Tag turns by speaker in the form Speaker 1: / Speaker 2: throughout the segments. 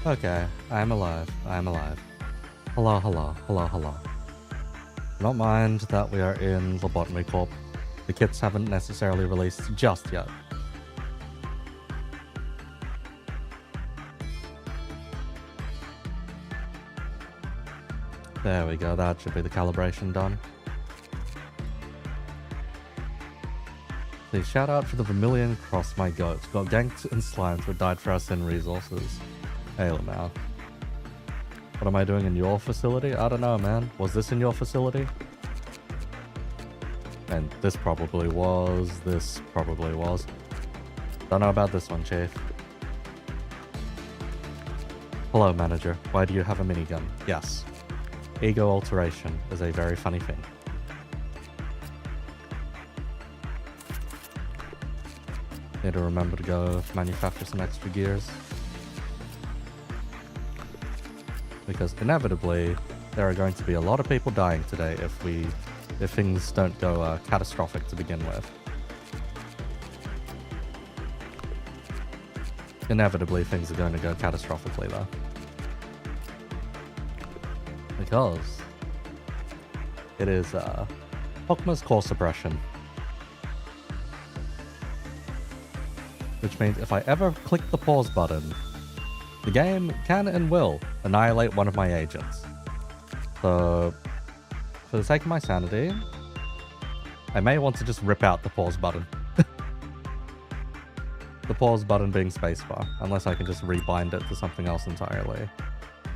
Speaker 1: Okay, I'm alive. I'm alive. Hello, hello, hello, hello. Do not mind that we are in Lobotomy Corp. The kits haven't necessarily released just yet. There we go, that should be the calibration done. See, shout out for the Vermilion Cross, my goats. Got ganked and slimed but died for our sin resources. Hail now. What am I doing in your facility? I don't know, man. Was this in your facility? And this probably was. This probably was. Don't know about this one, Chief. Hello, manager. Why do you have a minigun? Yes. Ego alteration is a very funny thing. Need to remember to go manufacture some extra gears. Because inevitably, there are going to be a lot of people dying today if things don't go catastrophic to begin with. Inevitably, things are going to go catastrophically, though. Because it is Hokma's core suppression. Which means if I ever click the pause button, the game can and will annihilate one of my agents. So, for the sake of my sanity, I may want to just rip out the pause button. The pause button being spacebar, unless I can just rebind it to something else entirely.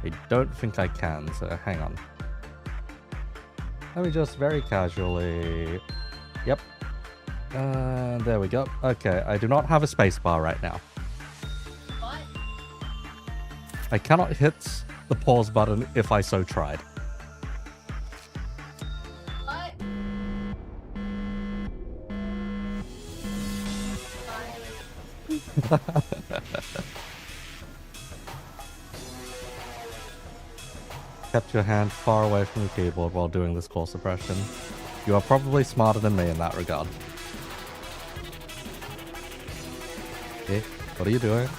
Speaker 1: I don't think I can, so hang on. Let me just very casually... Yep. There we go. Okay, I do not have a spacebar right now. What? I cannot hit the pause button if I so tried.
Speaker 2: What?
Speaker 1: Kept your hand far away from the keyboard while doing this core suppression. You are probably smarter than me in that regard. Okay, what are you doing?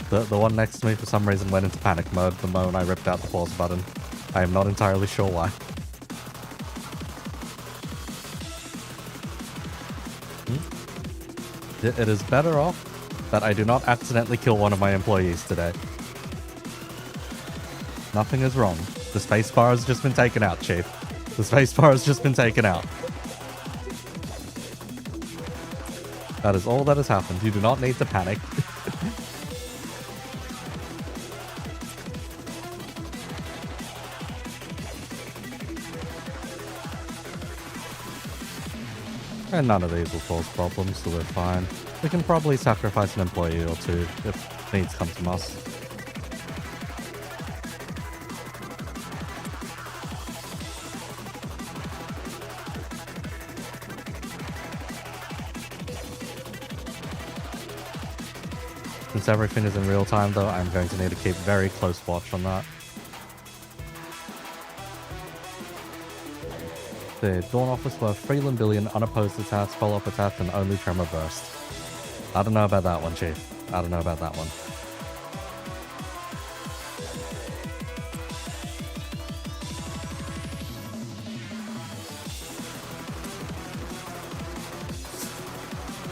Speaker 1: The one next to me for some reason went into panic mode the moment I ripped out the pause button. I am not entirely sure why. It is better off that I do not accidentally kill one of my employees today. Nothing is wrong. The spacebar has just been taken out, Chief. The spacebar has just been taken out. That is all that has happened. You do not need to panic. And none of these will cause problems, so we're fine. We can probably sacrifice an employee or two if needs come to us. Since everything is in real time, though, I'm going to need to keep very close watch on that. The Dawn offers for 3 Limbillion unopposed attacks, follow-up attacks, and only Tremor Burst. I don't know about that one, Chief. I don't know about that one.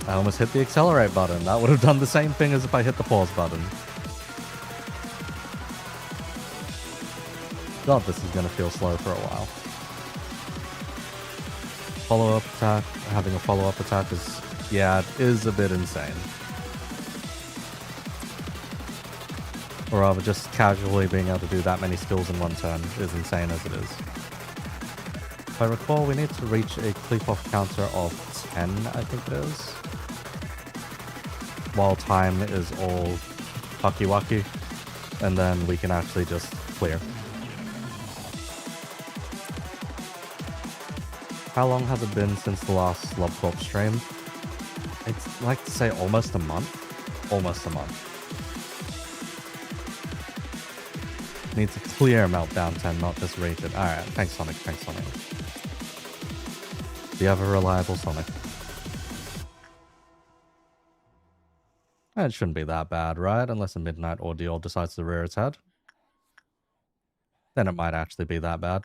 Speaker 1: I almost hit the accelerate button. That would have done the same thing as if I hit the pause button. God, this is going to feel slow for a while. Follow-up attack. Having a follow-up attack is... yeah, it is a bit insane. Or rather, just casually being able to do that many skills in one turn is insane as it is. If I recall, we need to reach a clip-off counter of 10, I think it is. While time is all fucky-wucky. And then we can actually just clear. How long has it been since the last Slubcorp stream? I'd like to say almost a month. Almost a month. Need to clear Meltdown 10, not just reach it. Alright, thanks Sonic, thanks Sonic. The ever reliable Sonic. It shouldn't be that bad, right? Unless a Midnight Ordeal decides to rear its head. Then it might actually be that bad.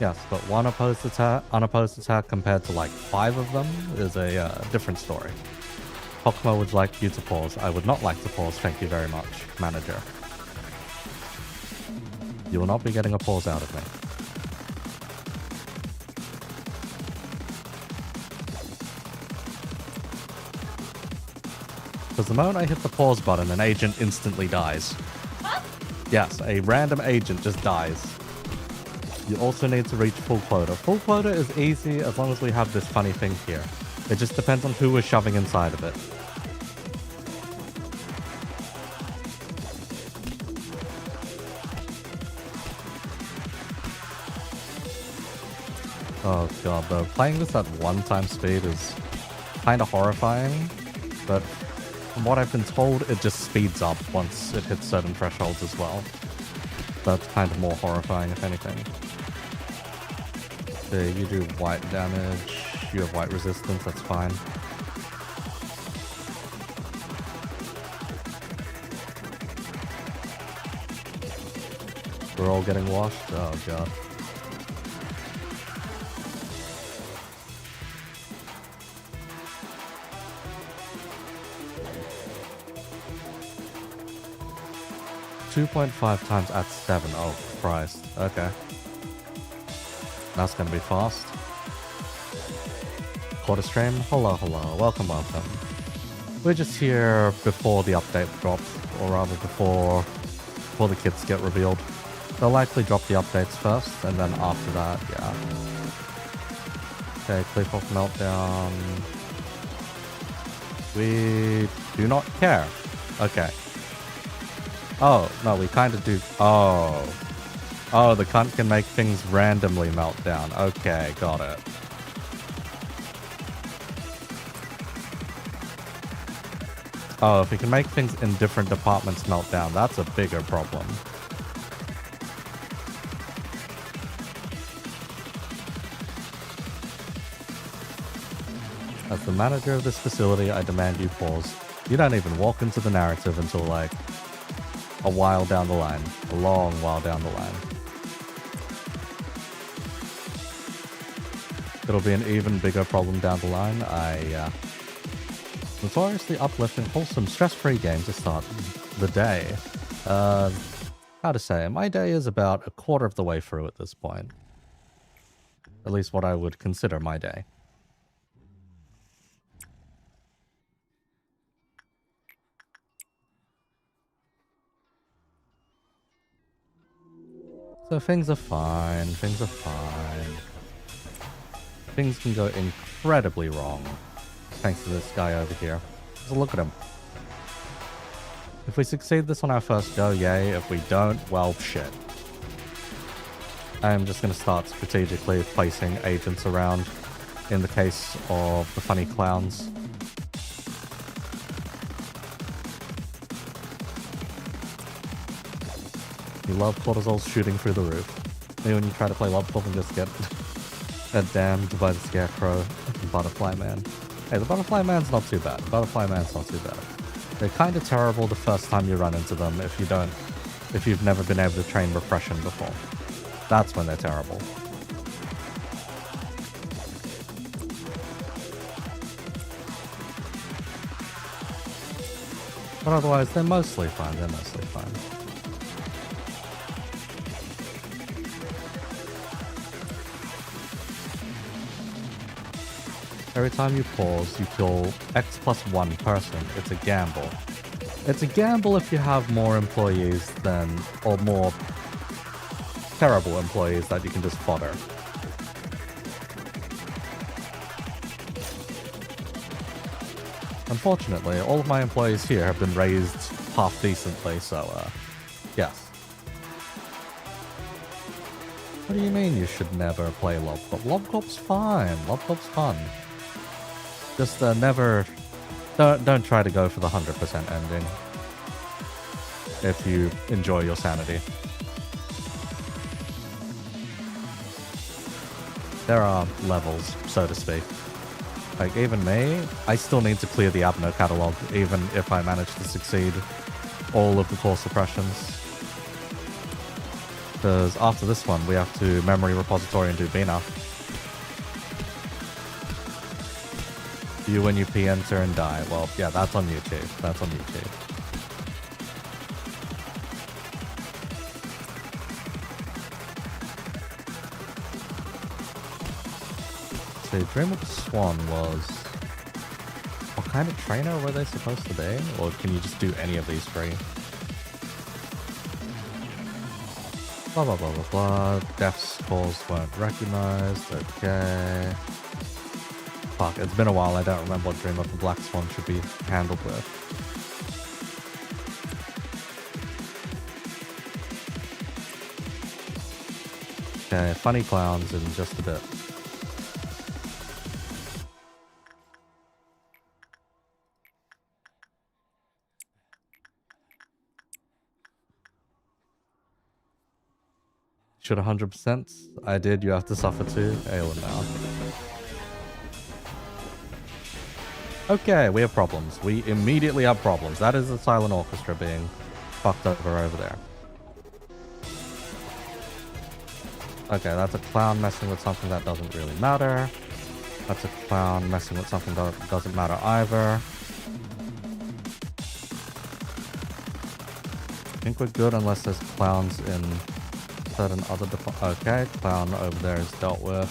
Speaker 1: Yes, but one unopposed attack compared to like 5 of them is a different story. Hokma would like you to pause. I would not like to pause, thank you very much, manager. You will not be getting a pause out of me. Because the moment I hit the pause button, an agent instantly dies. Huh? Yes, a random agent just dies. You also need to reach full quota. Full quota is easy as long as we have this funny thing here. It just depends on who we're shoving inside of it. Oh god, though. Playing this at 1x speed is kind of horrifying, but from what I've been told, it just speeds up once it hits certain thresholds as well. That's kind of more horrifying, if anything. So you do white damage, you have white resistance, that's fine. We're all getting washed? Oh god. .5 times at 7. Oh Christ. Okay. That's gonna be fast. Quarter stream. Hello, hello. Welcome, welcome. We're just here before the update drops, or rather before the kits get revealed. They'll likely drop the updates first, and then after that, yeah. Okay, clip off Meltdown. We do not care. Okay. Oh, no, we kind of do. Oh. Oh, the cunt can make things randomly melt down. Okay, got it. Oh, if we can make things in different departments melt down, that's a bigger problem. As the manager of this facility, I demand you pause. You don't even walk into the narrative until, like, a while down the line. A long while down the line. It'll be an even bigger problem down the line. Notoriously uplifting, wholesome, stress-free game to start the day. How to say it? My day is about a quarter of the way through at this point. At least what I would consider my day. So things are fine, things are fine. Things can go incredibly wrong. Thanks to this guy over here. Just look at him. If we succeed this on our first go, yay. If we don't, well, shit. I'm just going to start strategically placing agents around in the case of the funny clowns. You love cortisols shooting through the roof. Maybe when you try to play Lobcorp and just get damned by the Scarecrow and Butterfly Man. Hey, the Butterfly Man's not too bad. The Butterfly Man's not too bad. They're kind of terrible the first time you run into them if you've never been able to train repression before. That's when they're terrible. But otherwise, they're mostly fine. They're mostly fine. Every time you pause, you kill X plus one person. It's a gamble. It's a gamble if you have more employees than, or more terrible employees that you can just fodder. Unfortunately, all of my employees here have been raised half decently, so, yes. What do you mean you should never play Lobcorp? Lobcorp's fine. Lobcorp's fun. Just, never... Don't try to go for the 100% ending. If you enjoy your sanity. There are levels, so to speak. Like, even me, I still need to clear the Abno catalog, even if I manage to succeed all of the core suppressions. Because after this one, we have to memory repository and do Bina. You when you p-enter and die. Well, yeah, that's on YouTube. That's on YouTube. So Dream of the Swan was... What kind of trainer were they supposed to be? Or can you just do any of these three? Blah blah blah blah blah. Death scores weren't recognized. Okay. Fuck, it's been a while. I don't remember what Dream of the Black Swan should be handled with. Okay, funny clowns in just a bit. Should 100%? I did, you have to suffer too. Aelin now. Okay, we have problems. We immediately have problems. That is the Silent Orchestra being fucked over there. Okay, that's a clown messing with something that doesn't really matter. That's a clown messing with something that doesn't matter either. I think we're good unless there's clowns in certain other okay, clown over there is dealt with.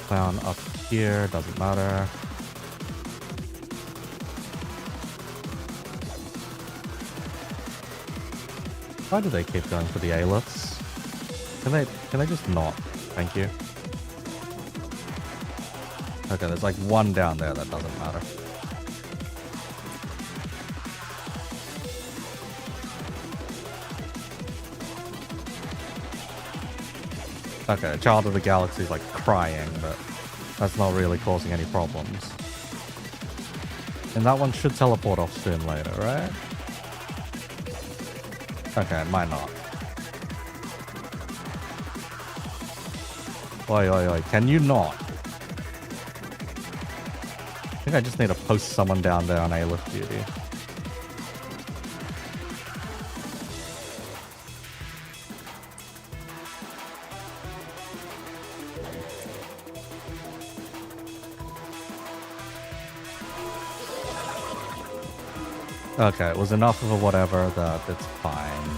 Speaker 1: Clown up here, doesn't matter. Why do they keep going for the A-lifts? Can they just not? Thank you. Okay, there's like one down there that doesn't matter. Okay, Child of the Galaxy is like crying, but that's not really causing any problems. And that one should teleport off soon later, right? Okay, it might not. Oi, oi, oi, can you not? I think I just need to post someone down there on A-lift duty. Okay, it was enough of a whatever that it's fine.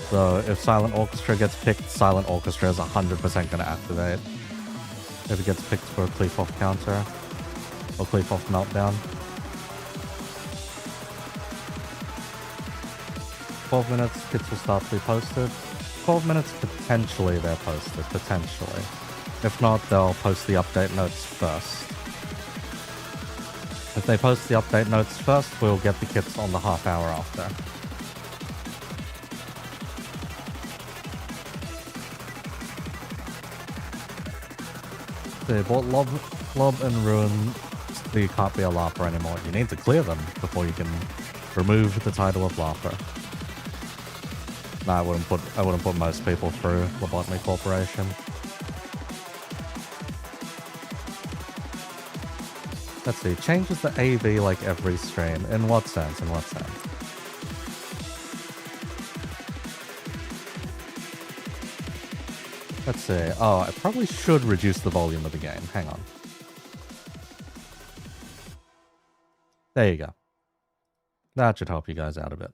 Speaker 1: So if Silent Orchestra gets picked, Silent Orchestra is 100% going to activate. If it gets picked for a Cleafoff counter. Or Cleafoff meltdown. 12 minutes, kits will start to be posted. 12 minutes, potentially they're posted. Potentially. If not, they'll post the update notes first. If they post the update notes first, we'll get the kits on the half hour after. They bought Lob and Ruin, so you can't be a LARPer anymore. You need to clear them before you can remove the title of LARPer. Nah, I wouldn't put most people through Lobotomy Corporation. Let's see, changes the AV like every stream. In what sense? In what sense? Let's see. Oh, I probably should reduce the volume of the game. Hang on. There you go. That should help you guys out a bit.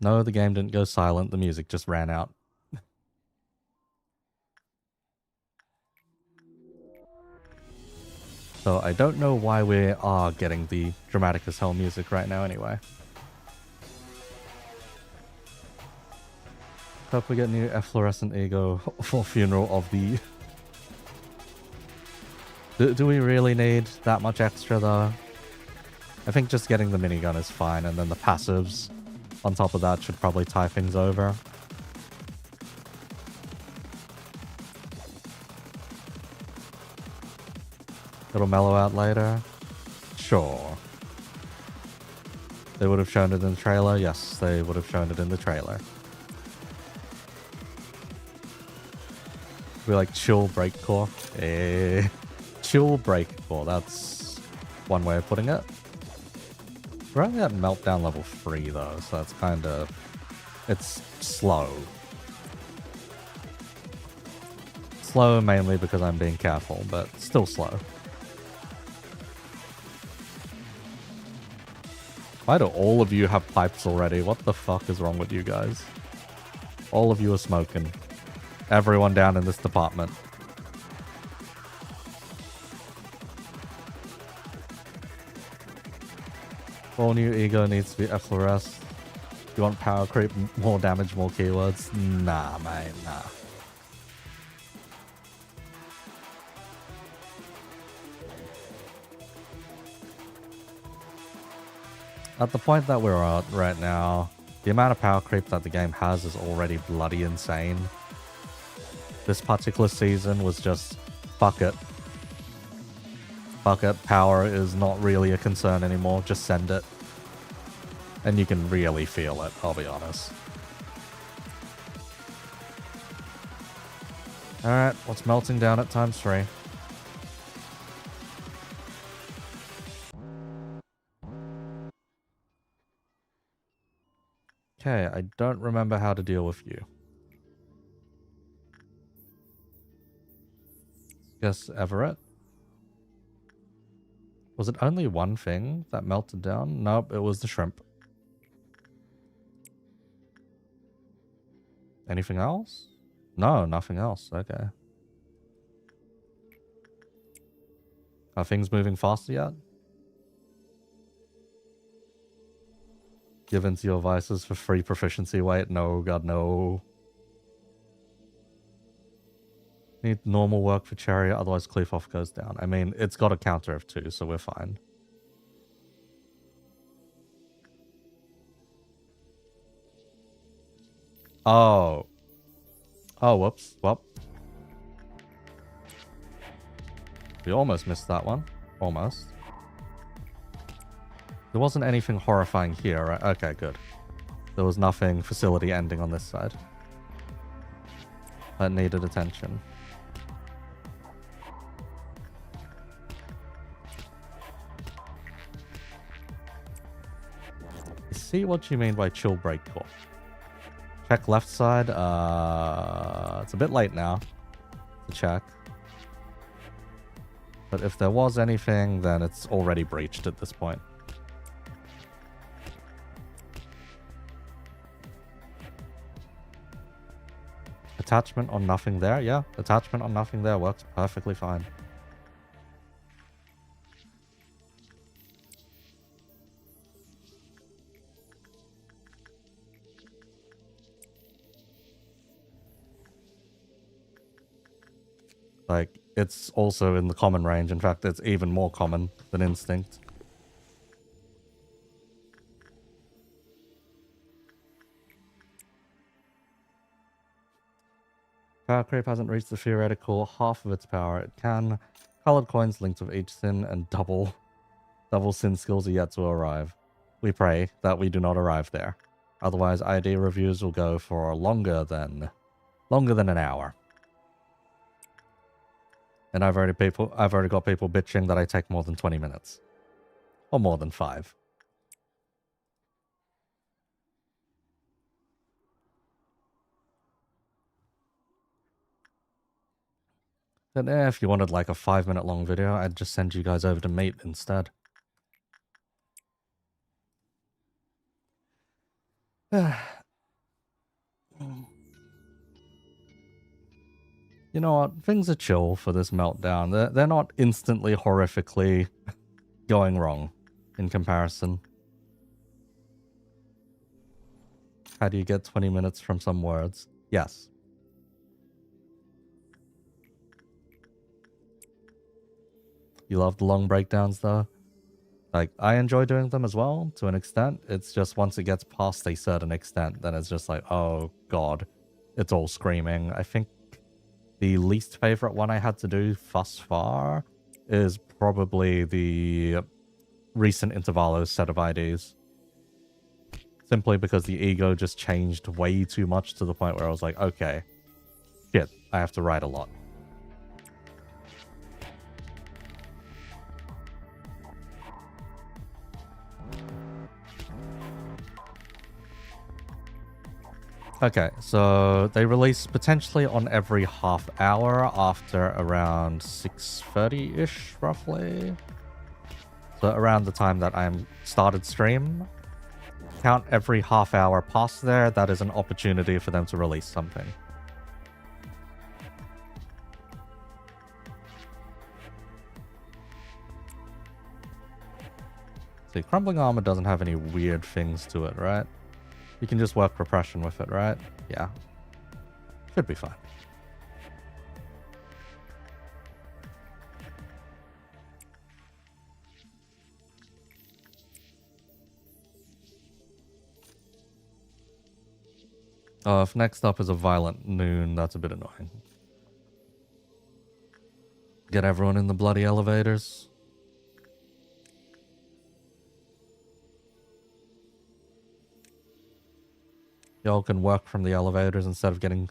Speaker 1: No, the game didn't go silent. The music just ran out. So I don't know why we are getting the dramatic as hell music right now anyway. Hope we get new efflorescent ego for funeral of the... Do we really need that much extra though? I think just getting the minigun is fine, and then the passives on top of that should probably tie things over. It'll mellow out later. Sure. They would have shown it in the trailer? Yes, they would have shown it in the trailer. We like chill breakcore. Chill breakcore, that's one way of putting it. We're only at meltdown level 3 though, so that's kind of... It's slow. Slow mainly because I'm being careful, but still slow. Why do all of you have pipes already? What the fuck is wrong with you guys? All of you are smoking. Everyone down in this department. All new ego needs to be efflorescent. You want power creep, more damage, more keywords? Nah, mate, nah. At the point that we're at right now, the amount of power creep that the game has is already bloody insane. This particular season was just, fuck it. Fuck it, power is not really a concern anymore, just send it. And you can really feel it, I'll be honest. Alright, what's melting down at ×3? Okay, I don't remember how to deal with you. Guess Everett? Was it only one thing that melted down? Nope, it was the shrimp. Anything else? No, nothing else. Okay. Are things moving faster yet? Give in to your vices for free proficiency weight? No, god, no. Need normal work for Chariot, otherwise Cleafoff goes down. I mean, it's got a counter of 2, so we're fine. Oh. Oh, whoops. Well. We almost missed that one. Almost. There wasn't anything horrifying here, right? Okay, good. There was nothing facility ending on this side. That needed attention. I see what you mean by chill breakcore. Check left side. It's a bit late now to check. But if there was anything, then it's already breached at this point. Attachment on nothing there? Yeah, attachment on nothing there works perfectly fine. Like, it's also in the common range. In fact, it's even more common than instinct. Power creep hasn't reached the theoretical half of its power. It can. Colored coins linked with each sin and double sin skills are yet to arrive. We pray that we do not arrive there. Otherwise, ID reviews will go for longer than an hour. And I've already got people bitching that I take more than 20 minutes. Or more than 5. Then if you wanted like a 5-minute long video, I'd just send you guys over to Mate instead. You know what? Things are chill for this meltdown. They're not instantly horrifically going wrong in comparison. How do you get 20 minutes from some words? Yes. You love the long breakdowns though? Like, I enjoy doing them as well, to an extent. It's just once it gets past a certain extent, then it's just like, oh god, it's all screaming. I think the least favorite one I had to do thus far is probably the recent Intervalos set of IDs. Simply because the ego just changed way too much to the point where I was like, okay, shit, I have to write a lot. Okay, so they release potentially on every half hour after around 6:30-ish, roughly. So around the time that I'm started stream, count every half hour past there, that is an opportunity for them to release something. See, Crumbling Armor doesn't have any weird things to it, right? You can just work repression with it, right? Yeah. Should be fine. If next up is a Violent Noon, that's a bit annoying. Get everyone in the bloody elevators. Y'all can work from the elevators instead of getting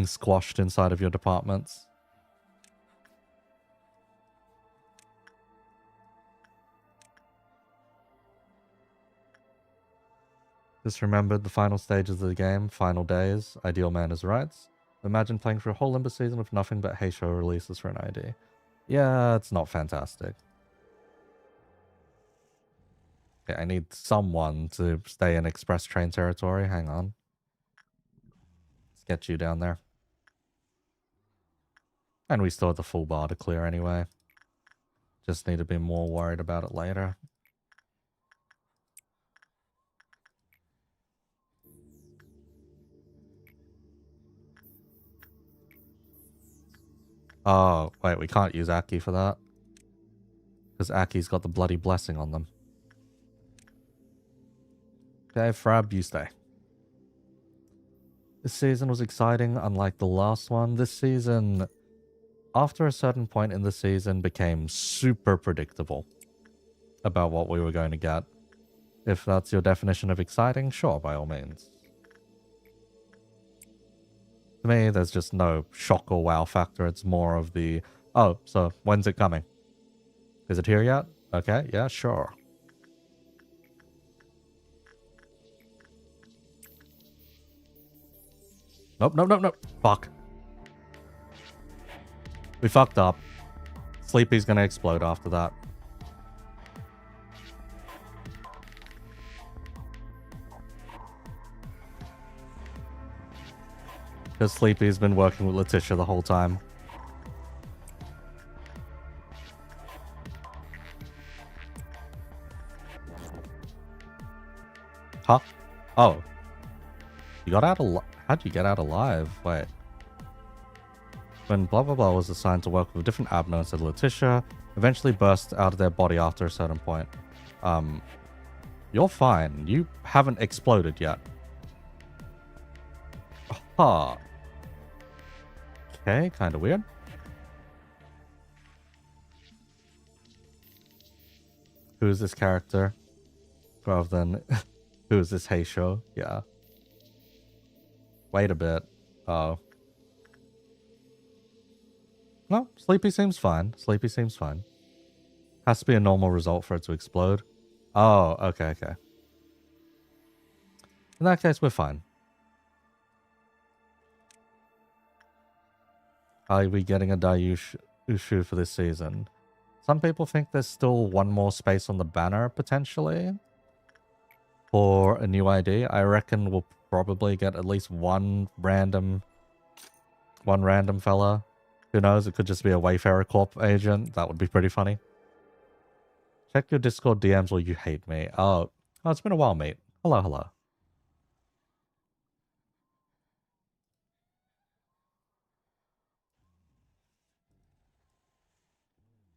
Speaker 1: squashed inside of your departments. Just remembered the final stages of the game, final days, ideal man is rights. Imagine playing for a whole Limbus season with nothing but Hey Show releases for an ID. Yeah, it's not fantastic. Okay, I need someone to stay in express train territory. Hang on. Let's get you down there. And we still have the full bar to clear anyway. Just need to be more worried about it later. Oh, wait, we can't use Aki for that. Because Aki's got the bloody blessing on them. Okay, Frab, you stay. This season was exciting, unlike the last one. This season, after a certain point in the season, became super predictable about what we were going to get. If that's your definition of exciting, sure, by all means. To me, there's just no shock or wow factor. It's more of the, oh, so when's it coming? Is it here yet? Okay, yeah, sure. Nope, nope, nope, nope. Fuck. We fucked up. Sleepy's gonna explode after that. Because Sleepy's been working with Letitia the whole time. Huh? Oh. You got out alive? How'd you get out alive? Wait. When blah blah blah was assigned to work with a different Abner, said Letitia, eventually burst out of their body after a certain point. You're fine. You haven't exploded yet. Huh. Okay, kind of weird. Who is this character? Rather than, who is this Heisho? Yeah. Wait a bit. Oh. No, Sleepy seems fine. Sleepy seems fine. Has to be a normal result for it to explode. Oh, okay, okay. In that case, we're fine. Are we getting a Ushu for this season? Some people think there's still one more space on the banner, potentially, for a new ID. I reckon we'll probably get at least one random fella. Who knows? It could just be a Wayfarer Corp agent. That would be pretty funny. Check your Discord DMs or you hate me. Oh, it's been a while, mate. Hello, hello.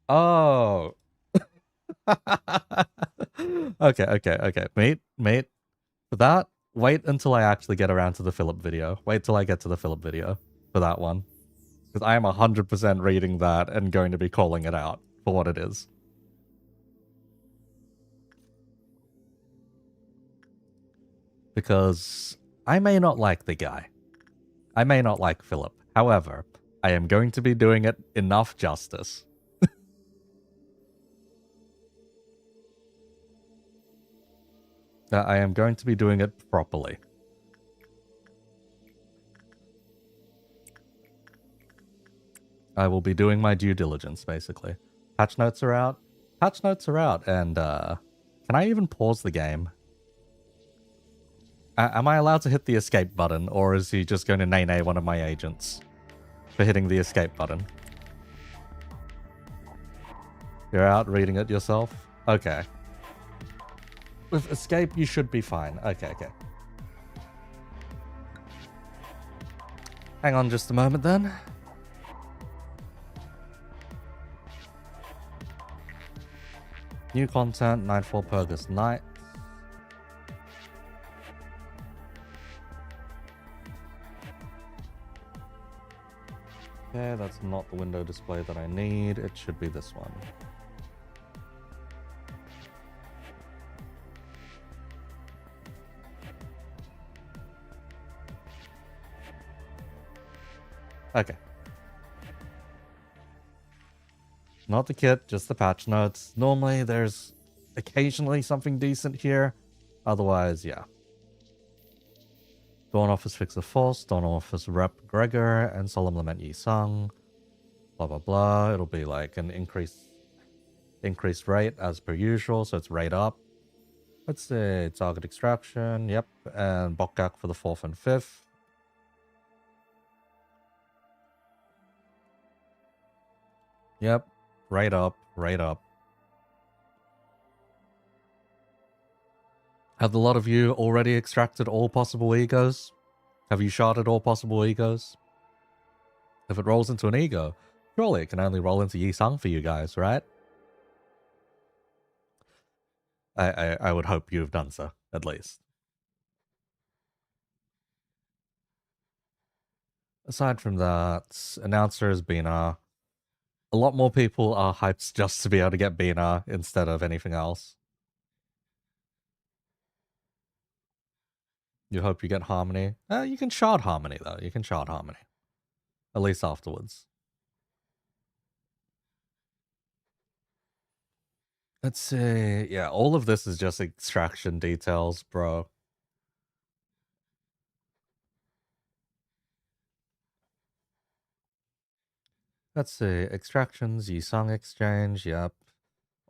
Speaker 1: Oh. Okay. Mate. For that, wait until I actually get around to the Philip video. Wait till I get to the Philip video for that one. Because I am 100% reading that and going to be calling it out for what it is. Because I may not like the guy. I may not like Philip. However, I am going to be doing it enough justice. That I am going to be doing it properly. I will be doing my due diligence, basically. Patch notes are out. Patch notes are out, and can I even pause the game? Am I allowed to hit the escape button, or is he just going to nay-nay one of my agents for hitting the escape button? You're out reading it yourself? Okay. With escape, you should be fine. Okay. Hang on just a moment then. New content, Nightfall Walpurgis Night. Okay, that's not the window display that I need. It should be this one. Okay. Not the kit, just the patch notes. Normally, there's occasionally something decent here. Otherwise, yeah. Dawn Office Fixer False, Dawn Office Rep Gregor, and Solemn Lament Yi Sung. Blah, blah, blah. It'll be like an increased rate as per usual, so it's rate up. Let's say target extraction, yep. And Bokgak for the 4th and 5th. Yep. Rate up. Have a lot of you already extracted all possible egos? Have you sharded all possible egos? If it rolls into an ego, surely it can only roll into Yi Sung for you guys, right? I would hope you've done so, at least. Aside from that, announcer is Bina. A lot more people are hyped just to be able to get Bina instead of anything else. You hope you get Harmony. You can shard Harmony, though. You can shard Harmony. At least afterwards. Let's see. Yeah, all of this is just extraction details, bro. Let's see. Extractions, Yi Sung Exchange, yep.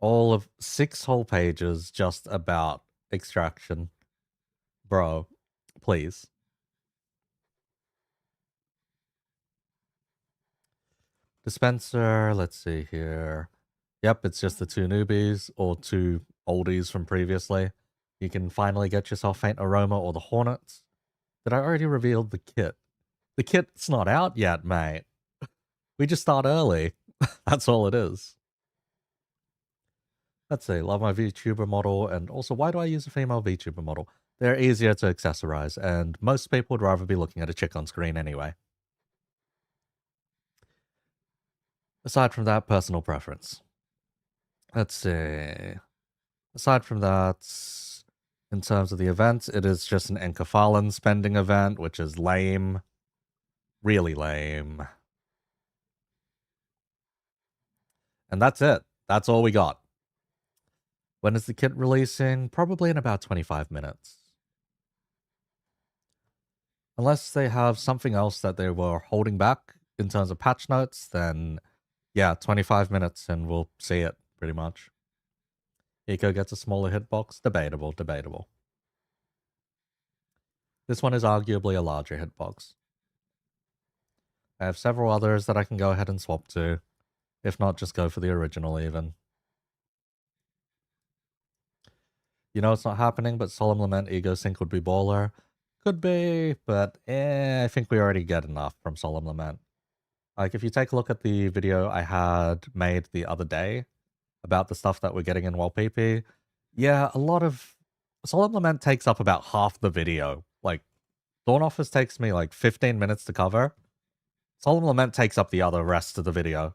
Speaker 1: All of 6 whole pages just about extraction. Bro, please. Dispenser, let's see here. Yep, it's just the 2 newbies or 2 oldies from previously. You can finally get yourself Faint Aroma or the Hornets. Did I already reveal the kit? The kit's not out yet, mate. We just start early. That's all it is. Let's see, love my VTuber model, and also why do I use a female VTuber model? They're easier to accessorize, and most people would rather be looking at a chick on screen anyway. Aside from that, personal preference. Let's see. Aside from that, in terms of the event, it is just an Encephalon spending event, which is lame. Really lame. And that's it. That's all we got. When is the kit releasing? Probably in about 25 minutes. Unless they have something else that they were holding back in terms of patch notes, then yeah, 25 minutes and we'll see it, pretty much. Eco gets a smaller hitbox. Debatable, debatable. This one is arguably a larger hitbox. I have several others that I can go ahead and swap to. If not, just go for the original even. You know it's not happening, but Solemn Lament Ego Sync would be baller. Could be, but I think we already get enough from Solemn Lament. Like, if you take a look at the video I had made the other day about the stuff that we're getting in Walpurgis, yeah, a lot of... Solemn Lament takes up about half the video. Like, Dawn Office takes me like 15 minutes to cover. Solemn Lament takes up the other rest of the video.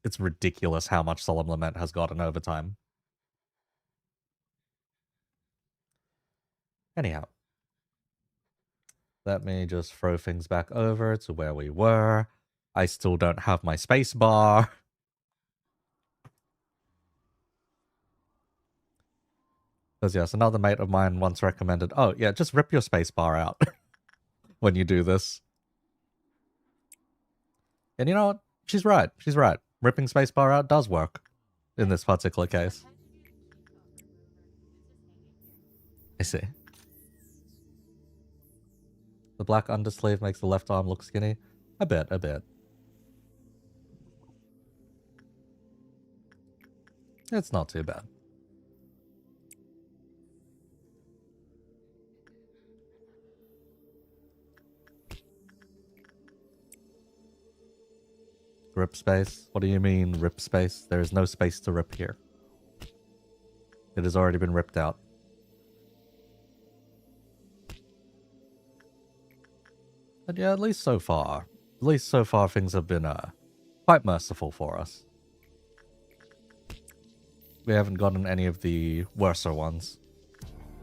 Speaker 1: It's ridiculous how much Solemn Lament has gotten over time. Anyhow. Let me just throw things back over to where we were. I still don't have my space bar. Because yes, another mate of mine once recommended, oh yeah, just rip your space bar out when you do this. And you know what? She's right. She's right. Ripping space bar out does work in this particular case. I see. The black undersleeve makes the left arm look skinny. A bit, a bit. It's not too bad. Rip space? What do you mean, rip space? There is no space to rip here. It has already been ripped out. But yeah, at least so far. At least so far things have been quite merciful for us. We haven't gotten any of the worser ones.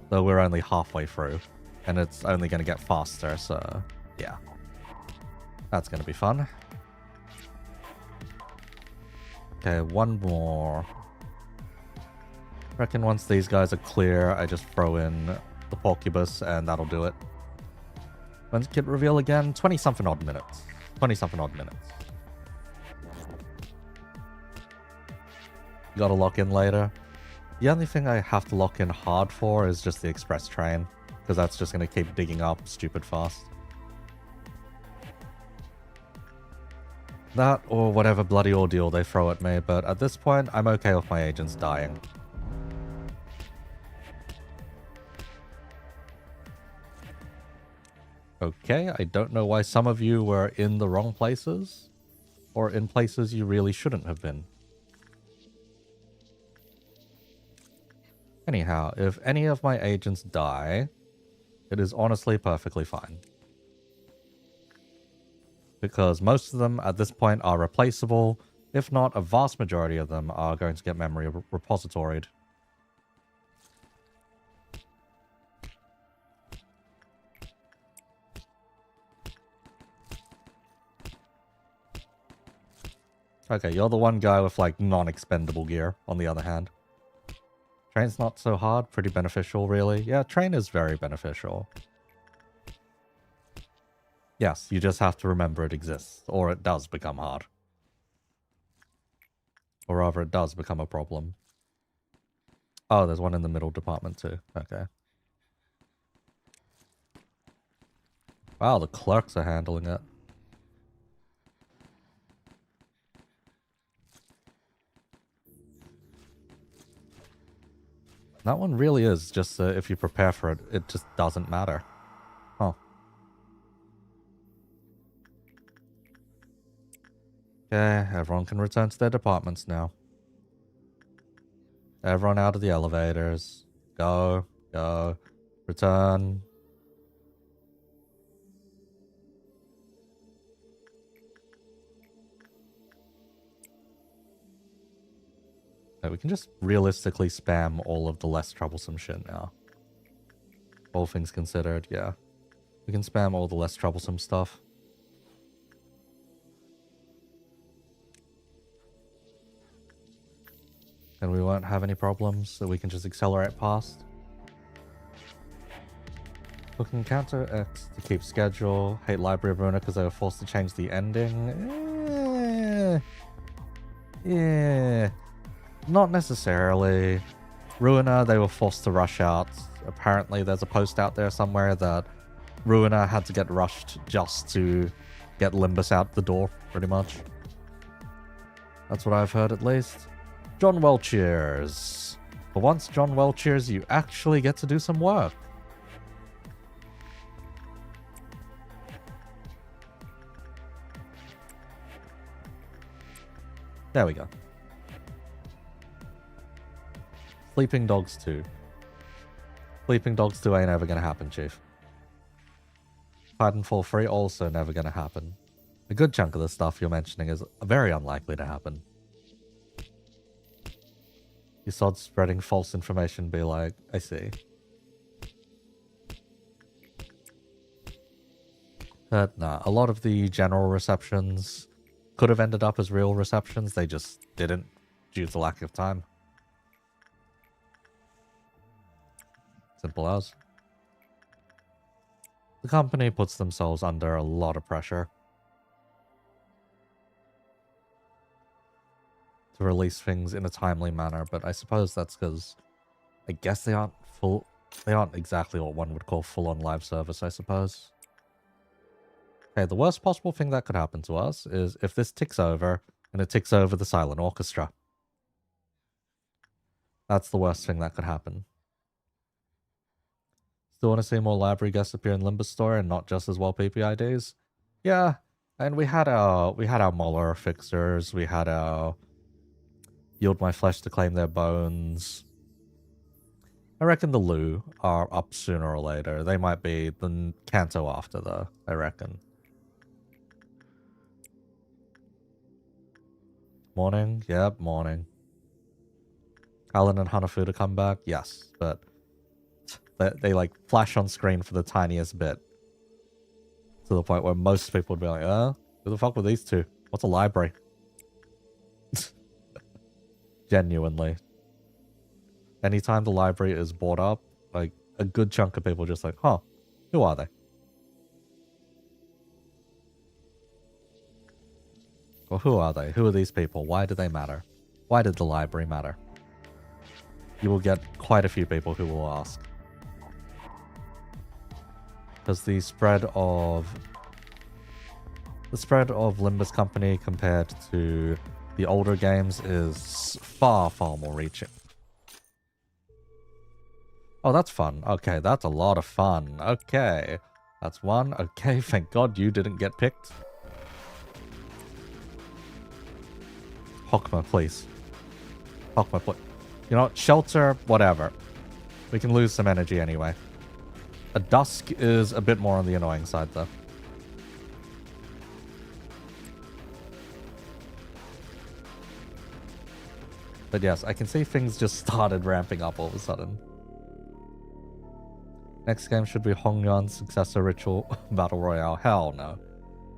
Speaker 1: Though we're only halfway through. And it's only going to get faster, so yeah. That's going to be fun. Okay, one more. Reckon once these guys are clear, I just throw in the Porcubus and that'll do it. When's kit reveal again? 20-something odd minutes. 20-something odd minutes. Gotta lock in later. The only thing I have to lock in hard for is just the express train, because that's just going to keep digging up stupid fast. That or whatever bloody ordeal they throw at me, but at this point, I'm okay with my agents dying. Okay, I don't know why some of you were in the wrong places, or in places you really shouldn't have been. Anyhow, if any of my agents die, it is honestly perfectly fine. Because most of them at this point are replaceable. If not, a vast majority of them are going to get memory repositoried. Okay, you're the one guy with like non-expendable gear, on the other hand. Train's not so hard, pretty beneficial really. Yeah, train is very beneficial. Yes, you just have to remember it exists, or it does become hard. Or rather, it does become a problem. Oh, there's one in the middle department too. Okay. Wow, the clerks are handling it. That one really is just if you prepare for it, it just doesn't matter. Huh. Okay, everyone can return to their departments now. Everyone out of the elevators. Go, go, return. Okay, we can just realistically spam all of the less troublesome shit now. All things considered, yeah. We can spam all the less troublesome stuff. And we won't have any problems, so we can just accelerate past. Looking counter X to keep schedule. Hate Library of Ruiner because they were forced to change the ending. Yeah. Not necessarily. Ruiner, they were forced to rush out. Apparently there's a post out there somewhere that Ruiner had to get rushed just to get Limbus out the door, pretty much. That's what I've heard at least. John Welchers. For once, John Welchers, you actually get to do some work. There we go. Sleeping Dogs 2. Sleeping Dogs 2 ain't ever gonna happen, Chief. Titanfall 3 also never gonna happen. A good chunk of the stuff you're mentioning is very unlikely to happen. You start spreading false information, be like, I see. But nah, a lot of the general receptions could have ended up as real receptions, they just didn't due to lack of time. Simple as. The company puts themselves under a lot of pressure to release things in a timely manner, but I suppose that's because I guess they aren't exactly what one would call full-on live service, I suppose. Okay, the worst possible thing that could happen to us is if this ticks over, and it ticks over the silent orchestra. That's the worst thing that could happen. Still want to see more library guests appear in Limbus Store and not just as well PPIDs? Yeah, and we had our Muller fixers, we had our Yield My Flesh to Claim Their Bones. I reckon the Lu are up sooner or later. They might be the Kanto after though, I reckon. Morning? Yep, morning. Alan and Hanafuda come back? Yes, but they like flash on screen for the tiniest bit. To the point where most people would be like, who the fuck were these two? What's a library? Genuinely. Anytime the library is brought up, like a good chunk of people are just like, huh, who are they? Well, who are they? Who are these people? Why do they matter? Why did the library matter? You will get quite a few people who will ask. Because the spread of Limbus Company compared to the older games is far, far more reaching. Oh, that's fun. Okay, that's a lot of fun. Okay. That's one. Okay, thank God you didn't get picked. Hokma, please. Hokma, please. You know what? Shelter, whatever. We can lose some energy anyway. A Dusk is a bit more on the annoying side, though. But yes, I can see things just started ramping up all of a sudden. Next game should be Hongyuan's successor Ritual Battle Royale. Hell no.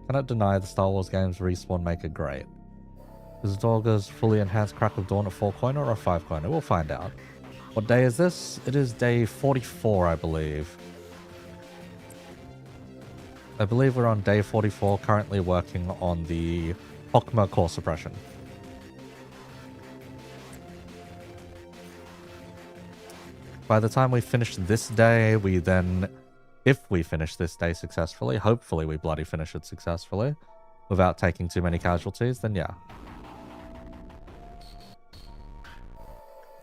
Speaker 1: Cannot deny the Star Wars games Respawn make it great. Is Dorga's fully enhanced Crack of Dawn a 4-coiner or a 5-coiner? We'll find out. What day is this? It is day 44, I believe. I believe we're on day 44, currently working on the Hokma core suppression. By the time we finish this day, we then, if we finish this day successfully, hopefully we bloody finish it successfully, without taking too many casualties, then yeah.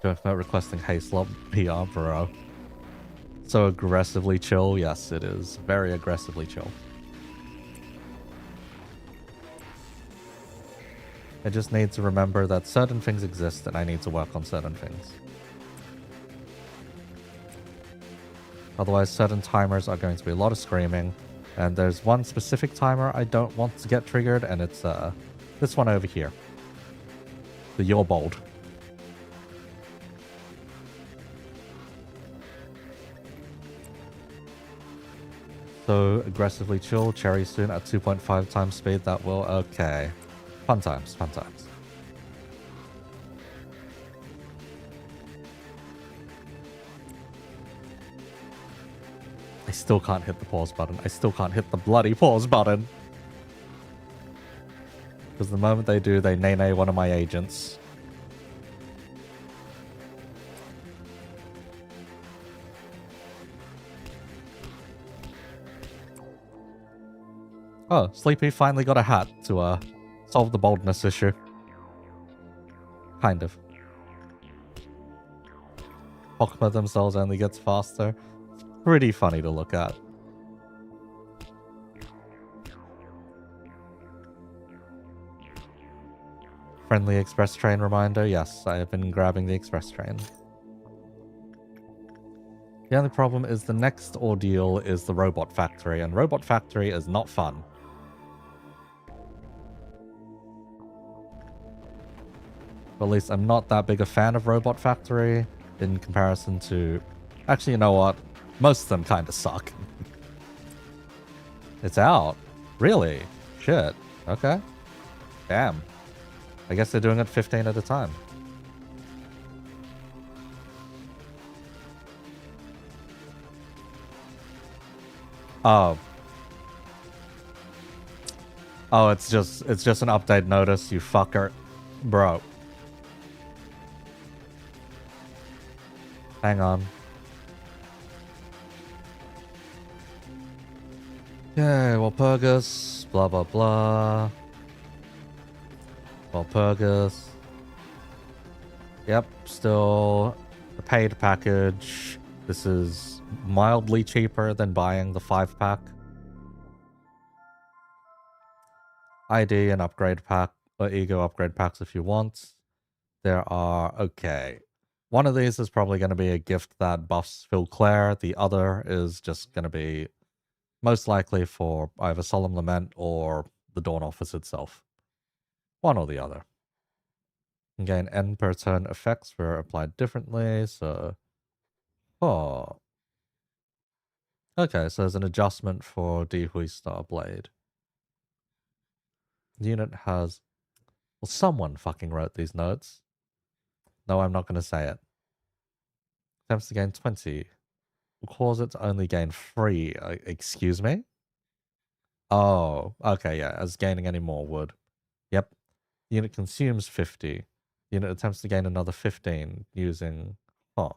Speaker 1: Don't know, requesting Hayslop PR, bro. So aggressively chill? Yes, it is. Very aggressively chill. I just need to remember that certain things exist and I need to work on certain things. Otherwise, certain timers are going to be a lot of screaming. And there's one specific timer I don't want to get triggered, and it's this one over here. The You're Bold. So aggressively chill, cherry soon at 2.5 times speed, that will... Okay. Fun times, fun times. I still can't hit the pause button. I still can't hit the bloody pause button. Because the moment they do, they nay-nay one of my agents. Oh, Sleepy finally got a hat to solve the boldness issue. Kind of. Hokma themselves only gets faster. It's pretty funny to look at. Friendly express train reminder. Yes, I have been grabbing the express train. The only problem is the next ordeal is the Robot Factory, and Robot Factory is not fun. But at least I'm not that big a fan of Robot Factory in comparison to... Actually, you know what? Most of them kind of suck. It's out. Really? Shit. Okay. Damn. I guess they're doing it 15 at a time. Oh. Oh, it's just an update notice, you fucker. Bro. Hang on. Yay, Walpurgis, blah blah blah. Walpurgis. Yep, still a paid package. This is mildly cheaper than buying the 5-pack. ID and upgrade pack, or ego upgrade packs if you want. There are, okay. One of these is probably going to be a gift that buffs Phil Clare. The other is just going to be most likely for either Solemn Lament or the Dawn Office itself. One or the other. You can gain N per turn effects were applied differently, so... Oh. Okay, so there's an adjustment for Dihui Star Blade. The unit has... Well, someone fucking wrote these notes. No, I'm not going to say it. Attempts to gain 20. Will cause it to only gain 3. Excuse me? Oh, okay, yeah. As gaining any more would. Yep. The unit consumes 50. The unit attempts to gain another 15 using... Huh.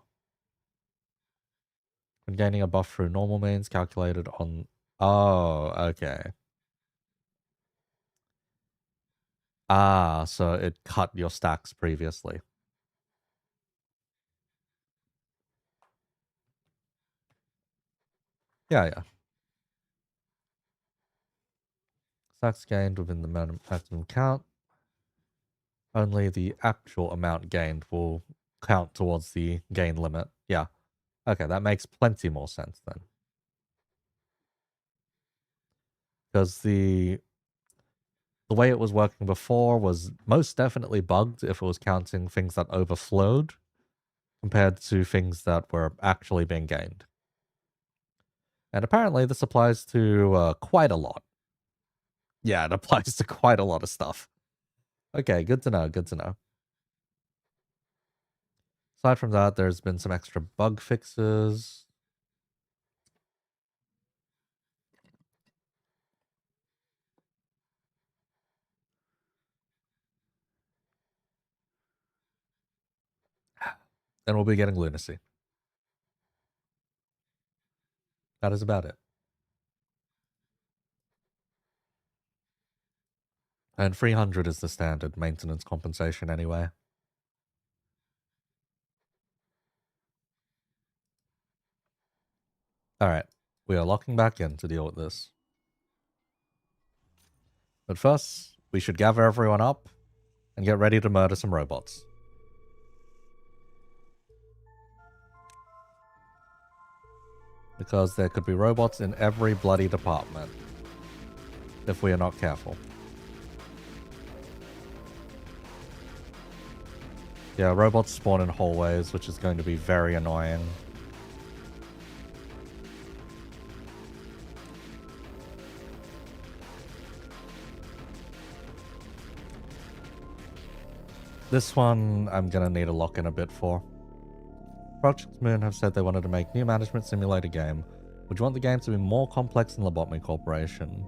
Speaker 1: When gaining a buff through normal means calculated on... Oh, okay. Ah, so it cut your stacks previously. Yeah, yeah. Stacks gained within the maximum count. Only the actual amount gained will count towards the gain limit. Yeah. Okay, that makes plenty more sense then. Because the way it was working before was most definitely bugged if it was counting things that overflowed compared to things that were actually being gained. And apparently this applies to quite a lot. Yeah, it applies to quite a lot of stuff. Okay, good to know, good to know. Aside from that, there's been some extra bug fixes. And we'll be getting lunacy. That is about it. And 300 is the standard maintenance compensation anyway. Alright, we are locking back in to deal with this. But first, we should gather everyone up and get ready to murder some robots. Because there could be robots in every bloody department if we are not careful. Yeah, robots spawn in hallways, which is going to be very annoying. This one I'm gonna need a lock in a bit for. Project Moon have said they wanted to make new management simulator game. Would you want the game to be more complex than Lobotomy Corporation?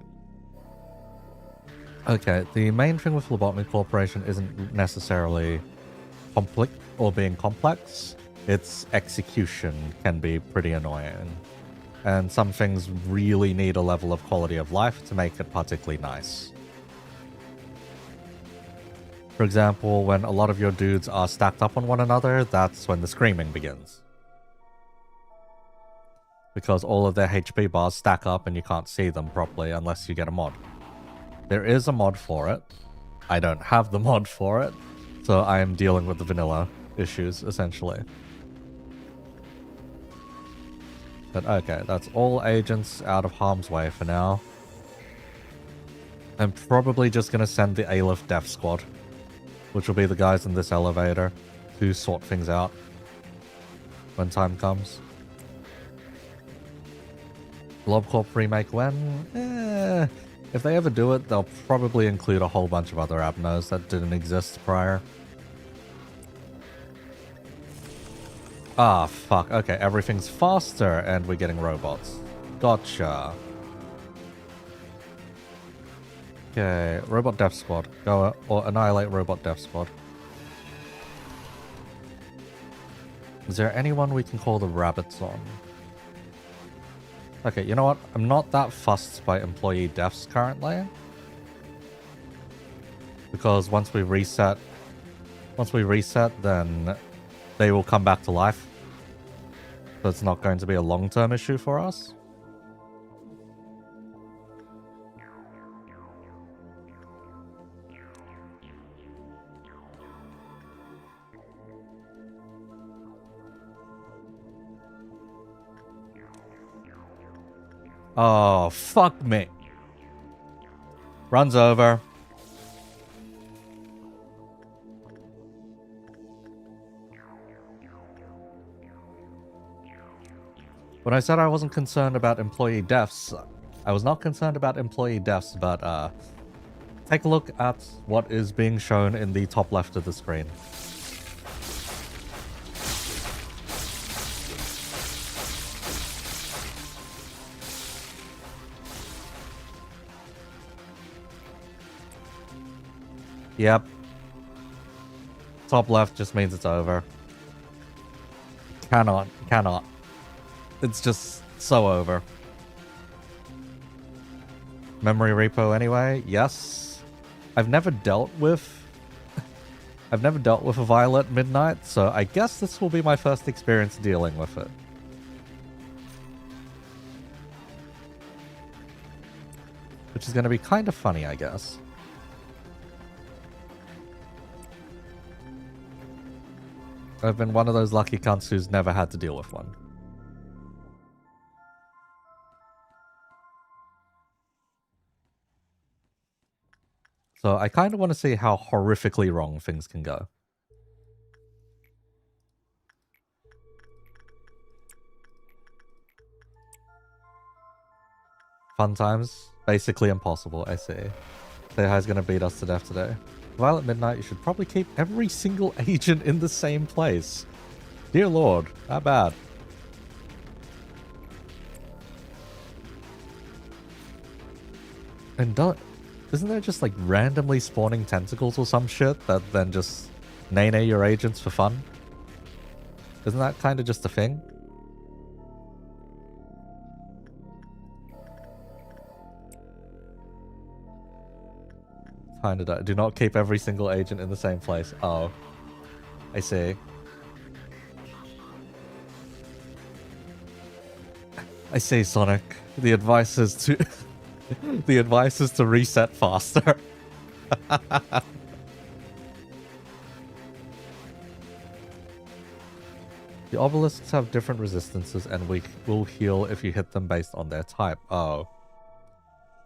Speaker 1: Okay, the main thing with Lobotomy Corporation isn't necessarily conflict or being complex. Its execution can be pretty annoying. And some things really need a level of quality of life to make it particularly nice. For example, when a lot of your dudes are stacked up on one another, that's when the screaming begins. Because all of their HP bars stack up and you can't see them properly unless you get a mod. There is a mod for it. I don't have the mod for it, so I am dealing with the vanilla issues, essentially. But okay, that's all agents out of harm's way for now. I'm probably just going to send the Aleph Death Squad, which will be the guys in this elevator, to sort things out when time comes. LobCorp remake when? If they ever do it, they'll probably include a whole bunch of other Abnos that didn't exist prior. Ah, fuck. Okay, everything's faster and we're getting robots. Gotcha. Okay, Robot Death Squad. Go or annihilate Robot Death Squad. Is there anyone we can call the rabbits on? Okay, you know what? I'm not that fussed by employee deaths currently. Because once we reset, then they will come back to life. So it's not going to be a long-term issue for us. Oh, fuck me. Runs over. When I said I wasn't concerned about employee deaths, I was not concerned about employee deaths, but take a look at what is being shown in the top left of the screen. Yep. Top left just means it's over. Cannot. It's just so over. Memory repo anyway? Yes. I've never dealt with a Violet Midnight, so I guess this will be my first experience dealing with it. Which is going to be kind of funny, I guess. I've been one of those lucky cunts who's never had to deal with one. So I kind of want to see how horrifically wrong things can go. Fun times? Basically impossible, I see. Seihi's gonna beat us to death today. Violet Midnight, you should probably keep every single agent in the same place. Dear Lord, how bad. And isn't there just like randomly spawning tentacles or some shit that then just nay your agents for fun? Isn't that kind of just a thing? Kinda do not keep every single agent in the same place. Oh. I see. I see, Sonic. The advice is to the advice is to reset faster. The obelisks have different resistances and will heal if you hit them based on their type. Oh.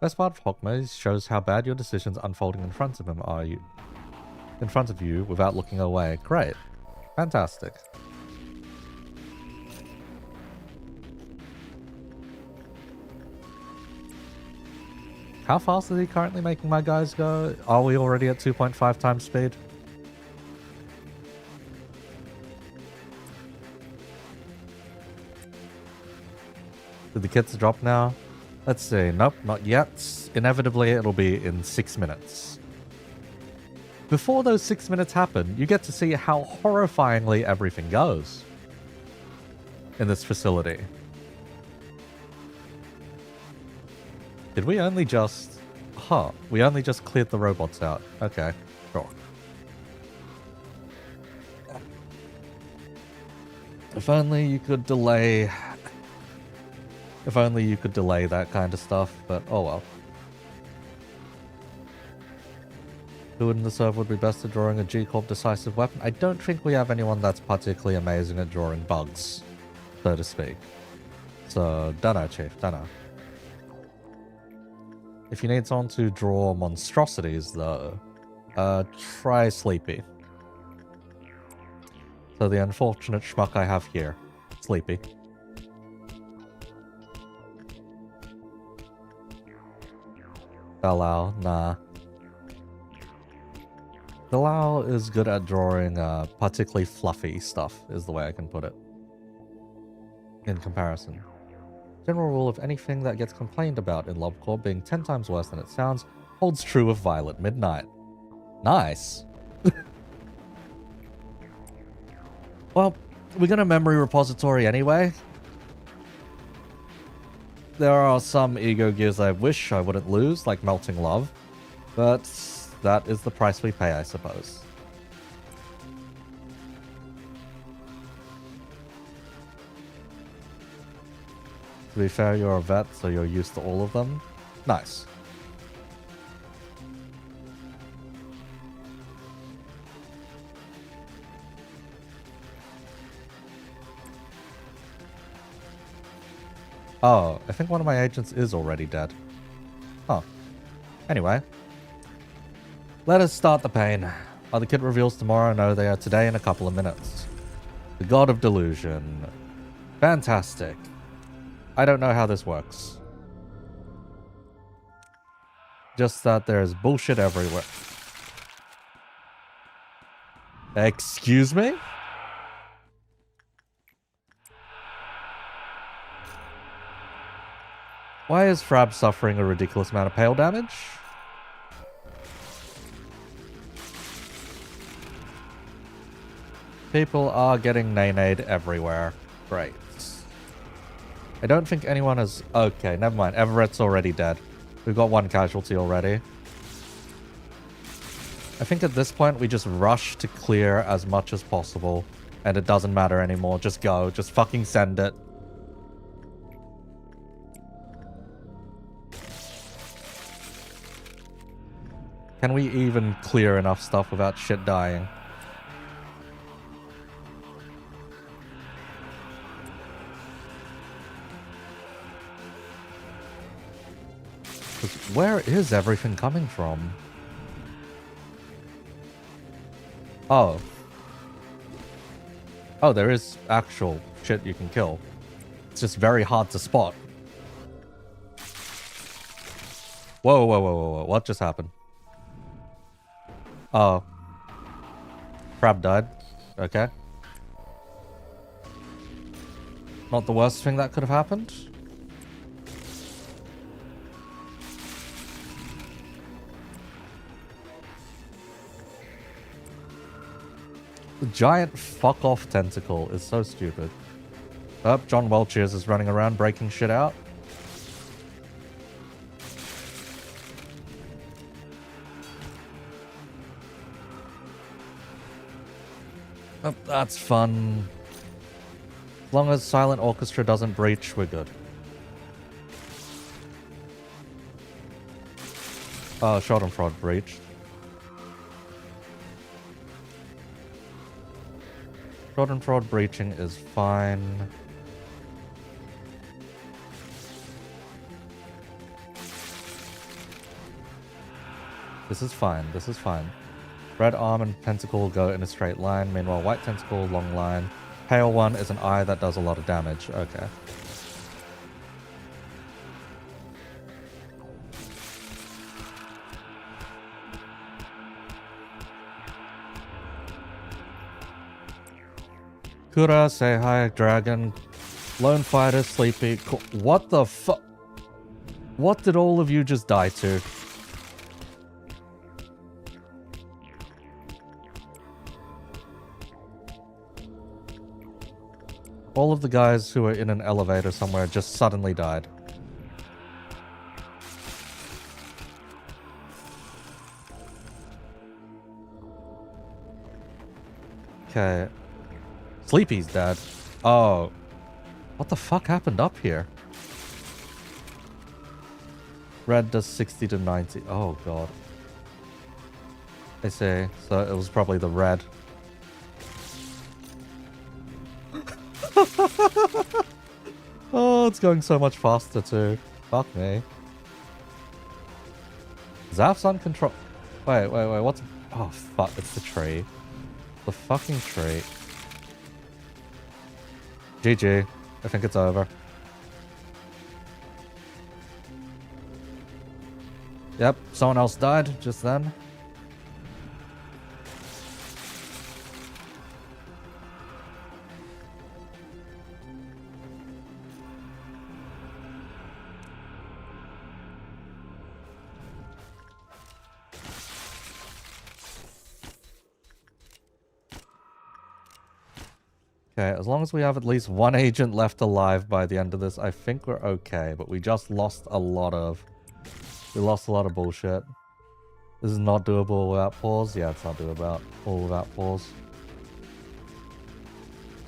Speaker 1: Best part of Hawkmaze shows how bad your decisions unfolding in front of him are in front of you without looking away. Great. Fantastic. How fast is he currently making my guys go? Are we already at 2.5 times speed? Did the kits drop now? Let's see. Nope, not yet. Inevitably, it'll be in 6 minutes. Before those 6 minutes happen, you get to see how horrifyingly everything goes in this facility. Did we only just... Huh. We only just cleared the robots out. Okay. Sure. If only you could delay... If only you could delay that kind of stuff, but oh well. Who in the server would be best at drawing a G-Corp decisive weapon? I don't think we have anyone that's particularly amazing at drawing bugs, so to speak. So, dunno, Chief, dunno. If you need someone to draw monstrosities, though, try Sleepy. So the unfortunate schmuck I have here, Sleepy. Dalao, nah. Dalao is good at drawing particularly fluffy stuff, is the way I can put it. In comparison. General rule of anything that gets complained about in Lobcore being 10 times worse than it sounds holds true of Violet Midnight. Nice. Well, we're gonna memory repository anyway. There are some ego gears I wish I wouldn't lose, like Melting Love, but that is the price we pay, I suppose. To be fair, you're a vet, so you're used to all of them. Nice. Oh, I think one of my agents is already dead. Huh. Anyway. Let us start the pain. Are the kit reveals tomorrow? No, they are today in a couple of minutes. The God of Delusion. Fantastic. I don't know how this works. Just that there's bullshit everywhere. Excuse me? Why is Frab suffering a ridiculous amount of pale damage? People are getting nay-nayed everywhere. Great. I don't think anyone has... Okay, never mind. Everett's already dead. We've got one casualty already. I think at this point we just rush to clear as much as possible. And it doesn't matter anymore. Just go. Just fucking send it. Can we even clear enough stuff without shit dying? Where is everything coming from? Oh. Oh, there is actual shit you can kill. It's just very hard to spot. Whoa, whoa, whoa, whoa, whoa. What just happened? Oh. Crab died. Okay. Not the worst thing that could have happened. The giant fuck-off tentacle is so stupid. Oh, John Welchers is running around breaking shit out. Oh, that's fun. As long as Silent Orchestra doesn't breach, we're good. Oh, Schadenfreude breached. Fraud breaching is fine. This is fine. This is fine. Red arm and tentacle go in a straight line. Meanwhile, white tentacle, long line. Pale one is an eye that does a lot of damage. Okay. Kura, say hi, dragon. Lone fighter, sleepy. What the fuck? What did all of you just die to? All of the guys who were in an elevator somewhere just suddenly died. Okay. Sleepy's dead. Oh. What the fuck happened up here? Red does 60 to 90. Oh god. I see. So it was probably the red. Oh, it's going so much faster too. Fuck me. Zaf's on control. Wait, what's... Oh, fuck, it's the tree. The fucking tree. GG. I think it's over. Yep, someone else died just then. Okay, as long as we have at least one agent left alive by the end of this, I think we're okay. But we just lost a lot of... We lost a lot of bullshit. This is not doable without pause. Yeah, it's not doable without pause.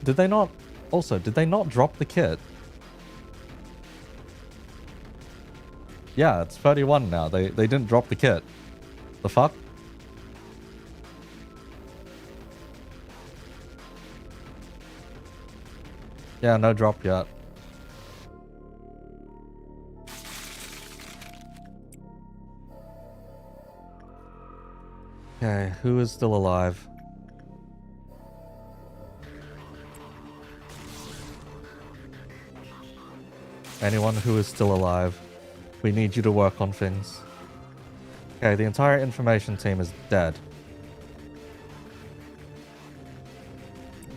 Speaker 1: Did they not... Also, did they not drop the kit? Yeah, it's 31 now. They didn't drop the kit. The fuck? Yeah, no drop yet. Okay, who is still alive? Anyone who is still alive. We need you to work on things. Okay, the entire information team is dead.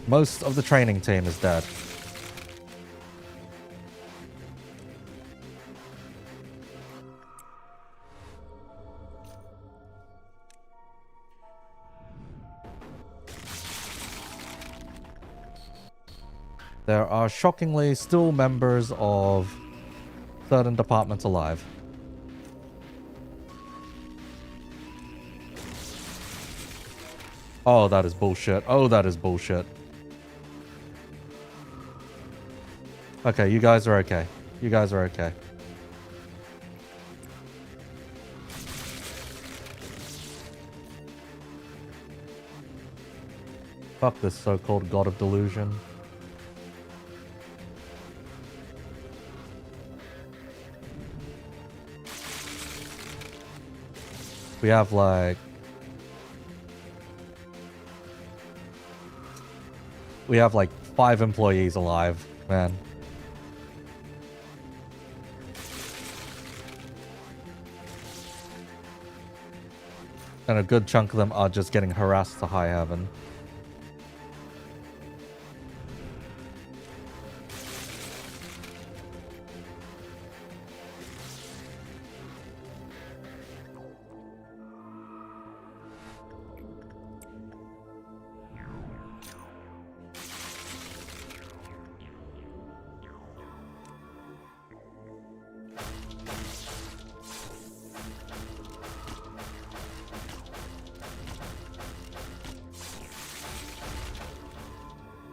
Speaker 1: Most of the training team is dead. There are shockingly still members of certain departments alive. Oh, that is bullshit. Oh, that is bullshit. Okay, you guys are okay. You guys are okay. Fuck this so-called god of delusion. We have like... We have like 5 employees alive, man. And a good chunk of them are just getting harassed to high heaven.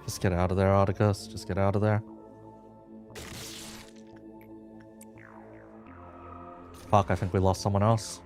Speaker 1: Just get out of there, Articus. Just get out of there. Fuck, I think we lost someone else.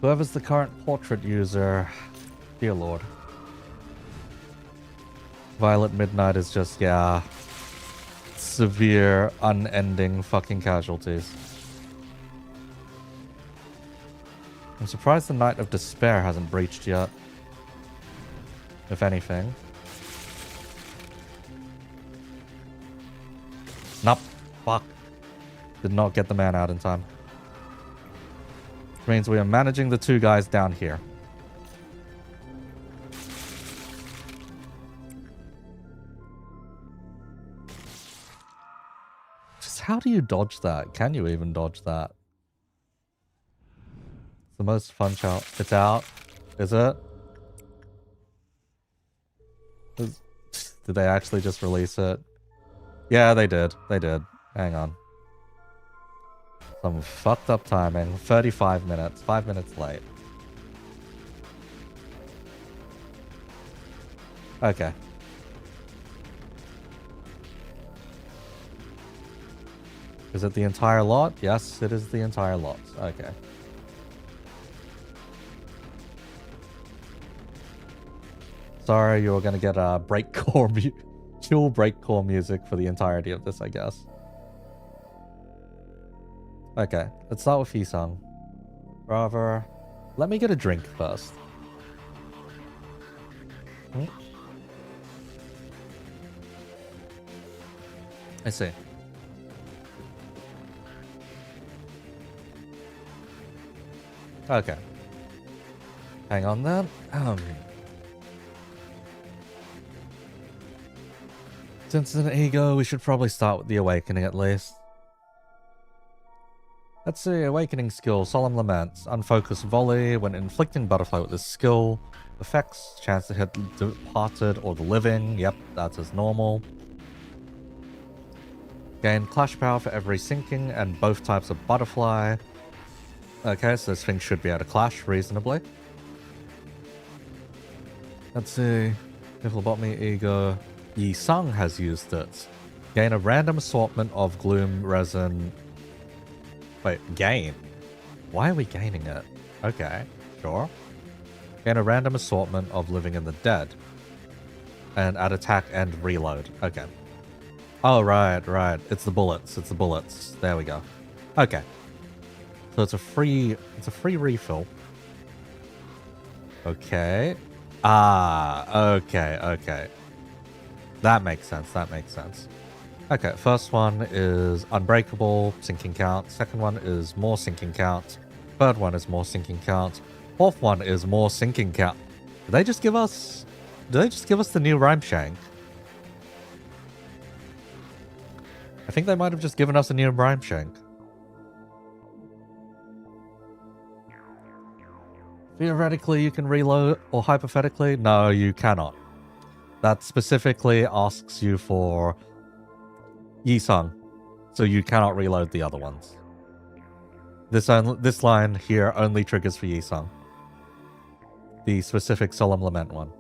Speaker 1: Whoever's the current portrait user, dear lord. Violet Midnight is just, yeah, severe, unending fucking casualties. I'm surprised the Knight of Despair hasn't breached yet. If anything. Nope. Fuck. Did not get the man out in time. Which means we are managing the two guys down here. Just how do you dodge that? Can you even dodge that? It's the most fun shout. It's out. Is it? Did they actually just release it? Yeah, they did. They did. Hang on. Some fucked up timing. 35 minutes. 5 minutes late. Okay. Is it the entire lot? Yes, it is the entire lot. Okay. Sorry, you were gonna get a breakcore dual breakcore music for the entirety of this, I guess. Okay, let's start with Yisung. Bravo. Let me get a drink first. I see. Okay. Hang on then. Since it's an ego, we should probably start with the awakening at least. Let's see, awakening skill, Solemn Laments, unfocused volley. When inflicting butterfly with this skill, effects, chance to hit the departed or the living. Yep, that's as normal. Gain clash power for every sinking and both types of butterfly. Okay, so this thing should be able to clash reasonably. Let's see. If Lobotomy Ego Yisung has used it. Gain a random assortment of gloom resin. Wait, gain? Why are we gaining it? Okay, sure. Gain a random assortment of living in the dead. And add attack and reload. Okay. Oh, right. It's the bullets. It's the bullets. There we go. Okay. So it's a free refill. Okay. Okay. That makes sense. Okay, first one is Unbreakable, sinking count. Second one is more sinking count. Third one is more sinking count. Fourth one is more sinking count. Did they just give us the new Rhyme Shank? I think they might have just given us a new Rhyme Shank. Theoretically, you can reload, or hypothetically, no, you cannot. That specifically asks you for Yisung, so you cannot reload the other ones. This line here only triggers for Yisung. The specific Solemn Lament one.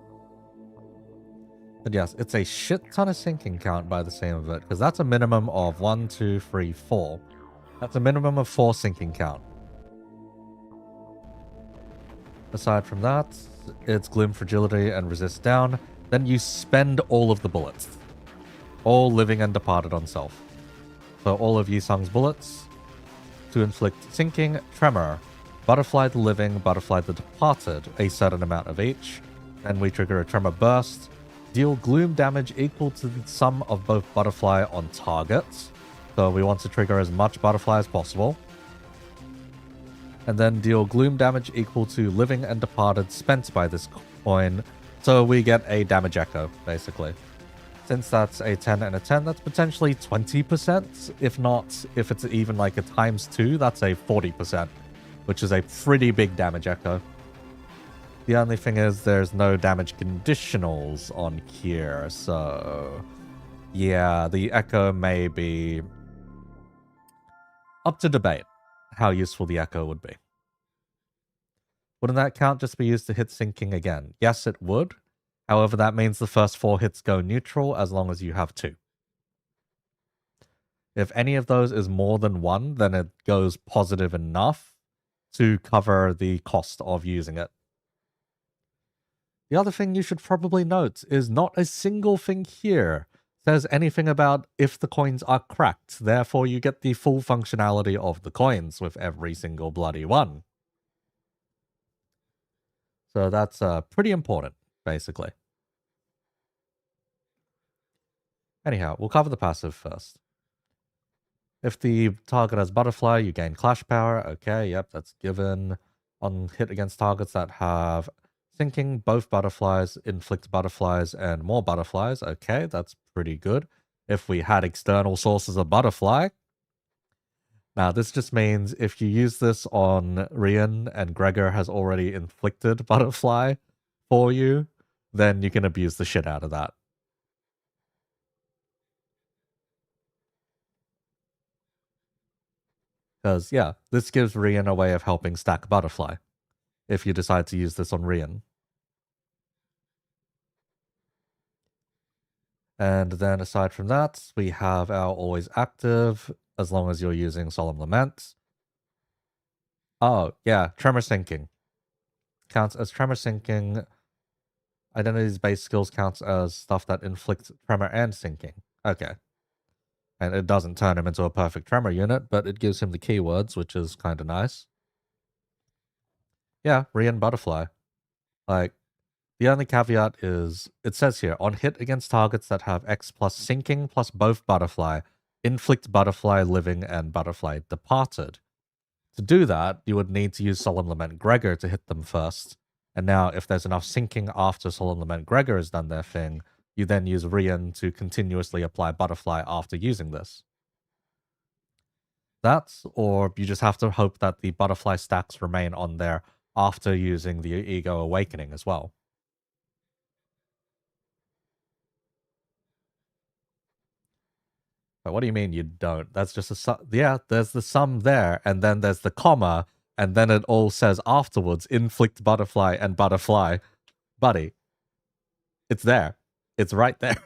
Speaker 1: But yes, it's a shit ton of sinking count by the same of it, because that's a minimum of 1, 2, 3, 4. That's a minimum of 4 sinking count. Aside from that, it's Gloom Fragility and Resist Down. Then you spend all of the bullets. All living and departed on self. So all of Yisung's bullets to inflict Sinking, Tremor, Butterfly the Living, Butterfly the Departed, a certain amount of each. Then we trigger a Tremor Burst. Deal Gloom damage equal to the sum of both Butterfly on targets. So we want to trigger as much Butterfly as possible. And then deal Gloom damage equal to Living and Departed spent by this coin. So we get a damage echo, basically. Since that's a 10 and a 10, that's potentially 20%. If it's even like a ×2, that's a 40%. Which is a pretty big damage echo. The only thing is there's no damage conditionals on here, so... yeah, the echo may be... up to debate how useful the echo would be. Wouldn't that count just be used to hit sinking again? Yes, it would. However, that means the first 4 hits go neutral as long as you have 2. If any of those is more than 1, then it goes positive enough to cover the cost of using it. The other thing you should probably note is not a single thing here says anything about if the coins are cracked. Therefore, you get the full functionality of the coins with every single bloody one. So that's pretty important, basically. Anyhow, we'll cover the passive first. If the target has butterfly, you gain clash power. Okay, yep, that's given. On hit against targets that have sinking, both butterflies inflict butterflies and more butterflies. Okay, that's pretty good. If we had external sources of butterfly. Now, this just means if you use this on Rian and Gregor has already inflicted butterfly for you, then you can abuse the shit out of that. Because, yeah, this gives Rian a way of helping stack butterfly if you decide to use this on Rian. And then aside from that, we have our always active, as long as you're using Solemn Lament. Oh, yeah, Tremor Sinking. Counts as Tremor Sinking. Identity's base skills counts as stuff that inflicts Tremor and Sinking. Okay. And it doesn't turn him into a perfect Tremor unit, but it gives him the keywords, which is kind of nice. Yeah, Rian Butterfly. Like, the only caveat is, it says here, on hit against targets that have X plus Sinking plus both Butterfly, inflict Butterfly Living and Butterfly Departed. To do that, you would need to use Solemn Lament Gregor to hit them first. And now, if there's enough Sinking after Solemn Lament Gregor has done their thing, you then use Rian to continuously apply Butterfly after using this. That, or you just have to hope that the Butterfly stacks remain on there after using the Ego Awakening as well. But what do you mean you don't? That's just a sum. Yeah, there's the sum there, and then there's the comma, and then it all says afterwards, inflict butterfly and butterfly. Buddy, it's there. It's right there.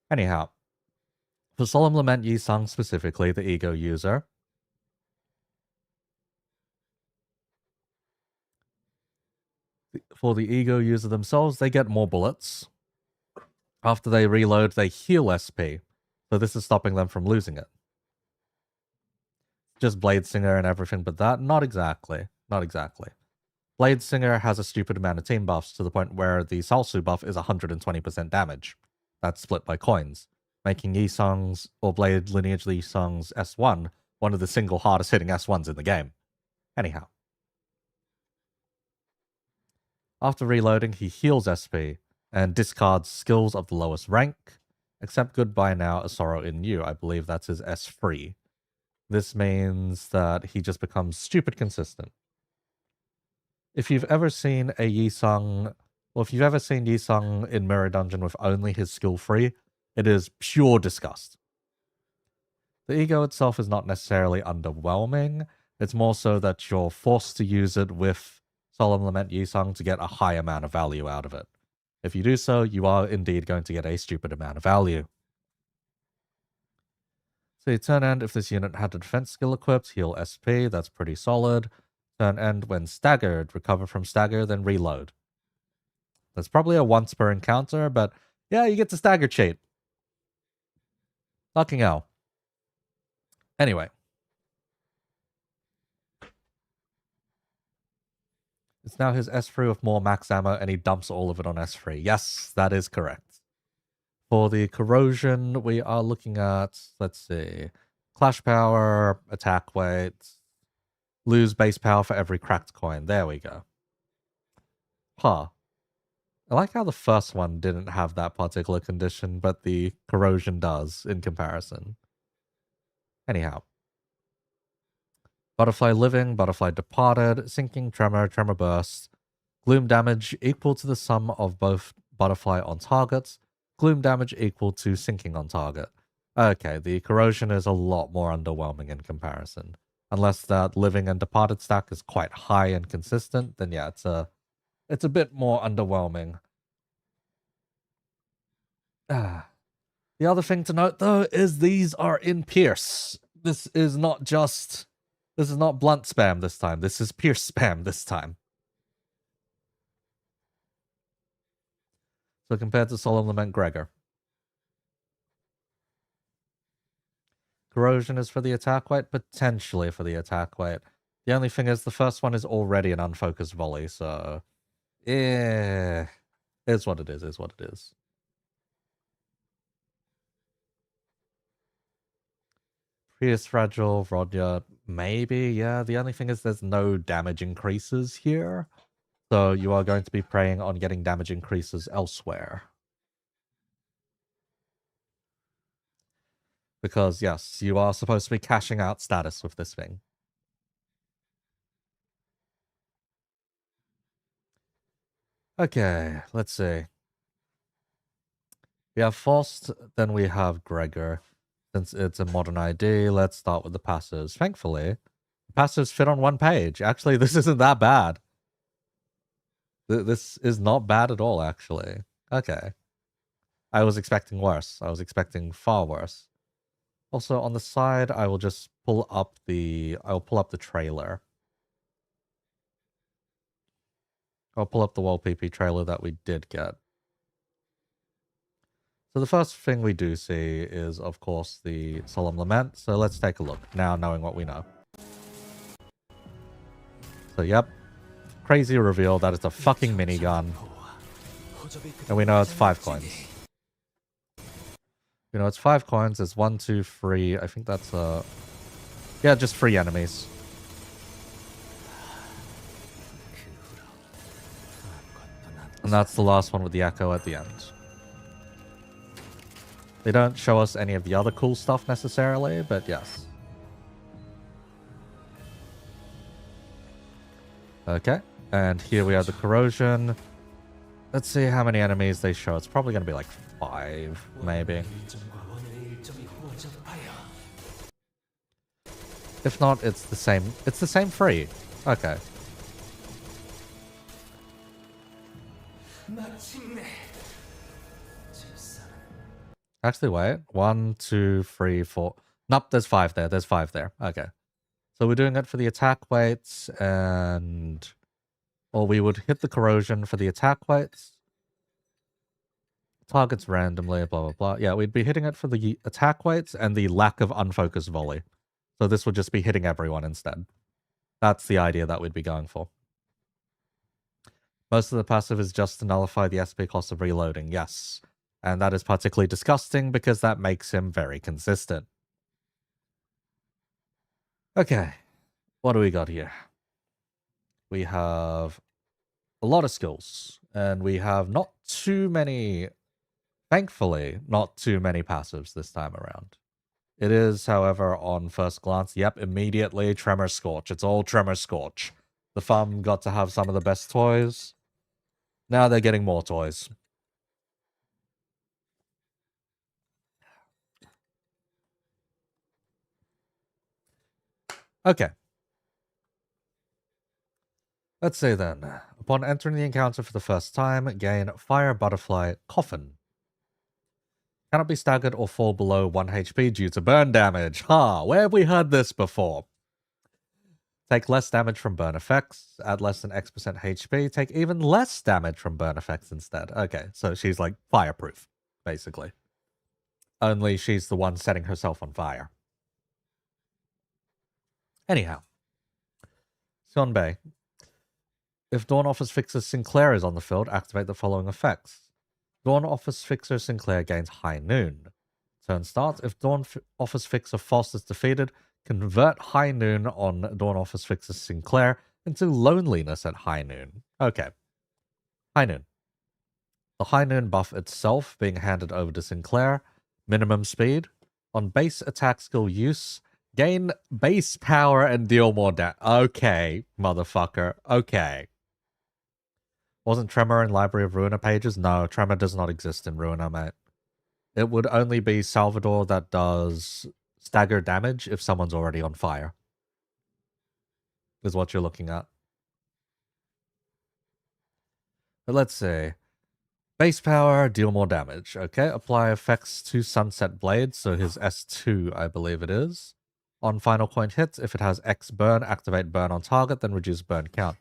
Speaker 1: Anyhow, for Solemn Lament Yi Sung specifically, the Ego user, for the Ego user themselves, they get more bullets. After they reload, they heal SP. So this is stopping them from losing it. Just Blade Singer and everything but that? Not exactly. Not exactly. Blade Singer has a stupid amount of team buffs to the point where the Salsu buff is 120% damage. That's split by coins, making Yi Sung's or Blade Lineage Yi Sung's S1 one of the single hardest hitting S1s in the game. Anyhow. After reloading, he heals SP and discards skills of the lowest rank, except Goodbye Now, A Sorrow in You. I believe that's his S3. This means that he just becomes stupid consistent. If you've ever seen a Yi Sung, or if you've ever seen Yi Sung in Mirror Dungeon with only his skill free, it is pure disgust. The Ego itself is not necessarily underwhelming. It's more so that you're forced to use it with Solemn Lament Yi Sung to get a high amount of value out of it. If you do so, you are indeed going to get a stupid amount of value. So turn end, if this unit had a defense skill equipped, heal SP, that's pretty solid. Turn end, when staggered, recover from stagger, then reload. That's probably a once per encounter, but yeah, you get to stagger cheat. Fucking hell. Anyway. It's now his S3 with more max ammo, and he dumps all of it on S3. Yes, that is correct. For the corrosion, we are looking at, let's see, clash power, attack weight, lose base power for every cracked coin. There we go. Huh. I like how the first one didn't have that particular condition, but the corrosion does in comparison. Anyhow. Butterfly Living, Butterfly Departed, Sinking, Tremor, Tremor Burst, Gloom damage equal to the sum of both Butterfly on targets, Gloom damage equal to Sinking on target. Okay, the Corrosion is a lot more underwhelming in comparison. Unless that Living and Departed stack is quite high and consistent, then yeah, it's a bit more underwhelming. The other thing to note, though, is these are in Pierce. This is not just This is not blunt spam this time. This is pierce spam this time. So compared to Solemn Lament Gregor. Corrosion is for the attack weight, potentially for the attack weight. The only thing is the first one is already an unfocused volley, so... Yeah, is what it is what it is. Prius Fragile, Rodya, maybe, yeah. The only thing is there's no damage increases here. So you are going to be preying on getting damage increases elsewhere. Because, yes, you are supposed to be cashing out status with this thing. Okay, let's see. We have Faust, then we have Gregor. Since it's a modern ID, let's start with the passives. Thankfully, the passives fit on one page. Actually, this isn't that bad. This is not bad at all, actually. Okay. I was expecting worse. I was expecting far worse. Also, on the side, I will just pull up the... I'll pull up the trailer. I'll pull up the Walpurgis trailer that we did get. So the first thing we do see is, of course, the Solemn Lament. So let's take a look, now knowing what we know. So, yep. Crazy reveal that it's a fucking minigun. And we know it's 5 coins. You know, it's 5 coins. It's 1, 2, 3. I think that's yeah, just 3 enemies. And that's the last one with the echo at the end. They don't show us any of the other cool stuff necessarily, but yes. Okay, and here we have the corrosion. Let's see how many enemies they show. It's probably going to be like 5, maybe. If not, it's the same. It's the same 3. Okay. Actually, wait. 1, 2, 3, 4. Nope, there's 5 there. There's 5 there. Okay. So we're doing it for the attack weights and... Or we would hit the corrosion for the attack weights. Targets randomly, blah, blah, blah. Yeah, we'd be hitting it for the attack weights and the lack of unfocused volley. So this would just be hitting everyone instead. That's the idea that we'd be going for. Most of the passive is just to nullify the SP cost of reloading, yes. And that is particularly disgusting because that makes him very consistent. Okay, what do we got here? We have a lot of skills, and we have not too many, thankfully, not too many passives this time around. It is, however, on first glance, yep, immediately Tremor Scorch. It's all Tremor Scorch. The farm got to have some of the best toys. Now they're getting more toys. Okay. Let's say then, upon entering the encounter for the first time, gain Fire Butterfly Coffin. Cannot be staggered or fall below 1 HP due to burn damage. Ha! Where have we heard this before? Take less damage from burn effects. Add less than X% HP. Take even less damage from burn effects instead. Okay, so she's like fireproof, basically. Only she's the one setting herself on fire. Anyhow. Sionbei. If Dawn Office Fixer Sinclair is on the field, activate the following effects. Dawn Office Fixer Sinclair gains High Noon. Turn starts. If Dawn Office Fixer Faust is defeated, convert High Noon on Dawn Office Fixer Sinclair into Loneliness at High Noon. Okay. High Noon. The High Noon buff itself being handed over to Sinclair. Minimum speed. On base attack skill use, gain base power and deal more damage. Okay, motherfucker. Okay. Wasn't Tremor in Library of Ruina pages? No, Tremor does not exist in Ruina, mate. It would only be Salvador that does stagger damage if someone's already on fire. Is what you're looking at. But let's see. Base power, deal more damage. Okay, apply effects to Sunset Blade, so his S2, I believe it is. On final coin hits, if it has X burn, activate burn on target, then reduce burn count.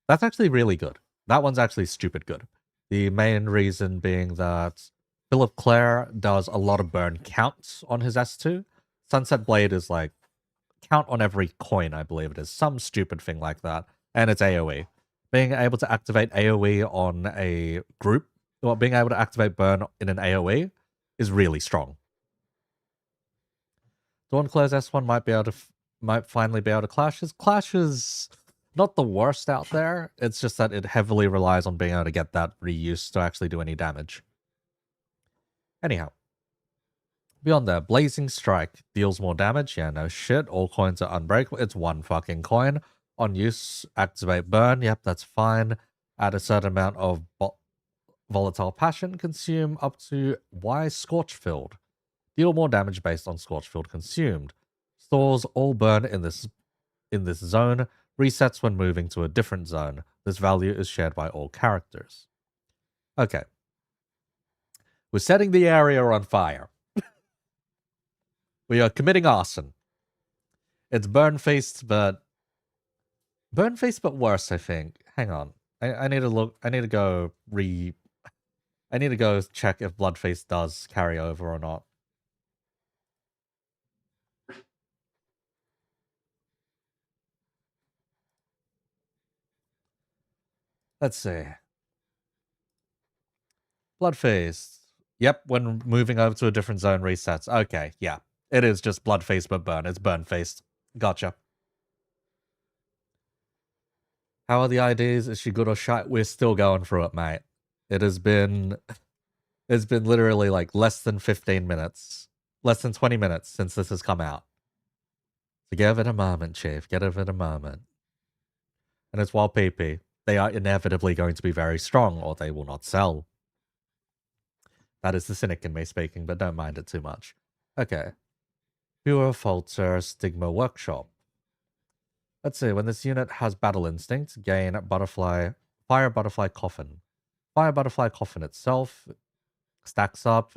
Speaker 1: That's actually really good. That one's actually stupid good. The main reason being that Philip Clare does a lot of burn counts on his S2. Sunset Blade is like count on every coin, I believe it is. Some stupid thing like that. And it's AoE. Being able to activate AoE on a group, or being able to activate burn in an AoE is really strong. Dawnclare's S1 might finally be able to clash. His clash is not the worst out there. It's just that it heavily relies on being able to get that reuse to actually do any damage. Anyhow. Beyond that, Blazing Strike deals more damage. Yeah, no shit. All coins are unbreakable. It's one fucking coin. On use, activate burn. Yep, that's fine. Add a certain amount of volatile passion. Consume up to Y Scorchfield. Deal more damage based on Scorchfield consumed. Stores all burn in this zone. Resets when moving to a different zone. This value is shared by all characters. Okay. We're setting the area on fire. We are committing arson. It's burn-faced, but worse, I think. Hang on. I need to look. I need to go check if Bloodface does carry over or not. Let's see. Bloodface. Yep, when moving over to a different zone resets. Okay, yeah. It is just Bloodface but burn. It's burn-faced. Gotcha. How are the IDs? Is she good or shite? We're still going through it, mate. It's been literally like less than 15 minutes. Less than 20 minutes since this has come out. So give it a moment, Chief. Give it a moment. And it's while PP. They are inevitably going to be very strong, or they will not sell. That is the cynic in me speaking, but don't mind it too much. Okay. Pure Falter Stigma Workshop. Let's see, when this unit has Battle Instinct, gain Fire Butterfly Coffin. Fire Butterfly Coffin itself stacks up,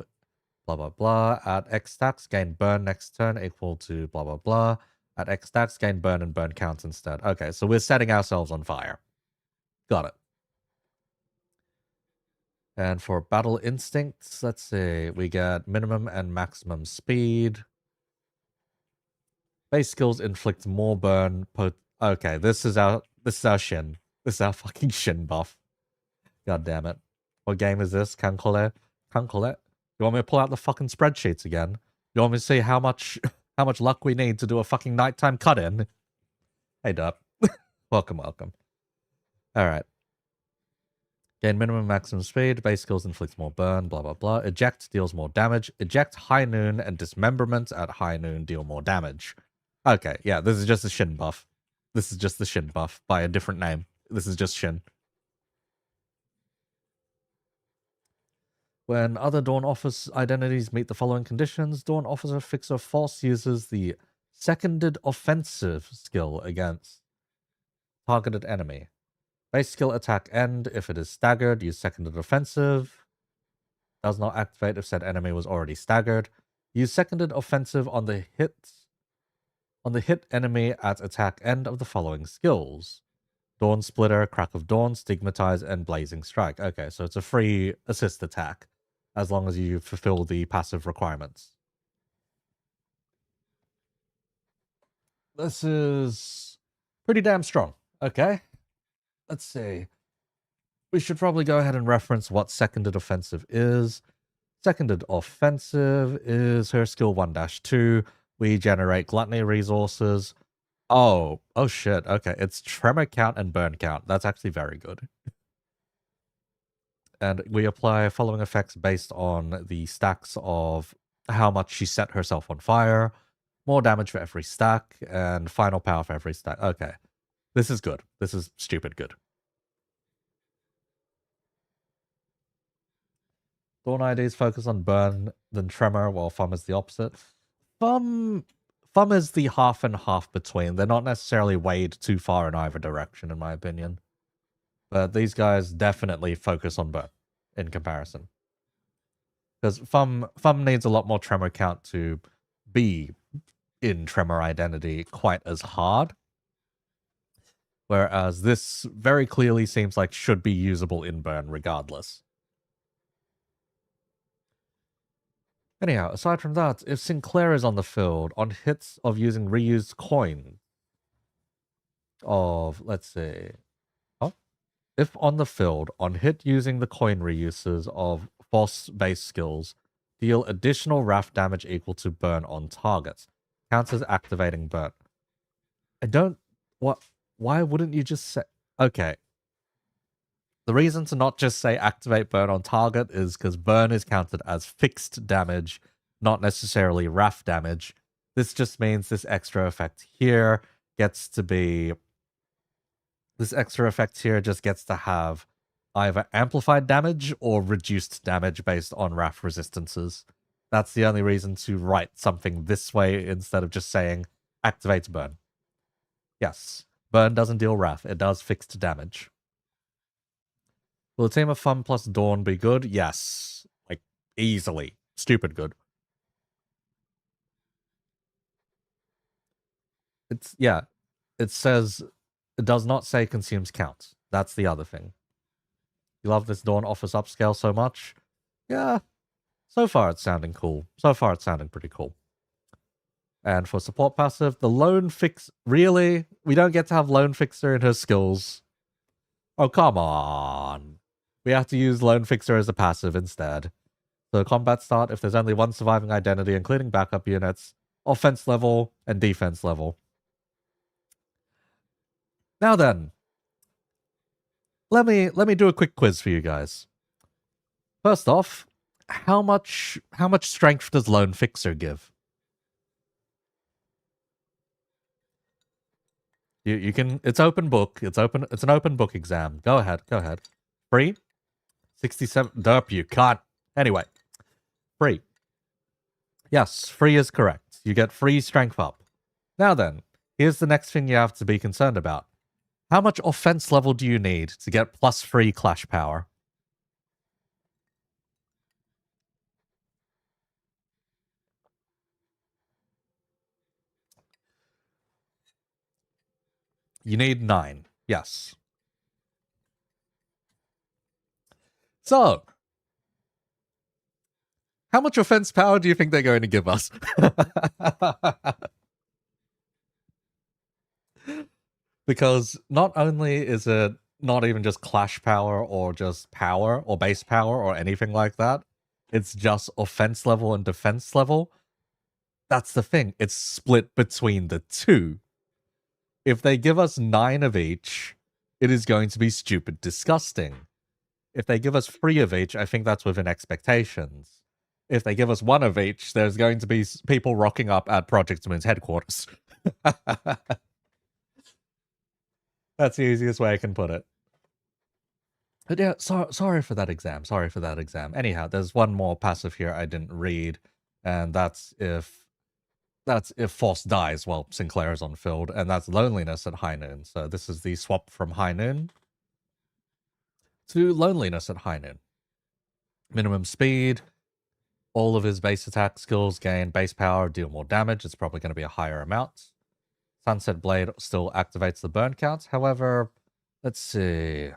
Speaker 1: blah blah blah. At X stacks, gain burn next turn equal to blah blah blah. At X stacks, gain burn and burn counts instead. Okay, so we're setting ourselves on fire. Got it. And for Battle Instincts, let's see, we get minimum and maximum speed. Base skills inflict more burn. Okay, this is our shin. This is our fucking shin buff. God damn it. What game is this? Cancole? You want me to pull out the fucking spreadsheets again? You want me to see how much luck we need to do a fucking nighttime cut-in? Hey, Dup. Welcome. Alright. Gain minimum maximum speed. Base skills inflicts more burn. Blah, blah, blah. Eject deals more damage. Eject High Noon and Dismemberment at High Noon deal more damage. Okay, yeah, this is just a Shin buff. This is just the Shin buff by a different name. This is just Shin. When other Dawn Office identities meet the following conditions, Dawn Officer Fixer Force uses the Seconded Offensive skill against targeted enemy. Base skill attack end. If it is staggered, use Seconded Offensive. Does not activate if said enemy was already staggered. Use Seconded Offensive on the hit enemy at attack end of the following skills. Dawn Splitter, Crack of Dawn, Stigmatize, and Blazing Strike. Okay, so it's a free assist attack, as long as you fulfill the passive requirements. This is pretty damn strong. Okay, let's see. We should probably go ahead and reference what Seconded Offensive is. Seconded Offensive is her skill 1-2. We generate Gluttony resources. Oh shit. Okay, it's Tremor Count and Burn Count. That's actually very good. And we apply following effects based on the stacks of how much she set herself on fire, more damage for every stack, and final power for every stack. Okay, this is good. This is stupid good. Dawn IDs focus on burn than tremor, while Fum is the opposite. Fum is the half and half between. They're not necessarily weighed too far in either direction, in my opinion. But these guys definitely focus on burn in comparison. Because Fum needs a lot more tremor count to be in Tremor Identity quite as hard. Whereas this very clearly seems like should be usable in Burn regardless. Anyhow, aside from that, if Sinclair is on the field, on hits of using reused coin of, let's see, if on the field, on hit using the coin reuses of force-based skills, deal additional RAF damage equal to burn on targets. Counts as activating burn. Why wouldn't you just say... Okay. The reason to not just say activate burn on target is because burn is counted as fixed damage, not necessarily RAF damage. This just means this extra effect here gets to be... This extra effect here just gets to have either amplified damage or reduced damage based on RAF resistances. That's the only reason to write something this way instead of just saying activates burn. Yes, burn doesn't deal RAF, it does fixed damage. Will a team of Fun plus Dawn be good? Yes. Like, easily. Stupid good. Yeah. It says... It does not say consumes count. That's the other thing. You love this Dawn Office upscale so much? Yeah. So far it's sounding cool. So far it's sounding pretty cool. And for support passive, the Lone Fix... Really? We don't get to have Lone Fixer in her skills. Oh, come on. We have to use Lone Fixer as a passive instead. So combat start if there's only one surviving identity, including backup units, offense level, and defense level. Now then, let me do a quick quiz for you guys. First off, how much strength does Lone Fixer give? You can... It's open book. It's an open book exam. Go ahead. Free? 67. Derp, you can't. Anyway, free. Yes, free is correct. You get free strength up. Now then, here's the next thing you have to be concerned about. How much offense level do you need to get plus free clash power? You need 9. Yes. So, how much offense power do you think they're going to give us? Because not only is it not even just clash power or just power or base power or anything like that, it's just offense level and defense level. That's the thing. It's split between the two. If they give us 9 of each, it is going to be stupid disgusting. If they give us 3 of each, I think that's within expectations. If they give us 1 of each, there's going to be people rocking up at Project Moon's headquarters. That's the easiest way I can put it. But yeah, sorry for that exam. Anyhow, there's one more passive here I didn't read, and that's if Force dies while Sinclair is on field, and that's Loneliness at high noon. So this is the swap from high noon to Loneliness at high noon. Minimum speed. All of his base attack skills gain base power, deal more damage. It's probably going to be a higher amount. Sunset Blade still activates the burn count. However, let's see.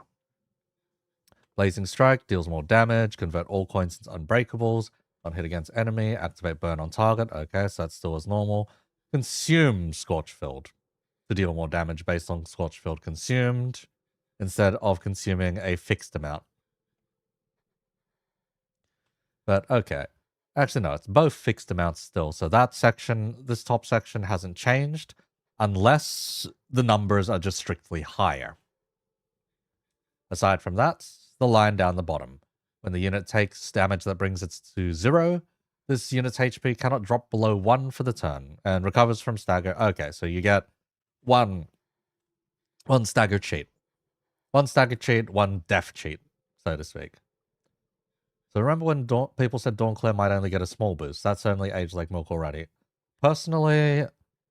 Speaker 1: Blazing Strike deals more damage. Convert all coins into unbreakables. On hit against enemy. Activate burn on target. Okay, so that's still as normal. Consume Scorchfield to deal more damage based on Scorchfield consumed, instead of consuming a fixed amount. But okay. Actually, no, it's both fixed amounts still. So that section, this top section hasn't changed, unless the numbers are just strictly higher. Aside from that, the line down the bottom. When the unit takes damage that brings it to 0, this unit's HP cannot drop below 1 for the turn, and recovers from stagger. Okay, so you get one stagger cheat. One stagger cheat, one death cheat, so to speak. So remember when people said Dawnclair might only get a small boost? That's only aged like milk already. Personally,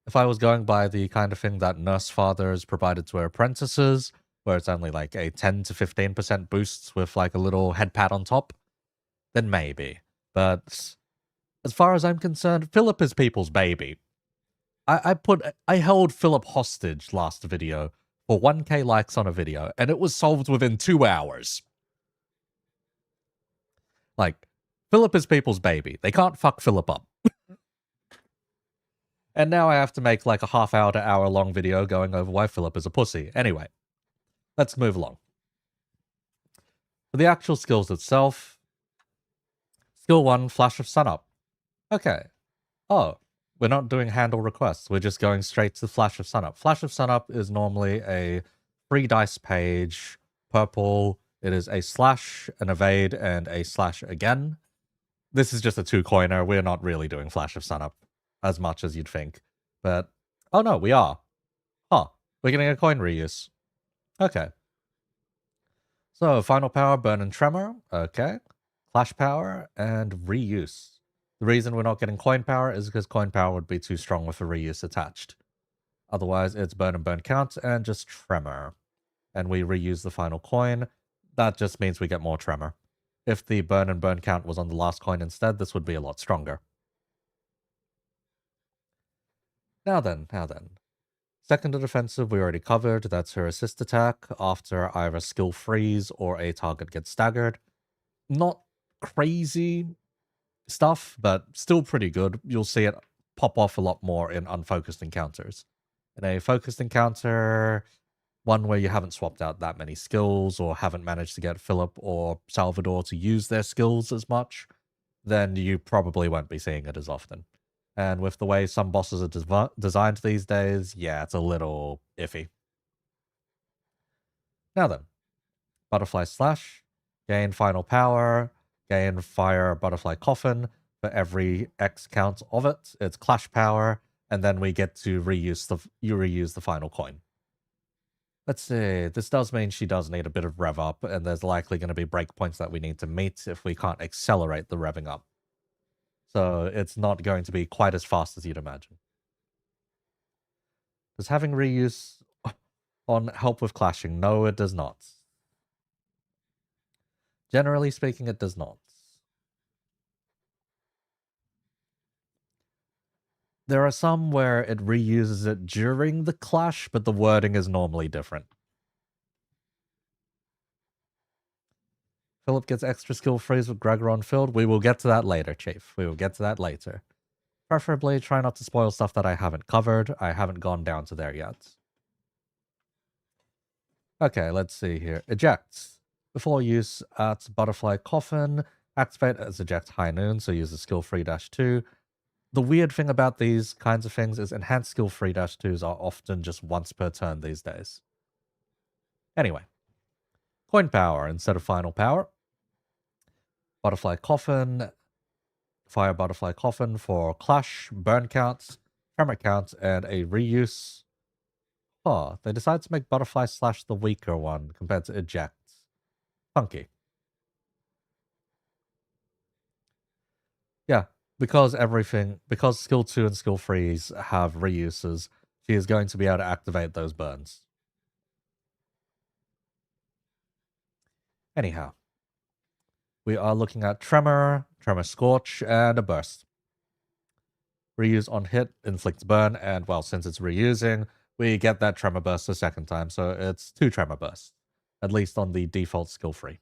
Speaker 1: if I was going by the kind of thing that Nurse Fathers provided to her apprentices, where it's only like a 10 to 15% boost with like a little head pad on top, then maybe. But as far as I'm concerned, Philip is people's baby. I held Philip hostage last video for 1k likes on a video, and it was solved within 2 hours. Like, Philip is people's baby. They can't fuck Philip up. And now I have to make like a half-hour to hour-long video going over why Philip is a pussy. Anyway, let's move along. For the actual skills itself, skill 1, Flash of Sunup. Okay. Oh, we're not doing handle requests. We're just going straight to Flash of Sunup. Flash of Sunup is normally a 3 dice page, purple. It is a slash, an evade, and a slash again. This is just a 2-coiner. We're not really doing Flash of Sunup as much as you'd think. But, oh no, we are. Huh. We're getting a coin reuse. Okay. So, final power, burn and tremor. Okay. Clash power and reuse. The reason we're not getting coin power is because coin power would be too strong with a reuse attached. Otherwise, it's burn and burn count and just tremor. And we reuse the final coin. That just means we get more tremor. If the burn and burn count was on the last coin instead, this would be a lot stronger. Now then. Second to defensive, we already covered. That's her assist attack after either skill freeze or a target gets staggered. Not crazy stuff, but still pretty good. You'll see it pop off a lot more in unfocused encounters. In a focused encounter, one where you haven't swapped out that many skills or haven't managed to get Philip or Salvador to use their skills as much, then you probably won't be seeing it as often. And with the way some bosses are designed these days, yeah, it's a little iffy. Now then, Butterfly Slash, gain final power, gain fire Butterfly Coffin for every X count of it. It's Clash power, and then we get to reuse the final coin. Let's see, this does mean she does need a bit of rev up, and there's likely going to be breakpoints that we need to meet if we can't accelerate the revving up. So it's not going to be quite as fast as you'd imagine. Does having reuse on help with clashing? No, it does not. Generally speaking, it does not. There are some where it reuses it during the clash, but the wording is normally different. Philip gets extra skill freeze with Gregor on field. We will get to that later, Chief. We will get to that later. Preferably try not to spoil stuff that I haven't covered. I haven't gone down to there yet. Okay, let's see here. Eject. Before use at Butterfly Coffin, activate as Eject High Noon, so use the skill free -2. The weird thing about these kinds of things is enhanced skill free -2s are often just once per turn these days. Anyway. Coin power instead of final power. Butterfly Coffin. Fire Butterfly Coffin for clash, burn counts, tremor count, and a reuse. Oh, they decided to make Butterfly Slash the weaker one compared to Eject. Funky. Yeah, because skill 2 and skill 3s have reuses, she is going to be able to activate those burns. Anyhow, we are looking at Tremor, Tremor Scorch, and a Burst. Reuse on hit inflicts burn, and well, since it's reusing, we get that Tremor Burst a second time, so it's 2 Tremor Bursts, at least on the default skill free.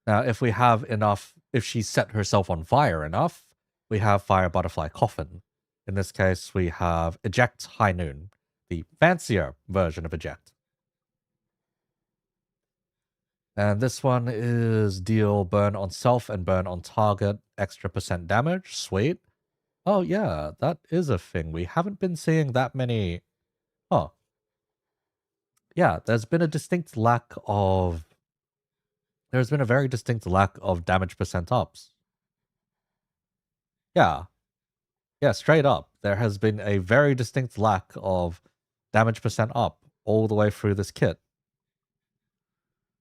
Speaker 1: Now, if we have enough, if she set herself on fire enough, we have Fire Butterfly Coffin. In this case, we have Eject High Noon, the fancier version of Eject. And this one is deal burn on self and burn on target, extra % damage. Sweet. Oh yeah, that is a thing. We haven't been seeing that many. Oh. Yeah, there's been a distinct lack of... There's been a very distinct lack of damage % ups. Yeah. Yeah, straight up. There has been a very distinct lack of damage % up all the way through this kit.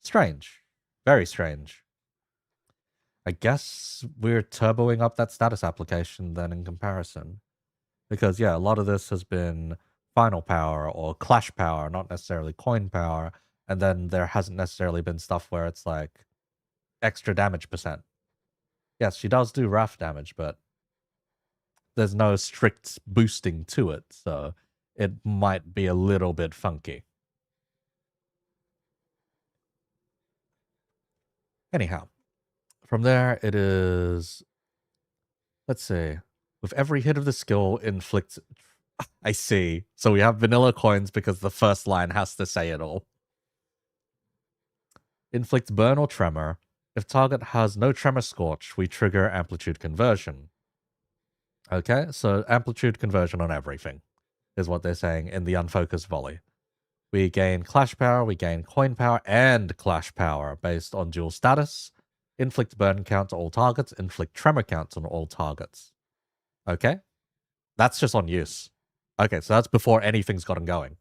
Speaker 1: Strange. Very strange. I guess we're turboing up that status application then in comparison. Because, yeah, a lot of this has been final power or clash power, not necessarily coin power. And then there hasn't necessarily been stuff where it's like extra damage %. Yes, she does do wrath damage, but there's no strict boosting to it, so it might be a little bit funky. Anyhow, from there it is, let's see, with every hit of the skill inflicts, I see. So we have vanilla coins because the first line has to say it all. Inflicts burn or tremor. If target has no tremor scorch, we trigger amplitude conversion. Okay, so amplitude conversion on everything is what they're saying in the unfocused volley. We gain clash power, we gain coin power, and clash power based on dual status. Inflict burn count to all targets, inflict tremor counts on all targets. Okay? That's just on use. Okay, so that's before anything's gotten going.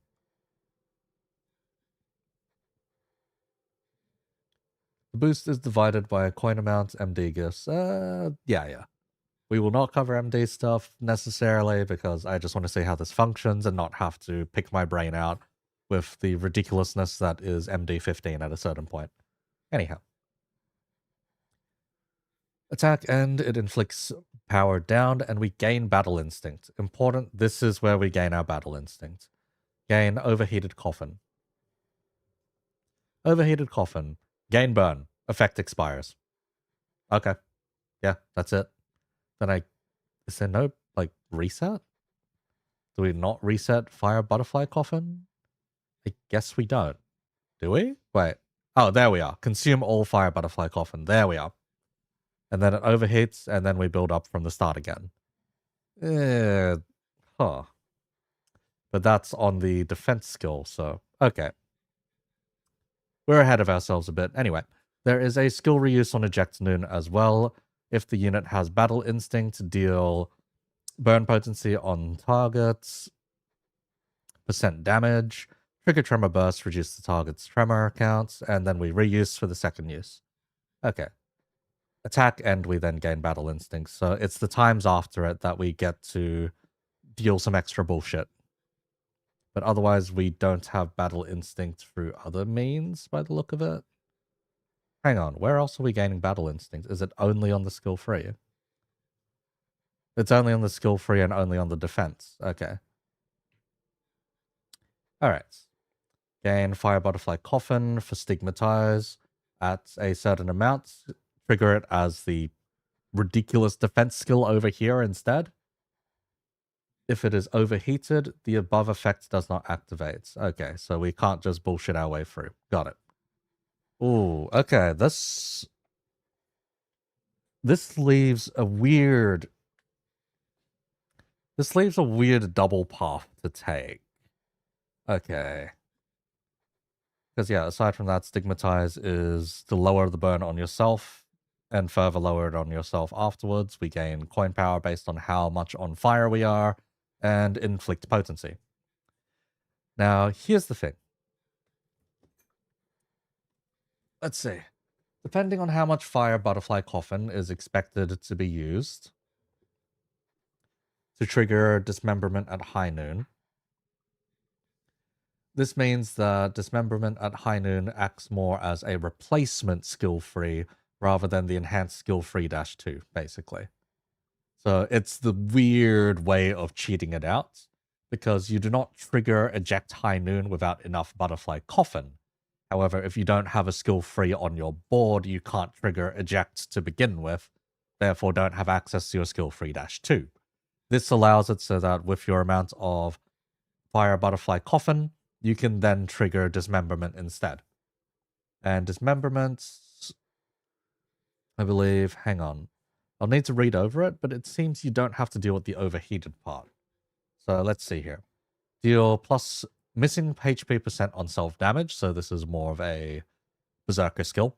Speaker 1: The boost is divided by a coin amount, MD gifts. Yeah. We will not cover MD stuff necessarily because I just want to see how this functions and not have to pick my brain out with the ridiculousness that is MD 15 at a certain point. Anyhow. Attack end, it inflicts power down and we gain battle instinct. Important, this is where we gain our battle instinct. Gain overheated coffin. Overheated coffin. Gain burn. Effect expires. Okay. Yeah, that's it. Then is there no, like, reset? Do we not reset fire butterfly coffin? I guess we don't. Do we? Wait. Oh, there we are. Consume all fire butterfly coffin. There we are. And then it overheats, and then we build up from the start again. But that's on the defense skill, so okay. We're ahead of ourselves a bit. Anyway, there is a skill reuse on Eject Noon as well. If the unit has Battle Instinct, deal burn potency on targets, % damage, trigger Tremor Burst, reduce the target's Tremor counts, and then we reuse for the second use. Okay. Attack end, we then gain Battle Instinct. So it's the times after it that we get to deal some extra bullshit. But otherwise, we don't have Battle Instinct through other means by the look of it. Hang on, where else are we gaining Battle Instinct? Is it only on the skill 3? It's only on the skill 3 and only on the defense. Okay. Alright. Gain Fire Butterfly Coffin for Stigmatize at a certain amount. Trigger it as the ridiculous defense skill over here instead. If it is overheated, the above effect does not activate. Okay, so we can't just bullshit our way through. Got it. Ooh, okay, this leaves a weird... This leaves a weird double path to take. Okay. Because yeah, aside from that, Stigmatize is to lower the burn on yourself and further lower it on yourself afterwards. We gain coin power based on how much on fire we are, and inflict potency. Now, here's the thing. Let's see. Depending on how much Fire Butterfly Coffin is expected to be used to trigger Dismemberment at high noon, this means that Dismemberment at high noon acts more as a replacement skill 3 rather than the enhanced skill 3-2, basically. So it's the weird way of cheating it out, because you do not trigger Eject High Noon without enough Butterfly Coffin. However, if you don't have a skill 3 on your board, you can't trigger Eject to begin with, therefore don't have access to your skill 3-2. This allows it so that with your amount of Fire Butterfly Coffin, you can then trigger Dismemberment instead. And Dismemberment, I believe, hang on. I'll need to read over it, but it seems you don't have to deal with the overheated part. So let's see here. Deal plus missing HP % on self-damage, so this is more of a Berserker skill.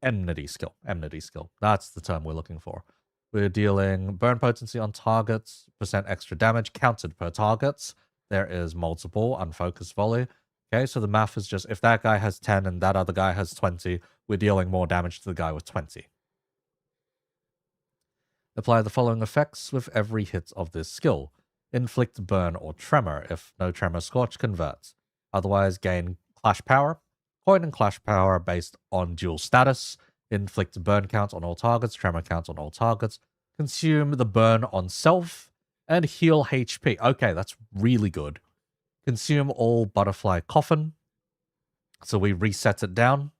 Speaker 1: Enmity skill. Enmity skill. That's the term we're looking for. We're dealing burn potency on targets, % extra damage counted per targets. There is multiple, unfocused volley. Okay, so the math is just, if that guy has 10 and that other guy has 20, we're dealing more damage to the guy with 20. Apply the following effects with every hit of this skill. Inflict burn or tremor if no tremor scorch converts. Otherwise gain clash power. Coin and clash power based on dual status. Inflict burn count on all targets, tremor count on all targets. consume the burn on self, and heal HP. Okay, that's really good. Consume all butterfly coffin. So we reset it down.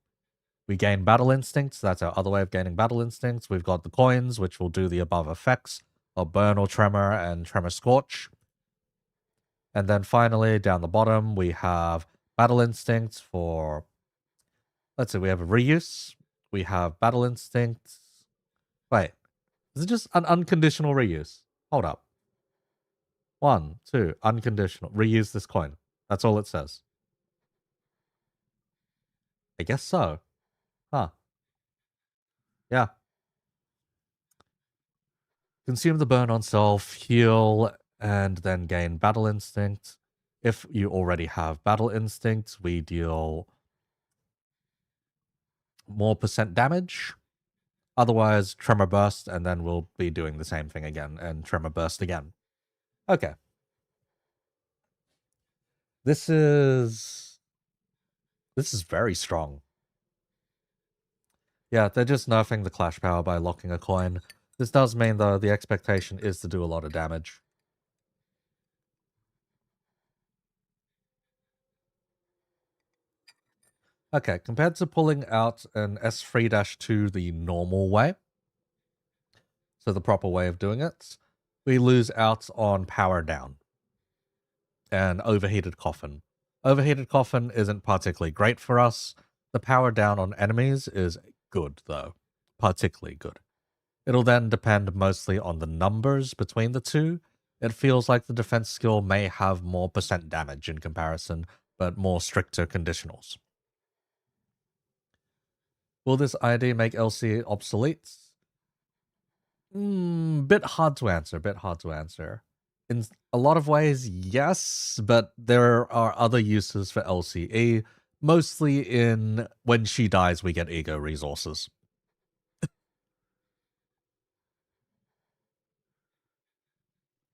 Speaker 1: We gain battle instincts. That's our other way of gaining battle instincts. We've got the coins, which will do the above effects of burn or tremor and tremor scorch. And then finally, down the bottom, we have battle instincts for, let's see, we have a reuse. We have battle instincts. Wait, is it just an unconditional reuse? Hold up. 1, 2, unconditional. Reuse this coin. That's all it says. I guess so. Huh. Yeah. Consume the burn on self, heal, and then gain battle instinct. If you already have battle instinct, we deal more % damage. Otherwise, tremor burst, and then we'll be doing the same thing again, and tremor burst again. Okay. This is very strong. Yeah, they're just nerfing the clash power by locking a coin. This does mean, though, the expectation is to do a lot of damage. Okay, compared to pulling out an S3-2 the normal way, so the proper way of doing it, we lose out on power down and overheated coffin. Overheated coffin isn't particularly great for us. The power down on enemies is good, though. Particularly good. It'll then depend mostly on the numbers between the two. It feels like the defense skill may have more % damage in comparison, but more stricter conditionals. Will this ID make LC obsolete? Bit hard to answer. In a lot of ways, yes, but there are other uses for LCE, mostly in when she dies, we get ego resources.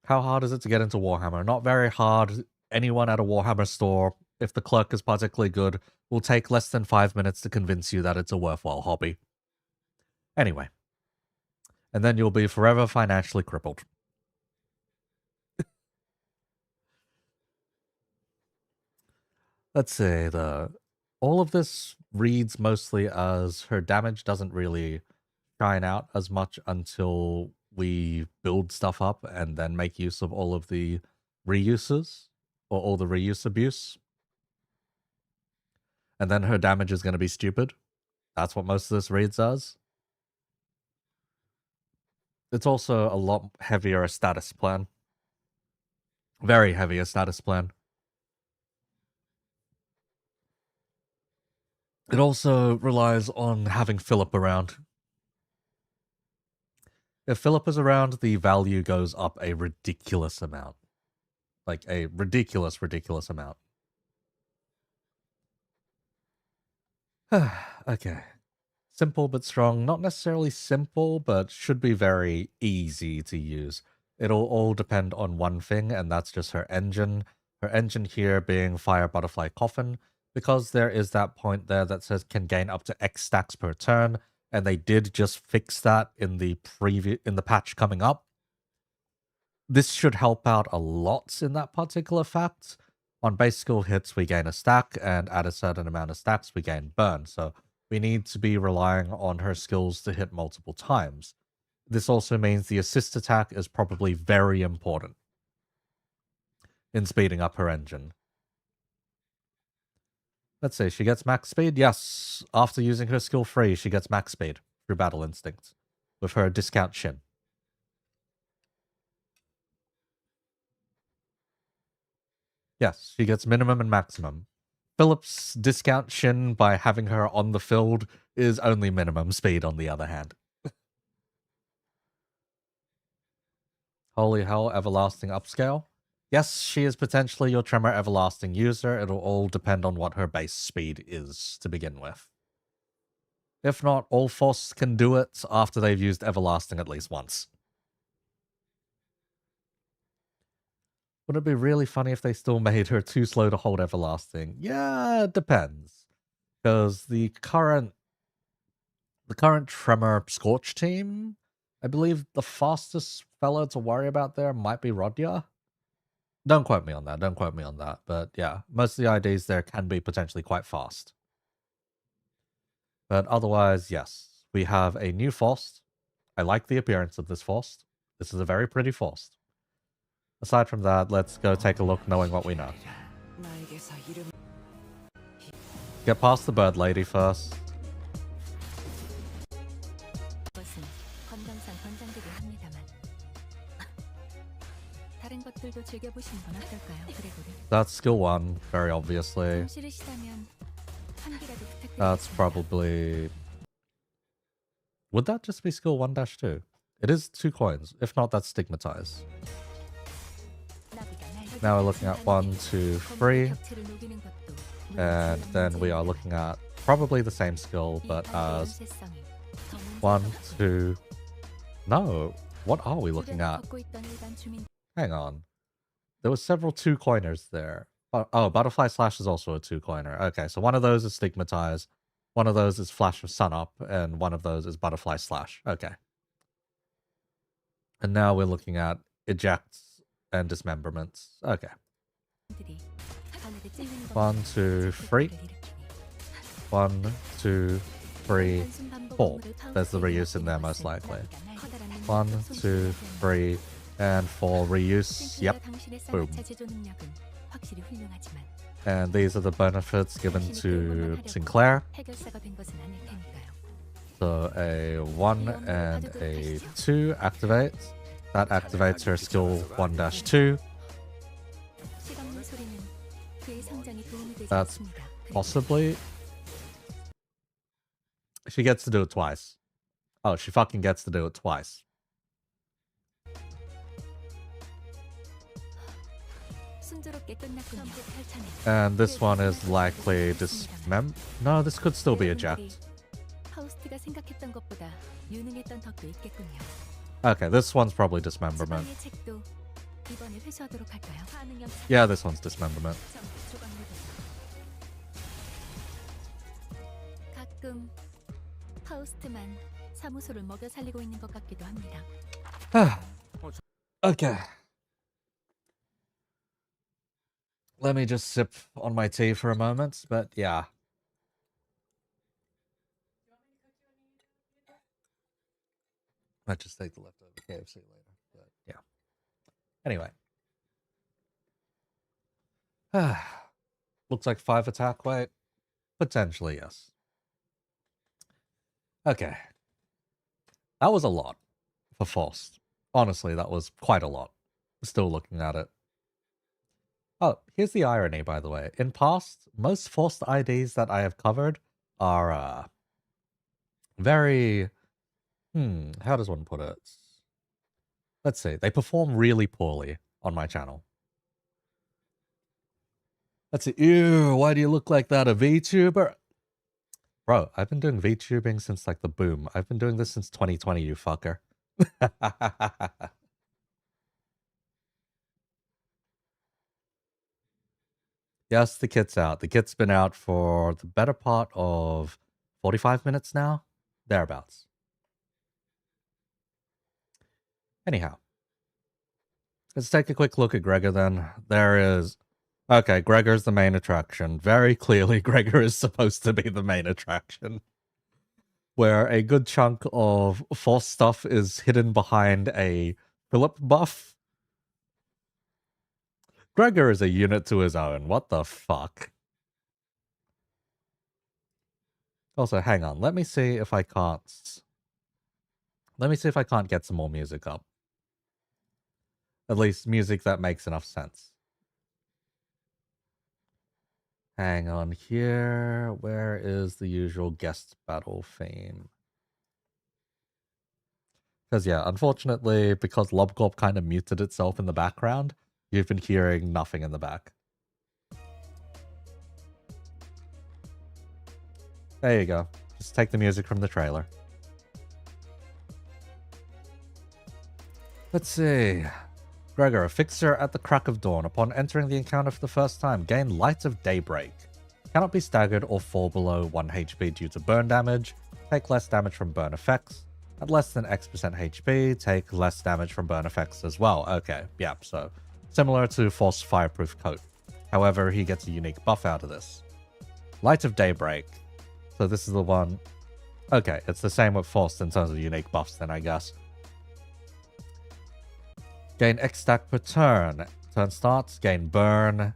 Speaker 1: How hard is it to get into Warhammer? Not very hard. Anyone at a Warhammer store, if the clerk is particularly good, will take less than 5 minutes to convince you that it's a worthwhile hobby. Anyway. And then you'll be forever financially crippled. Let's see, all of this reads mostly as her damage doesn't really shine out as much until we build stuff up and then make use of all of the reuses or all the reuse abuse. And then her damage is going to be stupid. That's what most of this reads as. It's also a lot heavier a status plan. Very heavy a status plan. It also relies on having Philip around. If Philip is around, the value goes up a ridiculous amount. Like a ridiculous amount. Okay. Simple but strong. Not necessarily simple, but should be very easy to use. It'll all depend on one thing, and that's just her engine. Her engine here being Fire Butterfly Coffin, because there is that point there that says can gain up to X stacks per turn, and they did just fix that in the patch coming up. This should help out a lot in that particular fact. On base skill hits, we gain a stack, and at a certain amount of stacks, we gain burn. So we need to be relying on her skills to hit multiple times. This also means the assist attack is probably very important in speeding up her engine. Let's see, she gets max speed? Yes. After using her skill free, she gets max speed through Battle Instinct with her discount shin. Yes, she gets minimum and maximum. Philip's discount shin by having her on the field is only minimum speed on the other hand. Holy hell, everlasting upscale. Yes, she is potentially your Tremor Everlasting user. It'll all depend on what her base speed is to begin with. If not, all Force can do it after they've used Everlasting at least once. Would it be really funny if they still made her too slow to hold Everlasting? Yeah, it depends. Because the current Tremor Scorch team I believe the fastest fellow to worry about there might be Rodya. Don't quote me on that. Don't quote me on that. But yeah, most of the IDs there can be potentially quite fast. But otherwise, yes. We have a new Faust. I like the appearance of this Faust. This is a very pretty Faust. Aside from that, let's go take a look knowing what we know. Get past the bird lady first. That's skill 1, very obviously. That's probably... Would that just be skill 1-2? It is 2 coins. If not, that's stigmatized. Now we're looking at 1, 2, 3. And then we are looking at probably the same skill, but as 1, 2... No, what are we looking at? Hang on. There were several 2-coiners there. Oh, Butterfly Slash is also a 2-coiner. Okay, so one of those is Stigmatized, one of those is Flash of Sun Up, and one of those is Butterfly Slash. Okay. And now we're looking at Ejects and Dismemberments. Okay. 1, 2, 3. 1, 2, 3, 4. There's the reuse in there most likely. 1, 2, 3, and 4 reuse. Yep. Boom. And these are the benefits given to Sinclair. So a 1 and a 2 activates. That activates her skill 1-2. That's possibly... She gets to do it twice. Oh, she fucking gets to do it twice. And this one is likely No, this could still be eject. Okay, this one's probably dismemberment. Yeah, this one's dismemberment. Okay. Let me just sip on my tea for a moment, but yeah. Might just take the leftover KFC later, but yeah. Anyway. Looks like 5 attack weight. Potentially, yes. Okay. That was a lot for Faust. Honestly, that was quite a lot. Still looking at it. Oh, here's the irony, by the way. In past, most Faust IDs that I have covered are very... how does one put it? Let's see. They perform really poorly on my channel. Let's see. Ew, why do you look like that? A VTuber? Bro, I've been doing VTubing since like the boom. I've been doing this since 2020, you fucker. Yes, the kit's out. The kit's been out for the better part of 45 minutes now. Thereabouts. Anyhow. Let's take a quick look at Gregor then. There is... Okay, Gregor's the main attraction. Very clearly, Gregor is supposed to be the main attraction. Where a good chunk of false stuff is hidden behind a Philip buff. Gregor is a unit to his own. What the fuck? Also, hang on. Let me see if I can't... Let me see if I can't get some more music up. At least music that makes enough sense. Hang on here. Where is the usual guest battle theme? Because yeah, unfortunately, because Lobcorp kind of muted itself in the background, you've been hearing nothing in the back. There you go. Just take the music from the trailer. Let's see. Gregor, a fixer at the crack of dawn. Upon entering the encounter for the first time, gain Light of Daybreak. Cannot be staggered or fall below 1 HP due to burn damage. Take less damage from burn effects. At less than X% HP, take less damage from burn effects as well. Okay, yeah, so similar to Force Fireproof Coat. However, he gets a unique buff out of this. Light of Daybreak. So this is the one... Okay, it's the same with Force in terms of unique buffs then, I guess. Gain X stack per turn. Turn starts, gain burn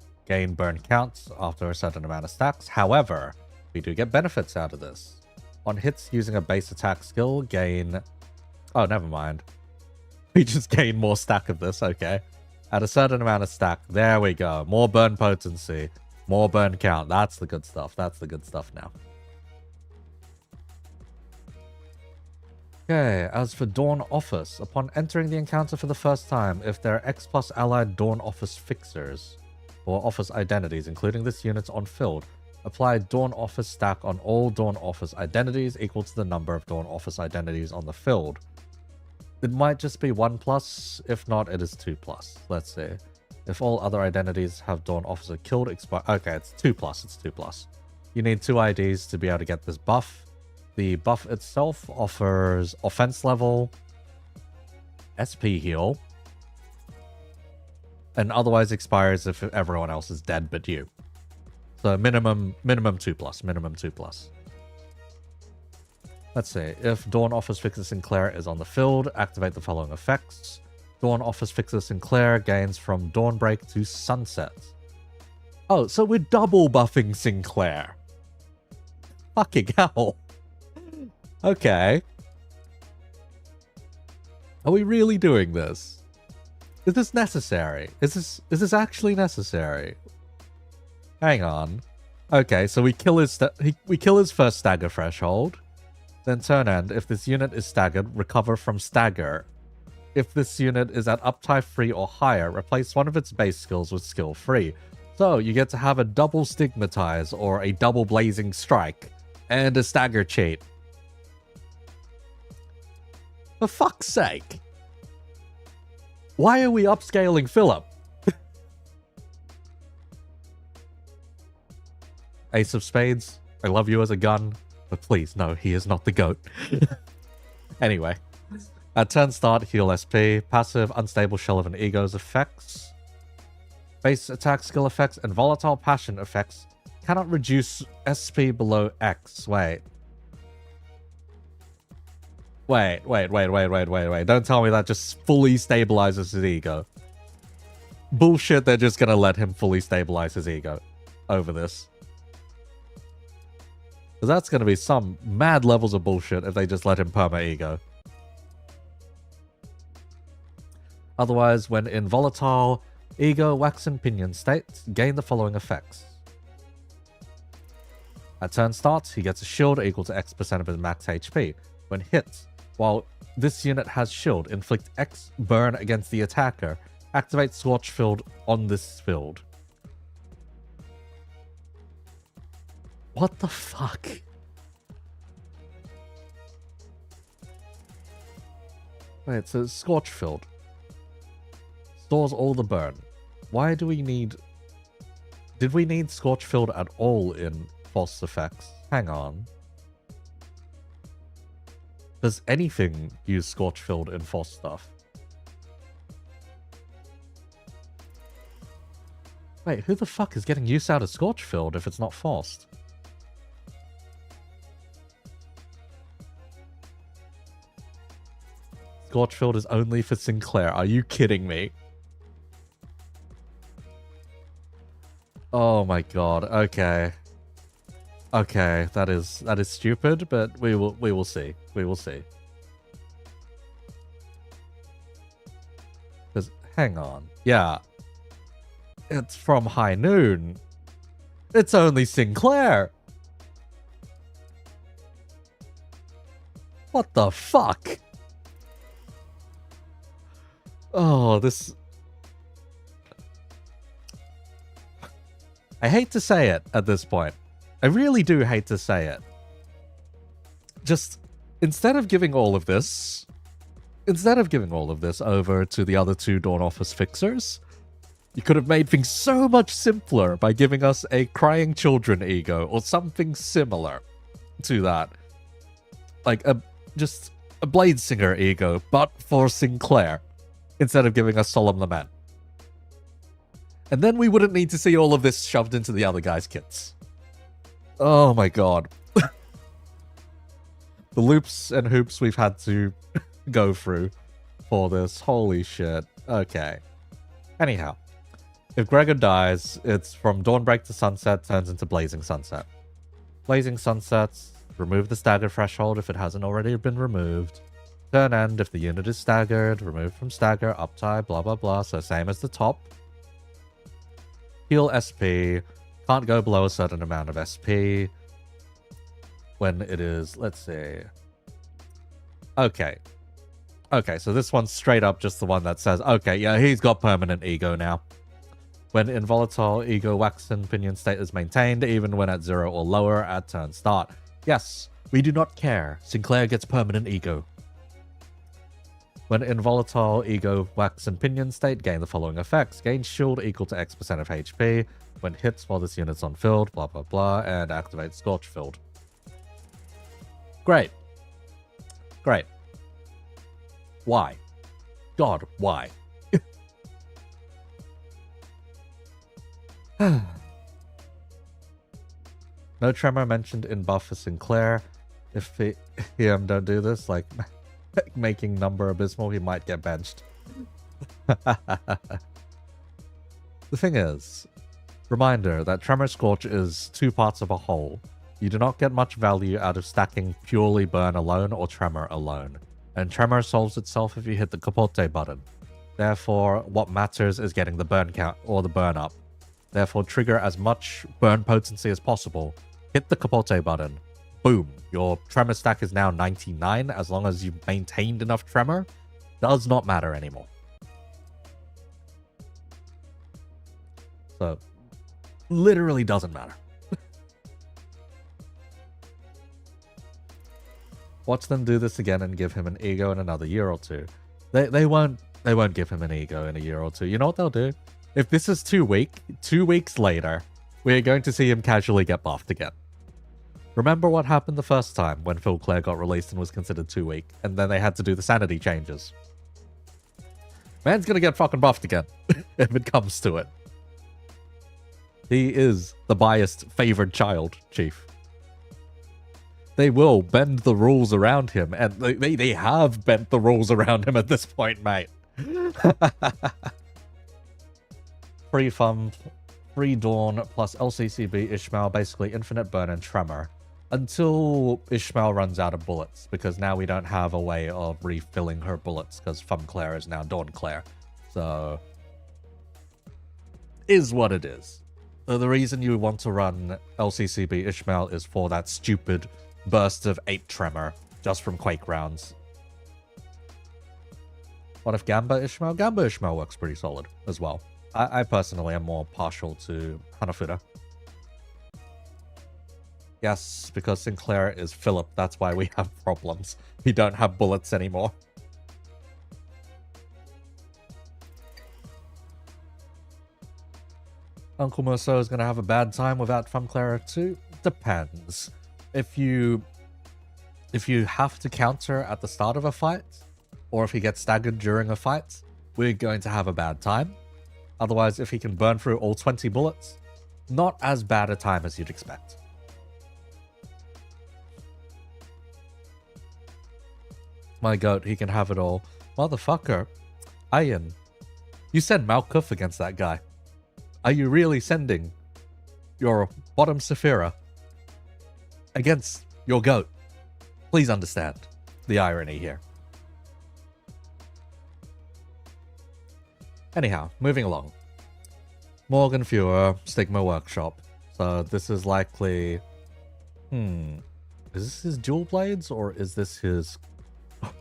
Speaker 1: counts after a certain amount of stacks. However, we do get benefits out of this. On hits using a base attack skill, gain... Oh, never mind. We just gain more stack of this, okay. At a certain amount of stack, there we go. More burn potency, more burn count. That's the good stuff. That's the good stuff now. Okay, as for Dawn Office, upon entering the encounter for the first time, if there are X+ allied Dawn Office fixers or Office identities, including this unit on field, apply Dawn Office stack on all Dawn Office identities equal to the number of Dawn Office identities on the field. It might just be 1+, if not, it is 2+. Let's see. If all other identities have Dawn Officer killed, expire... Okay, it's 2+, it's 2+. You need 2 IDs to be able to get this buff. The buff itself offers offense level, SP heal, and otherwise expires if everyone else is dead but you. So minimum 2+, minimum 2+. Let's see. If Dawn Office Fixer Sinclair is on the field, activate the following effects. Dawn Office Fixer Sinclair gains from Dawnbreak to Sunset. Oh, so we're double buffing Sinclair. Fucking hell. Okay. Are we really doing this? Is this necessary? Is this actually necessary? Hang on. Okay, so we kill his first stagger threshold. Then turn end. If this unit is staggered, recover from stagger. If this unit is at uptime 3 or higher, replace one of its base skills with skill 3. So you get to have a double stigmatize or a double blazing strike and a stagger cheat. For fuck's sake. Why are we upscaling Philip? Ace of Spades, I love you as a gun, but please, no, he is not the GOAT. Anyway. At turn start, heal SP. Passive, Unstable Shell of an Ego's effects. Base attack skill effects and volatile passion effects cannot reduce SP below X. Wait. Don't tell me that just fully stabilizes his ego. Bullshit, they're just gonna let him fully stabilize his ego over this. Because that's gonna be some mad levels of bullshit if they just let him perma-ego. Otherwise, when in volatile, ego, wax, and pinion states, gain the following effects. At turn start, he gets a shield equal to X% of his max HP. When hit, while this unit has shield, inflict X burn against the attacker. Activate Scorch Field on this field. What the fuck? Wait, so Scorch Field stores all the burn. Why do we need... Did we need Scorch Field at all in False Effects? Hang on. Does anything use Scorch Field in False stuff? Wait, who the fuck is getting use out of Scorch Field if it's not forced? Scorch Field is only for Sinclair. Are you kidding me? Oh my god. Okay. Okay, that is stupid, but we will see. We will see. Because hang on. Yeah. It's from High Noon. It's only Sinclair. What the fuck? Oh, this... I hate to say it at this point. I really do hate to say it. Just, instead of giving all of this over to the other two Dawn Office fixers, you could have made things so much simpler by giving us a crying children ego or something similar to that. Like, just a Blade Singer ego, but for Sinclair, instead of giving us Solemn Lament. And then we wouldn't need to see all of this shoved into the other guy's kits. Oh my god. The loops and hoops we've had to go through for this. Holy shit. Okay. Anyhow. If Gregor dies, it's from Dawnbreak to Sunset turns into Blazing Sunset. Blazing Sunsets, remove the stagger threshold if it hasn't already been removed. Turn end if the unit is staggered, remove from stagger, uptie, blah blah blah, so same as the top. Heal SP, can't go below a certain amount of SP. When it is, let's see. Okay. Okay, so this one's straight up just the one that says, okay, yeah, he's got permanent ego now. When in volatile, ego waxen pinion state is maintained, even when at 0 or lower at turn start. Yes, we do not care. Sinclair gets permanent ego. When in volatile, ego waxen pinion state, gain the following effects. Gain shield equal to X% of HP. When hits while this unit's on field, blah blah blah, and activate Scorch Field. Great. Great. Why? God, why? No tremor mentioned in buff for Sinclair. If he don't do this, like making number abysmal, he might get benched. The thing is, reminder that Tremor Scorch is two parts of a whole. You do not get much value out of stacking purely Burn alone or Tremor alone, and Tremor solves itself if you hit the Capote button. Therefore, what matters is getting the burn count or the burn up. Therefore, trigger as much burn potency as possible. Hit the Capote button. Boom. Your Tremor stack is now 99 as long as you've maintained enough Tremor. Does not matter anymore. So, literally doesn't matter. Watch them do this again and give him an ego in another year or two. They won't give him an ego in a year or two. You know what they'll do? If this is too weak, 2 weeks later, we're going to see him casually get buffed again. Remember what happened the first time when Phil Clare got released and was considered too weak, and then they had to do the sanity changes. Man's gonna get fucking buffed again, if it comes to it. He is the biased favored child, Chief. They will bend the rules around him, and they have bent the rules around him at this point, mate. Free Fump, Free Dawn, plus LCCB Ishmael, basically infinite burn and tremor. Until Ishmael runs out of bullets, because now we don't have a way of refilling her bullets, because Fum Claire is now Dawn Claire. So, is what it is. The reason you want to run LCCB Ishmael is for that stupid burst of 8 tremor, just from Quake rounds. What if Gamba Ishmael? Gamba Ishmael works pretty solid as well. I personally am more partial to Hanafuda. Yes, because Sinclair is Philip, that's why we have problems. We don't have bullets anymore. Uncle Merceau is going to have a bad time without Fum Clara too? Depends. If you have to counter at the start of a fight, or if he gets staggered during a fight, we're going to have a bad time. Otherwise, if he can burn through all 20 bullets, not as bad a time as you'd expect. My goat, he can have it all. Motherfucker. Ian, you send Malkuth against that guy. Are you really sending your bottom Saphira against your goat? Please understand the irony here. Anyhow, moving along. Morgan Fuhrer, Stigma Workshop. So this is likely... Is this his dual blades, or is this his...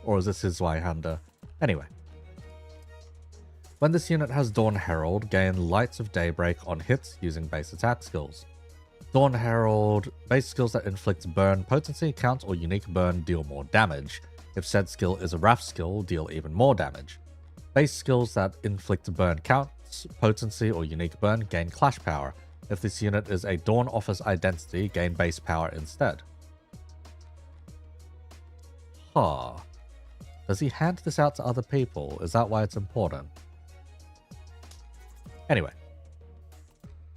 Speaker 1: Or is this his Zweihander? Anyway. When this unit has Dawn Herald, gain Lights of Daybreak on hits using base attack skills. Dawn Herald, base skills that inflict burn, potency, count, or unique burn deal more damage. If said skill is a Wrath skill, deal even more damage. Base skills that inflict burn, counts, potency, or unique burn gain clash power. If this unit is a Dawn Office identity, gain base power instead. Huh. Does he hand this out to other people? Is that why it's important? Anyway.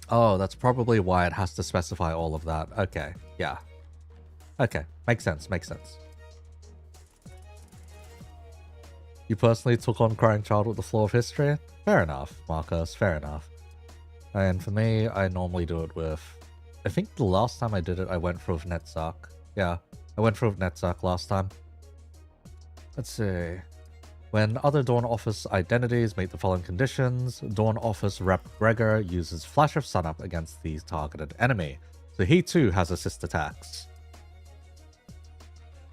Speaker 1: Oh, that's probably why it has to specify all of that. Okay, yeah. Okay, makes sense, makes sense. You personally took on Crying Child with the Flow of History? Fair enough, Marcos, fair enough. And for me, I normally do it with... I think the last time I did it, I went through with Netzarch. Yeah, I went through with Netzarch last time. Let's see. When other Dawn Office identities meet the following conditions, Dawn Office Rep Gregor uses Flash of Sunup against the targeted enemy. So he too has assist attacks.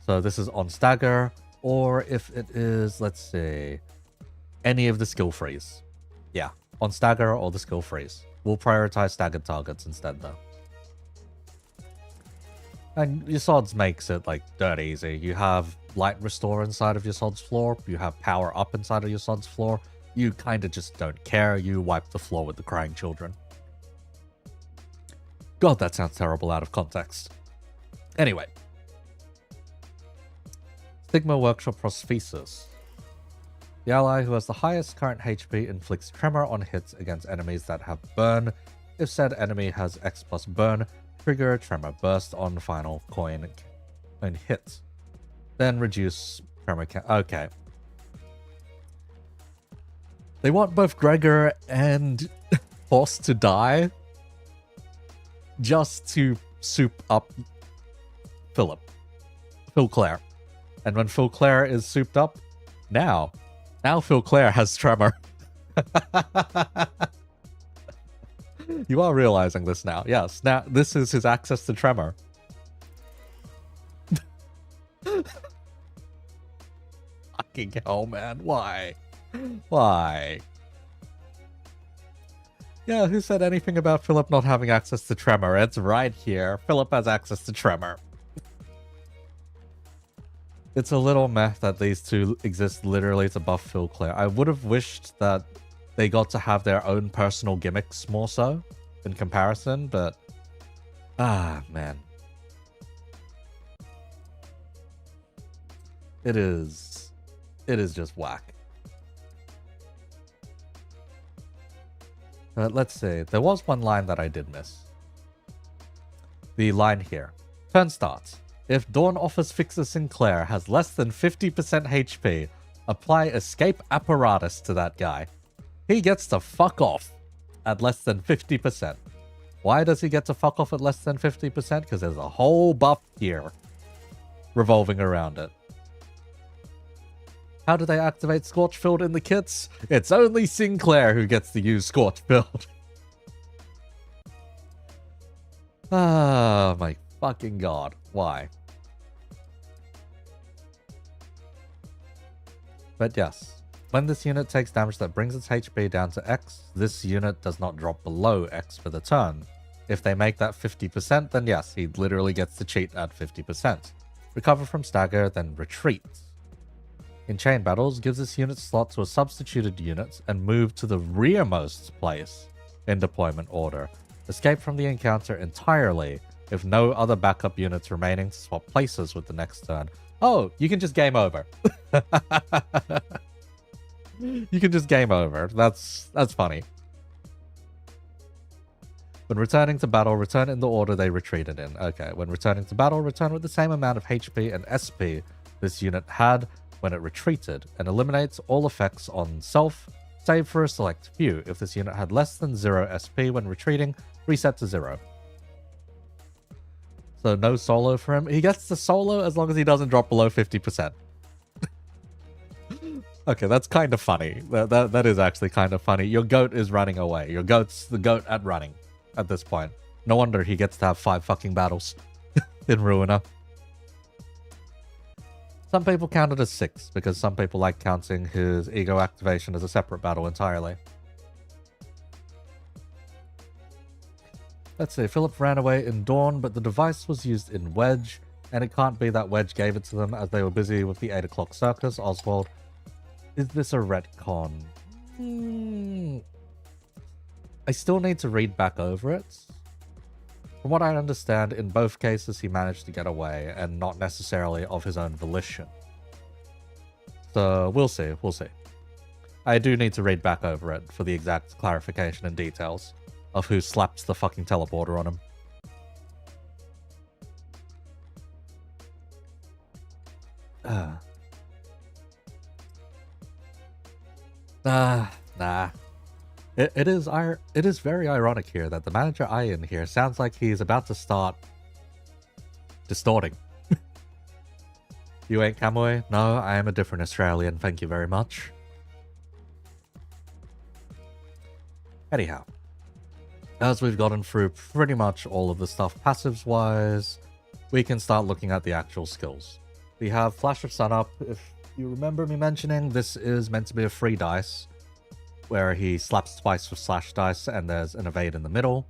Speaker 1: So this is on stagger, or if it is, let's see, any of the skill freeze. Yeah, on stagger or the skill freeze. We'll prioritize staggered targets instead though. And your sods makes it like dirt easy. You have light restore inside of your sod's floor. You have power up inside of your sod's floor. You kind of just don't care. You wipe the floor with the crying children. God, that sounds terrible out of context. Anyway. Stigma Workshop Prosthesis. The ally who has the highest current HP inflicts tremor on hits against enemies that have burn. If said enemy has X plus burn, trigger a tremor burst on final coin and hit. Then reduce tremor count. Okay. They want both Gregor and Force to die just to soup up Phil Clare. And when Phil Clare is souped up, now Phil Clare has tremor. You are realizing this now. Yes, now this is his access to tremor. Fucking hell, man. Why? Why? Yeah, who said anything about Philip not having access to tremor? It's right here. Philip has access to tremor. It's a little meh that these two exist literally to buff Phil Clare. I would have wished that they got to have their own personal gimmicks more so in comparison, but man. It is just whack. Let's see. There was one line that I did miss. The line here. Turn starts. If Dawn Office Fixer Sinclair has less than 50% HP, apply Escape Apparatus to that guy. He gets to fuck off at less than 50%. Why does he get to fuck off at less than 50%? Because there's a whole buff here revolving around it. How do they activate Scorchfield in the kits? It's only Sinclair who gets to use Scorchfield. Ah, my fucking god. Why? But yes, when this unit takes damage that brings its HP down to X, this unit does not drop below X for the turn. If they make that 50%, then yes, he literally gets to cheat at 50%. Recover from stagger, then retreat. In chain battles, gives this unit slot to a substituted unit and move to the rearmost place in deployment order. Escape from the encounter entirely if no other backup units remaining to swap places with the next turn. Oh, you can just game over. You can just game over. That's funny. When returning to battle, return in the order they retreated in. Okay, when returning to battle, return with the same amount of HP and SP this unit had when it retreated, and eliminates all effects on self, save for a select few. If this unit had less than 0 SP when retreating, reset to 0. So no solo for him. He gets to solo as long as he doesn't drop below 50%. Okay, that's kind of funny. That is actually kind of funny. Your goat is running away. Your goat's the goat at running at this point. No wonder he gets to have 5 fucking battles in Ruiner. Some people count it as 6, because some people like counting his ego activation as a separate battle entirely. Let's see, Philip ran away in Dawn, but the device was used in Wedge, and it can't be that Wedge gave it to them as they were busy with the 8 o'clock circus. Oswald, is this a retcon? I still need to read back over it. From what I understand, in both cases he managed to get away, and not necessarily of his own volition. So we'll see, we'll see. I do need to read back over it for the exact clarification and details of who slapped the fucking teleporter on him. Nah. It is very ironic here that the manager Ian here sounds like he's about to start distorting. You ain't Kamui? No, I am a different Australian, thank you very much. Anyhow, as we've gotten through pretty much all of the stuff passives-wise, we can start looking at the actual skills. We have Flash of Sunup. If you remember me mentioning, this is meant to be a free dice, where he slaps twice with slash dice and there's an evade in the middle.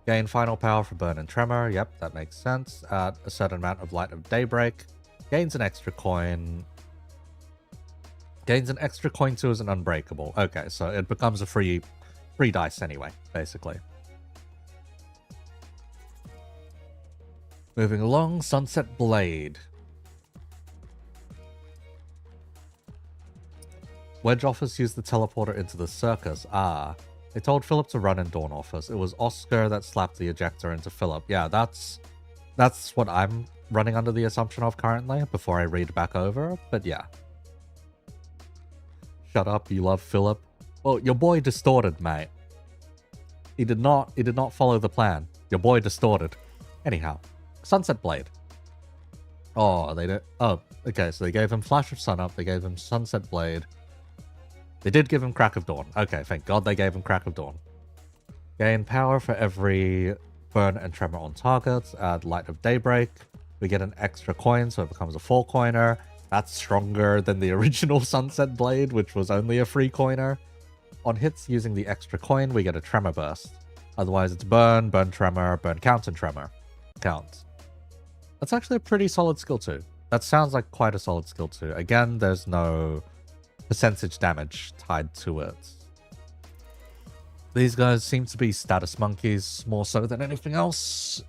Speaker 1: Gain final power for burn and tremor. Yep, that makes sense. At a certain amount of light of daybreak. Gains an extra coin. Gains an extra coin too as an unbreakable. Okay, so it becomes a free dice anyway, basically. Moving along, Sunset Blade. Wedge Office used the teleporter into the circus. Ah, they told Philip to run in Dawn Office. It was Oscar that slapped the ejector into Philip. Yeah, that's what I'm running under the assumption of currently before I read back over, but yeah. Shut up, you love Philip. Well, your boy distorted, mate. He did not follow the plan. Your boy distorted. Anyhow, Sunset Blade. Oh, they did. Oh, okay, so they gave him Flash of Sunup, they gave him Sunset Blade. They did give him Crack of Dawn. Okay, thank God they gave him Crack of Dawn. Gain power for every burn and tremor on targets. Add Light of Daybreak. We get an extra coin, so it becomes a 4-coiner. That's stronger than the original Sunset Blade, which was only a 3-coiner. On hits using the extra coin, we get a Tremor Burst. Otherwise, it's Burn, Burn Tremor, Burn Count, and Tremor. Count. That's actually a pretty solid skill too. That sounds like quite a solid skill too. Again, there's no percentage damage tied to it. These guys seem to be status monkeys more so than anything else,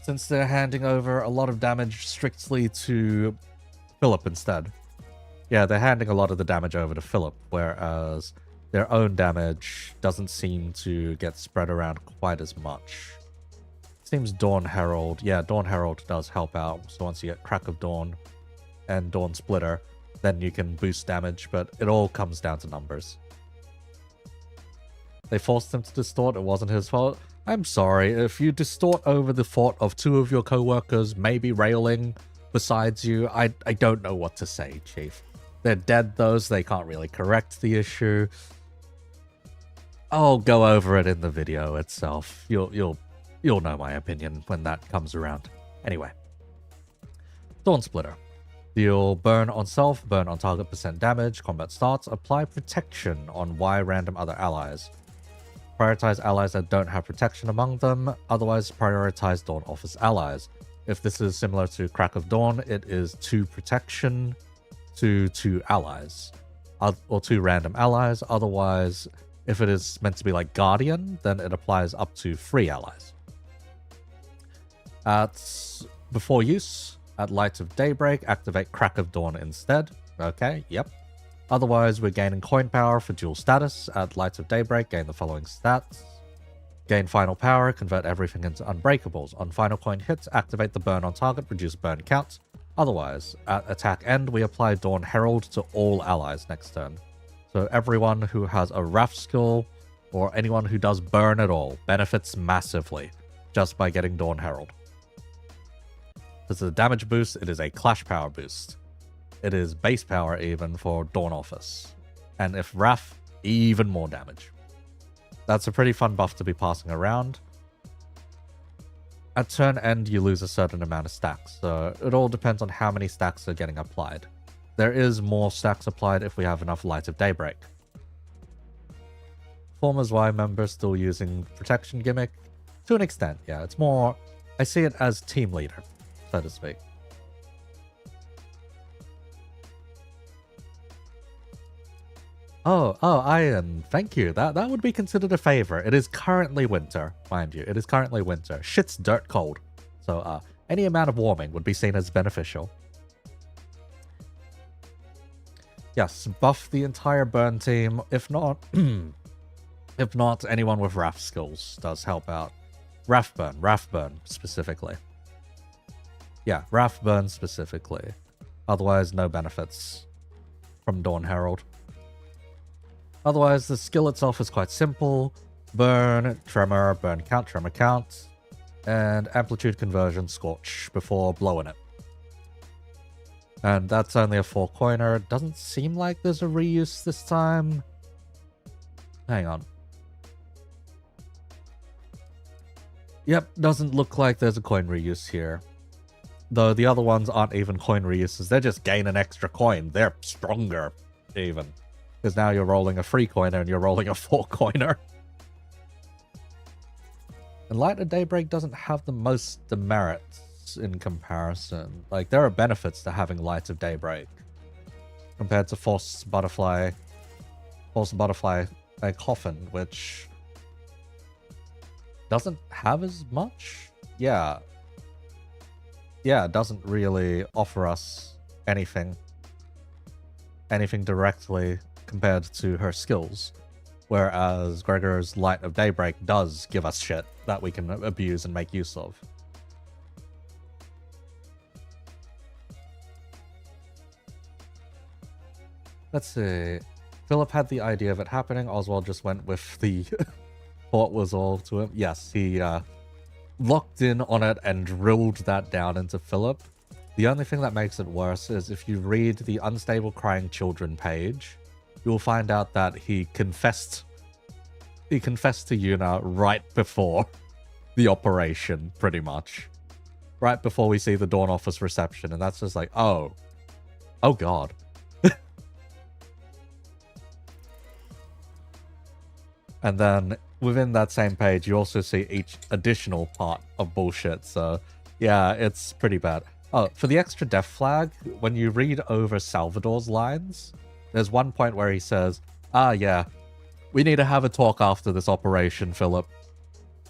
Speaker 1: since they're handing over a lot of damage strictly to Philip instead. Yeah, they're handing a lot of the damage over to Philip, whereas their own damage doesn't seem to get spread around quite as much. Seems Dawn Herald. Yeah, Dawn Herald does help out. So once you get Crack of Dawn and Dawn Splitter, then you can boost damage, but it all comes down to numbers. They forced him to distort. It wasn't his fault. I'm sorry. If you distort over the thought of 2 of your co-workers maybe railing besides you, I don't know what to say, Chief. They're dead, though, so they can't really correct the issue. I'll go over it in the video itself. You'll know my opinion when that comes around. Anyway. Dawn Splitter. Deal burn on self, burn on target % damage, combat starts, apply protection on Y random other allies. Prioritize allies that don't have protection among them, otherwise prioritize Dawn Office allies. If this is similar to Crack of Dawn, it is 2 protection to 2 allies. Or 2 random allies, otherwise, if it is meant to be like Guardian, then it applies up to 3 allies. Before use, at Light of Daybreak, activate Crack of Dawn instead. Okay, yep. Otherwise, we're gaining coin power for dual status. At Light of Daybreak, gain the following stats. Gain final power, convert everything into unbreakables. On final coin hits, activate the burn on target, reduce burn count. Otherwise, at attack end, we apply Dawn Herald to all allies next turn. So everyone who has a Wrath skill, or anyone who does burn at all, benefits massively just by getting Dawn Herald. This is a damage boost, it is a clash power boost. It is base power even for Dawn Office. And if Wrath, even more damage. That's a pretty fun buff to be passing around. At turn end, you lose a certain amount of stacks, so it all depends on how many stacks are getting applied. There is more stacks applied if we have enough Light of Daybreak. Former's Y members still using protection gimmick? To an extent, yeah. It's more, I see it as team leader, so to speak. Oh, Ian, thank you. That would be considered a favor. It is currently winter, mind you. It is currently winter. Shit's dirt cold. So, any amount of warming would be seen as beneficial. Yes, buff the entire burn team. If not, if not, anyone with Wrath skills does help out. Wrath burn specifically. Yeah, Wrath burn specifically. Otherwise, no benefits from Dawn Herald. Otherwise, the skill itself is quite simple. Burn, tremor, burn count, tremor count, and amplitude conversion, scorch before blowing it. And that's only a 4-coiner. Doesn't seem like there's a reuse this time. Hang on. Yep, doesn't look like there's a coin reuse here. Though the other ones aren't even coin reuses. They're just gaining extra coin. They're stronger, even. Because now you're rolling a 3-coiner and you're rolling a 4-coiner. And Light of Daybreak doesn't have the most demerits in comparison. Like, there are benefits to having Light of Daybreak compared to Forced Butterfly and Coffin, which doesn't have as much. Yeah, it doesn't really offer us anything directly compared to her skills, whereas Gregor's Light of Daybreak does give us shit that we can abuse and make use of. Let's see. Philip had the idea of it happening. Oswald just went with the thought was all to him. Yes, he locked in on it and drilled that down into Philip. The only thing that makes it worse is if you read the Unstable Crying Children page, you'll find out that he confessed to Yuna right before the operation, pretty much. Right before we see the Dawn Office reception, and that's just like, oh god. And then within that same page, you also see each additional part of bullshit. So yeah, it's pretty bad. Oh, for the extra death flag, when you read over Salvador's lines, there's one point where he says, yeah, we need to have a talk after this operation, Philip.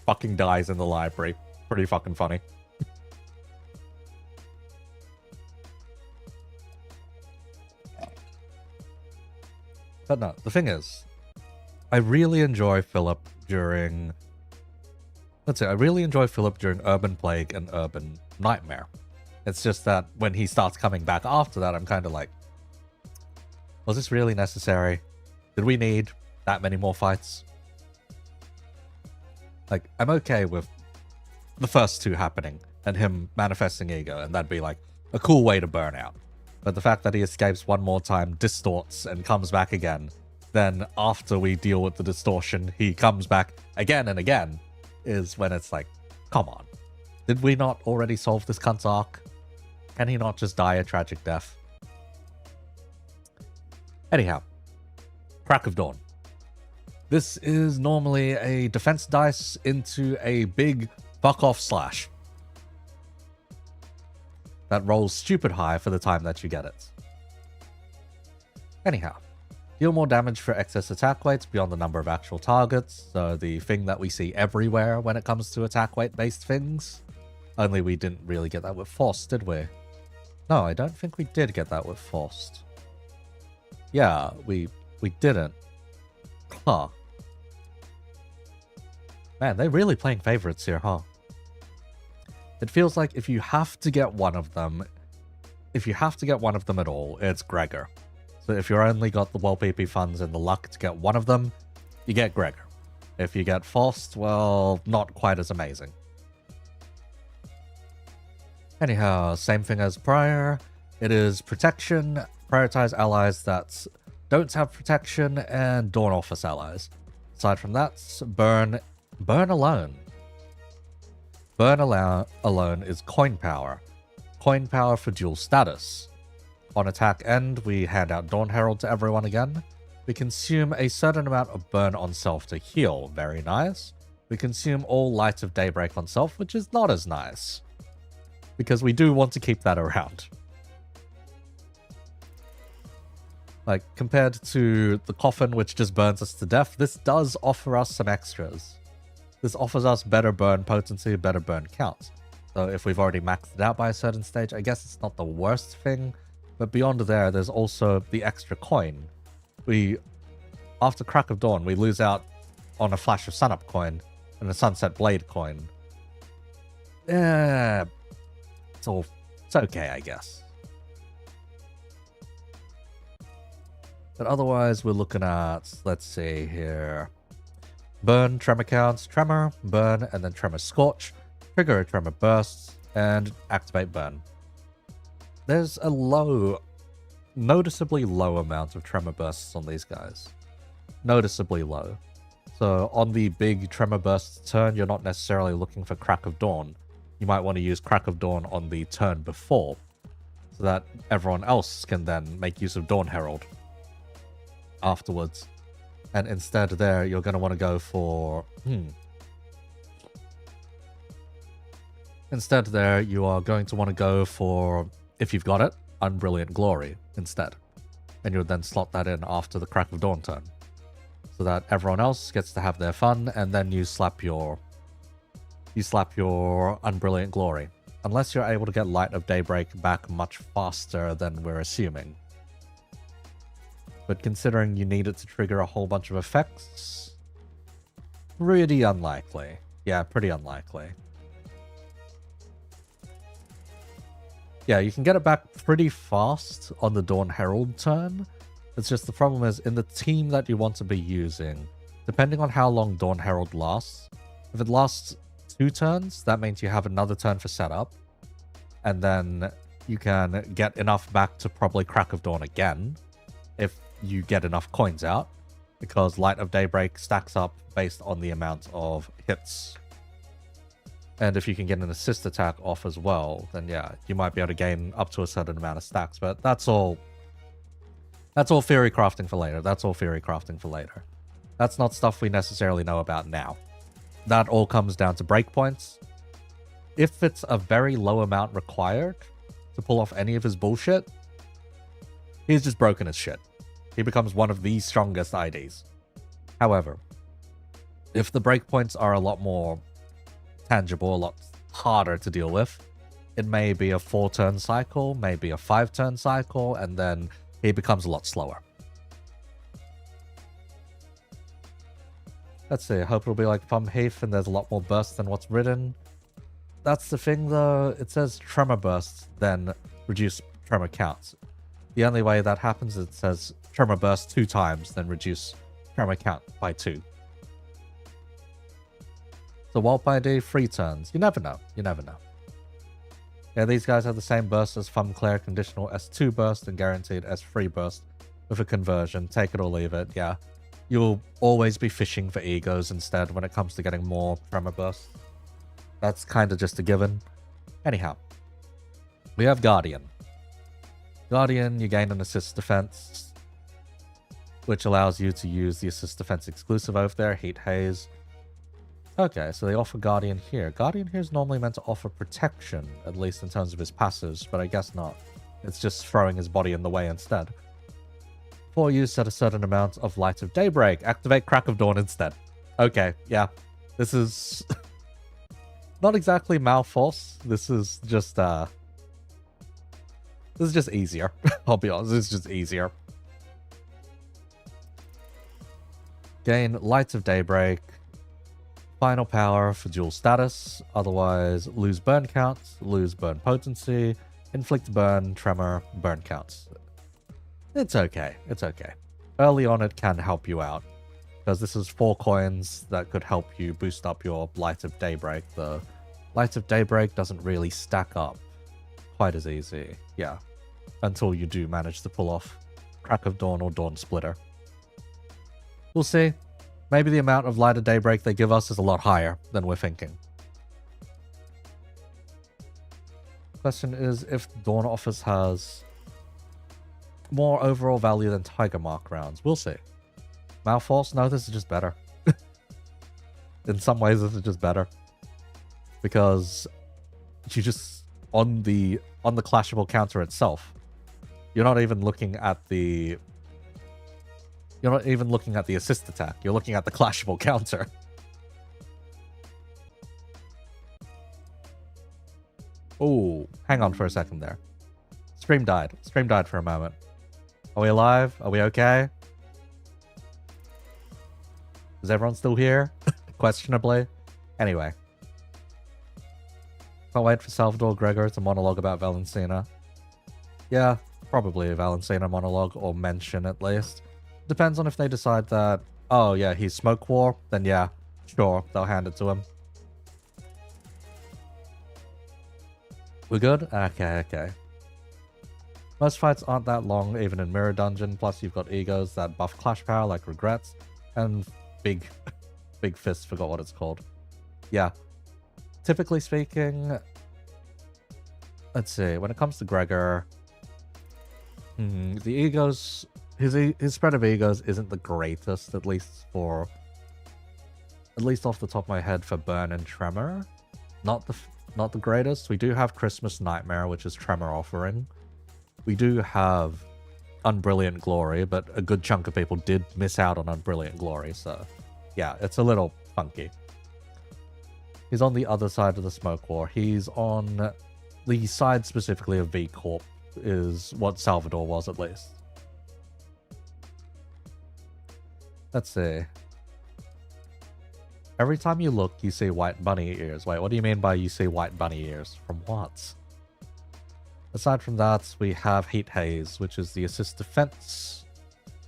Speaker 1: Fucking dies in the library. Pretty fucking funny. But no, the thing is, I really enjoy Philip during... Let's say, I really enjoy Philip during Urban Plague and Urban Nightmare. It's just that when he starts coming back after that, I'm kind of like, was this really necessary? Did we need that many more fights? Like, I'm okay with the first two happening and him manifesting ego, and that'd be like a cool way to burn out. But the fact that he escapes one more time, distorts, and comes back again, then after we deal with the distortion, he comes back again and again, is when it's like, come on. Did we not already solve this cunt's arc? Can he not just die a tragic death? Anyhow, Crack of Dawn. This is normally a defense dice into a big fuck off slash that rolls stupid high for the time that you get it. Anyhow, deal more damage for excess attack weights beyond the number of actual targets, so the thing that we see everywhere when it comes to attack weight based things. Only we didn't really get that with Forced, did we? No, I don't think we did get that with Forced. Yeah, we didn't. Huh. Man, they're really playing favorites here, huh? It feels like if you have to get one of them, at all, it's Gregor. So if you're only got the WellPP funds and the luck to get one of them, you get Gregor. If you get Forced, well, not quite as amazing. Anyhow, same thing as prior. It is protection, prioritize allies that don't have protection, and Dawn Office allies. Aside from that, burn alone. Burn alone is coin power. Coin power for dual status. On attack end, we hand out Dawn Herald to everyone again. We consume a certain amount of burn on self to heal. Very nice. We consume all Light of Daybreak on self, which is not as nice, because we do want to keep that around. Like, compared to the Coffin, which just burns us to death, this does offer us some extras. This offers us better burn potency, better burn count. So if we've already maxed it out by a certain stage, I guess it's not the worst thing But beyond there, there's also the extra coin. After Crack of Dawn, we lose out on a Flash of Sunup coin and a Sunset Blade coin. Yeah, it's okay, I guess. But otherwise, we're looking at, let's see here. Burn, Tremor counts, Tremor, Burn, and then Tremor Scorch. Trigger a Tremor Burst, and activate Burn. There's a noticeably low amount of Tremor Bursts on these guys. Noticeably low. So on the big Tremor Bursts turn, you're not necessarily looking for Crack of Dawn. You might want to use Crack of Dawn on the turn before, so that everyone else can then make use of Dawn Herald afterwards. And instead there, you're going to want to go for... Instead there, you are going to want to go for, if you've got it, Unbrilliant Glory instead. And you would then slot that in after the Crack of Dawn turn, so that everyone else gets to have their fun, and then you slap your Unbrilliant Glory. Unless you're able to get Light of Daybreak back much faster than we're assuming. But considering you need it to trigger a whole bunch of effects, pretty unlikely. Yeah, pretty unlikely. Yeah, you can get it back pretty fast on the Dawn Herald turn. It's just the problem is, in the team that you want to be using, depending on how long Dawn Herald lasts, if it lasts 2 turns, that means you have another turn for setup, and then you can get enough back to probably Crack of Dawn again, if you get enough coins out, because Light of Daybreak stacks up based on the amount of hits. And if you can get an assist attack off as well, then yeah, you might be able to gain up to a certain amount of stacks, but that's all theory crafting for later. That's not stuff we necessarily know about now. That all comes down to breakpoints. If it's a very low amount required to pull off any of his bullshit, he's just broken as shit. He becomes one of the strongest IDs. However, if the breakpoints are a lot more tangible, a lot harder to deal with, it may be a 4-turn cycle, maybe a 5-turn cycle, and then he becomes a lot slower. Let's see, I hope it'll be like Plum Heath and there's a lot more bursts than what's written. That's the thing though, it says Tremor Bursts, then reduce Tremor counts. The only way that happens is it says Tremor Burst 2 times, then reduce Tremor count by 2. So Walp ID, 3 turns. You never know. Yeah, these guys have the same burst as Fumclair, conditional S2 burst and guaranteed S3 burst with a conversion. Take it or leave it, yeah. You'll always be fishing for egos instead when it comes to getting more Tremor bursts. That's kind of just a given. Anyhow, we have Guardian. Guardian, you gain an assist defense, which allows you to use the assist defense exclusive over there, Heat Haze. Okay, so they offer Guardian here. Guardian here is normally meant to offer protection, at least in terms of his passives, but I guess not. It's just throwing his body in the way instead. For use at a certain amount of Light of Daybreak, activate Crack of Dawn instead. Okay, yeah. This is not exactly Malforce. This is just easier. I'll be honest, this is just easier. Gain Light of Daybreak. Final power for dual status, otherwise lose burn counts, lose burn potency, inflict burn, tremor, burn counts. It's okay. Early on it can help you out, because this is 4 coins that could help you boost up your Light of Daybreak. The Light of Daybreak doesn't really stack up quite as easy, yeah, until you do manage to pull off Crack of Dawn or Dawn Splitter. We'll see. Maybe the amount of Light of Daybreak they give us is a lot higher than we're thinking. Question is if Dawn Office has more overall value than Tiger Mark rounds. We'll see. Malforce? No, this is just better. In some ways, this is just better. Because you just, on the clashable counter itself, you're not even looking at the assist attack. You're looking at the clashable counter. Oh, hang on for a second there. Stream died. Stream died for a moment. Are we alive? Are we okay? Is everyone still here? Questionably. Anyway. Can't wait for Salvador Gregor to monologue about Valencina. Yeah, probably a Valencina monologue, or mention at least. Depends on if they decide that, oh yeah, he's Smoke War, then yeah, sure, they'll hand it to him. We're good? Okay. Most fights aren't that long, even in Mirror Dungeon, plus you've got egos that buff clash power like Regrets, and Big Fist, forgot what it's called. Yeah. Typically speaking, let's see, when it comes to Gregor, the egos, his spread of egos isn't the greatest, at least off the top of my head for Burn and Tremor. Not the greatest. We do have Christmas Nightmare, which is Tremor Offering. We do have Unbrilliant Glory, but a good chunk of people did miss out on Unbrilliant Glory, so yeah, it's a little funky. He's on the other side of the Smoke War. He's on the side specifically of V Corp, is what Salvador was at least. Let's see. Every time you look, you see white bunny ears. Wait, what do you mean by you see white bunny ears? From what? Aside from that, we have Heat Haze, which is the assist defense,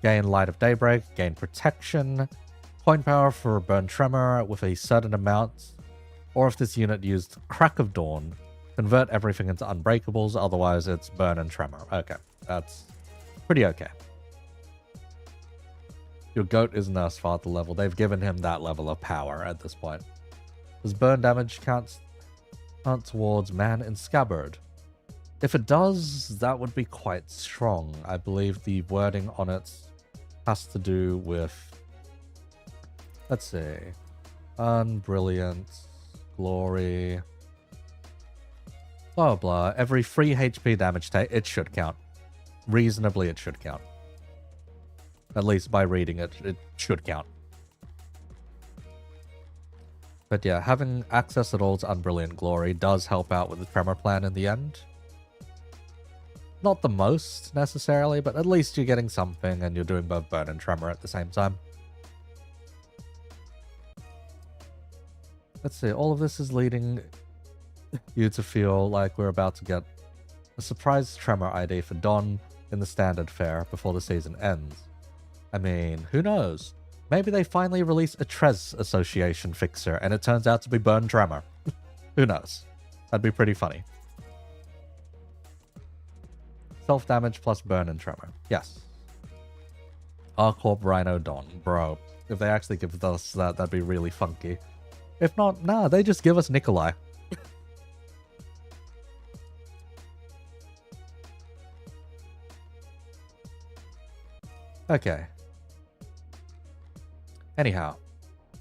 Speaker 1: gain Light of Daybreak, gain protection, coin power for Burn Tremor with a certain amount, or if this unit used Crack of Dawn, convert everything into unbreakables, otherwise it's Burn and Tremor. Okay, that's pretty okay. Your goat is Nurse Father level. They've given him that level of power at this point. Does burn damage count towards Man in Scabbard? If it does, that would be quite strong. I believe the wording on it has to do with, let's see, Unbrilliant, Glory, blah blah. Every 3 HP damage take, it should count. Reasonably, it should count. At least by reading it, it should count. But yeah, having access at all to Unbrilliant Glory does help out with the Tremor plan in the end. Not the most, necessarily, but at least you're getting something and you're doing both Burn and Tremor at the same time. Let's see, all of this is leading you to feel like we're about to get a surprise Tremor ID for Dawn in the standard fare before the season ends. I mean, who knows? Maybe they finally release a Trez Association fixer and it turns out to be Burn Tremor. Who knows? That'd be pretty funny. Self-damage plus Burn and Tremor. Yes. R-Corp Rhino Dawn. Bro, if they actually give us that, that'd be really funky. If not, nah, they just give us Nikolai. Okay. Anyhow,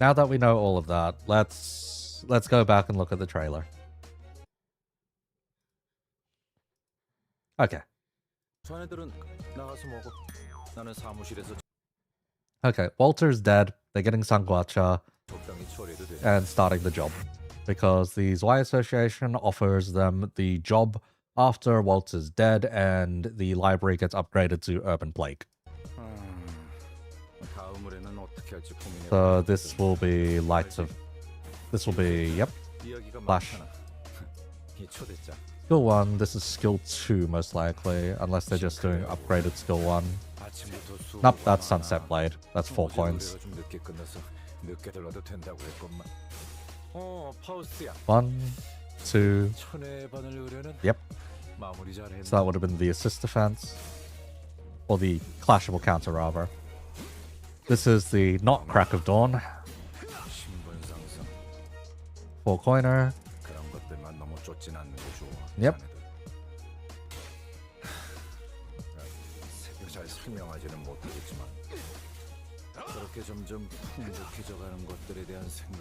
Speaker 1: now that we know all of that, let's go back and look at the trailer. Okay. Okay, Walter's dead. They're getting Sangwacha and starting the job. Because the Zwei Association offers them the job after Walter's dead and the library gets upgraded to Urban Plague. So this will be this will be, yep, Flash. Skill 1, this is skill 2 most likely, unless they're just doing upgraded skill 1. Nope, that's Sunset Blade. That's 4 coins. 1, 2, yep. So that would have been the assist defense. Or the clashable counter rather. This is the not Crack of Dawn. 4 coiner. Yep.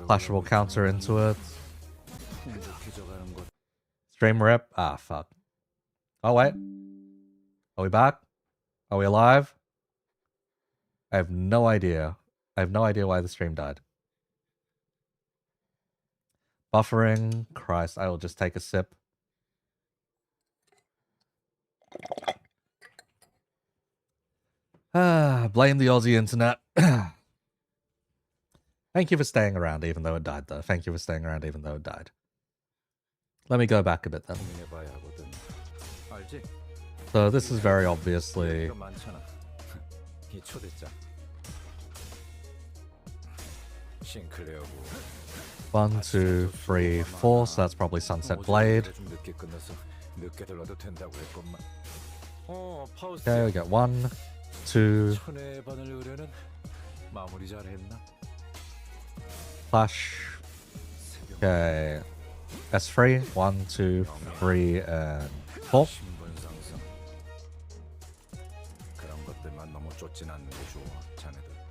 Speaker 1: Clashable counter into it. Stream rip. Ah, fuck. Oh, wait. Are we back? Are we alive? I have no idea. I have no idea why the stream died. Buffering. Christ, I will just take a sip. Blame the Aussie internet. Thank you for staying around even though it died, though. Thank you for staying around even though it died. Let me go back a bit then. So this is very obviously... 1, 2, 3, 4, so that's probably Sunset Blade. Okay, we got 1, 2... Flash. Okay. S3. 1, 2, 3, and 4.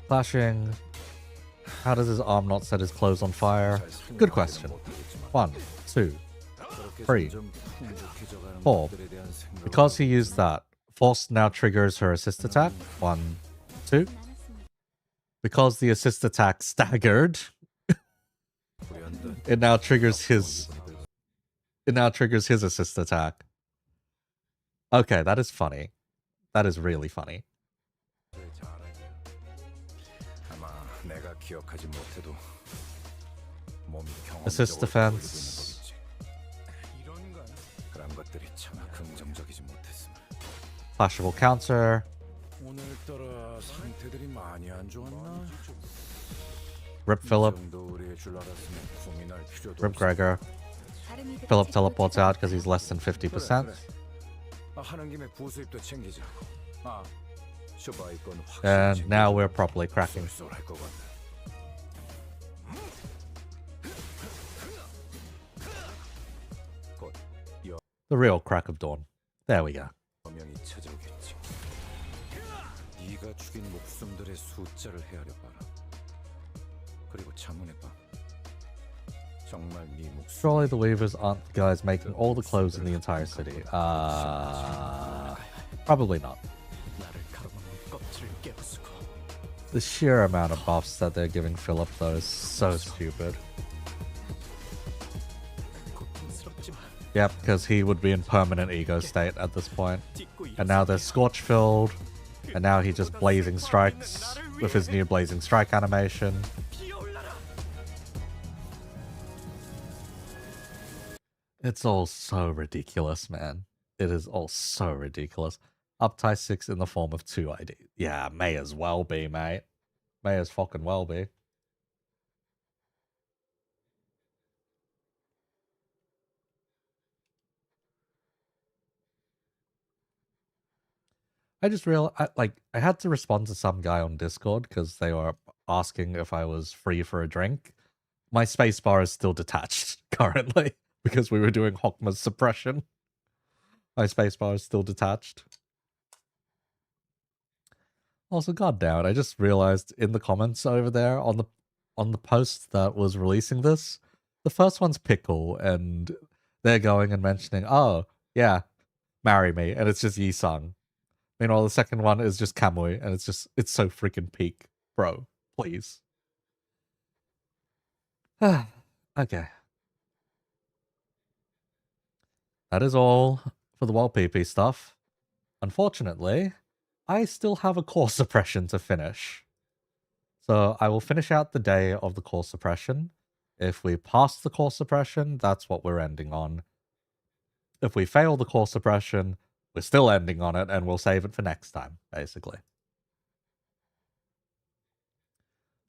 Speaker 1: Flashing. How does his arm not set his clothes on fire? Good question. 1, 2, 3, 4. Because he used that, Force now triggers her assist attack. 1, 2. Because the assist attack staggered, it now triggers his assist attack. Okay, that is funny. That is really funny. Assist defense. Flashable counter. Rip Philip. Rip Gregor. Philip teleports out because he's less than 50%. And now we're properly cracking. The real crack of dawn. There we go. Surely the Weavers aren't the guys making all the clothes in the entire city. Probably not. The sheer amount of buffs that they're giving Philip, though, is so stupid. Yep, because he would be in permanent ego state at this point. And now they're Scorch-filled. And now he just Blazing Strikes with his new Blazing Strike animation. It's all so ridiculous, man. It is all so ridiculous. Uptie 6 in the form of 2 ID. Yeah, may as well be, mate. May as fucking well be. I just realized, I had to respond to some guy on Discord because they were asking if I was free for a drink. My spacebar is still detached currently because we were doing Hokma's suppression. My spacebar is still detached. Also, goddamn it, I just realized in the comments over there on the post that was releasing this, the first one's Pickle, and they're going and mentioning, oh, yeah, marry me, and it's just Yi-sung. Meanwhile, the second one is just Kamui, and it's so freaking peak. Bro, please. Okay. That is all for the Walpurgis stuff. Unfortunately, I still have a core suppression to finish. So I will finish out the day of the core suppression. If we pass the core suppression, that's what we're ending on. If we fail the core suppression, we're still ending on it, and we'll save it for next time, basically.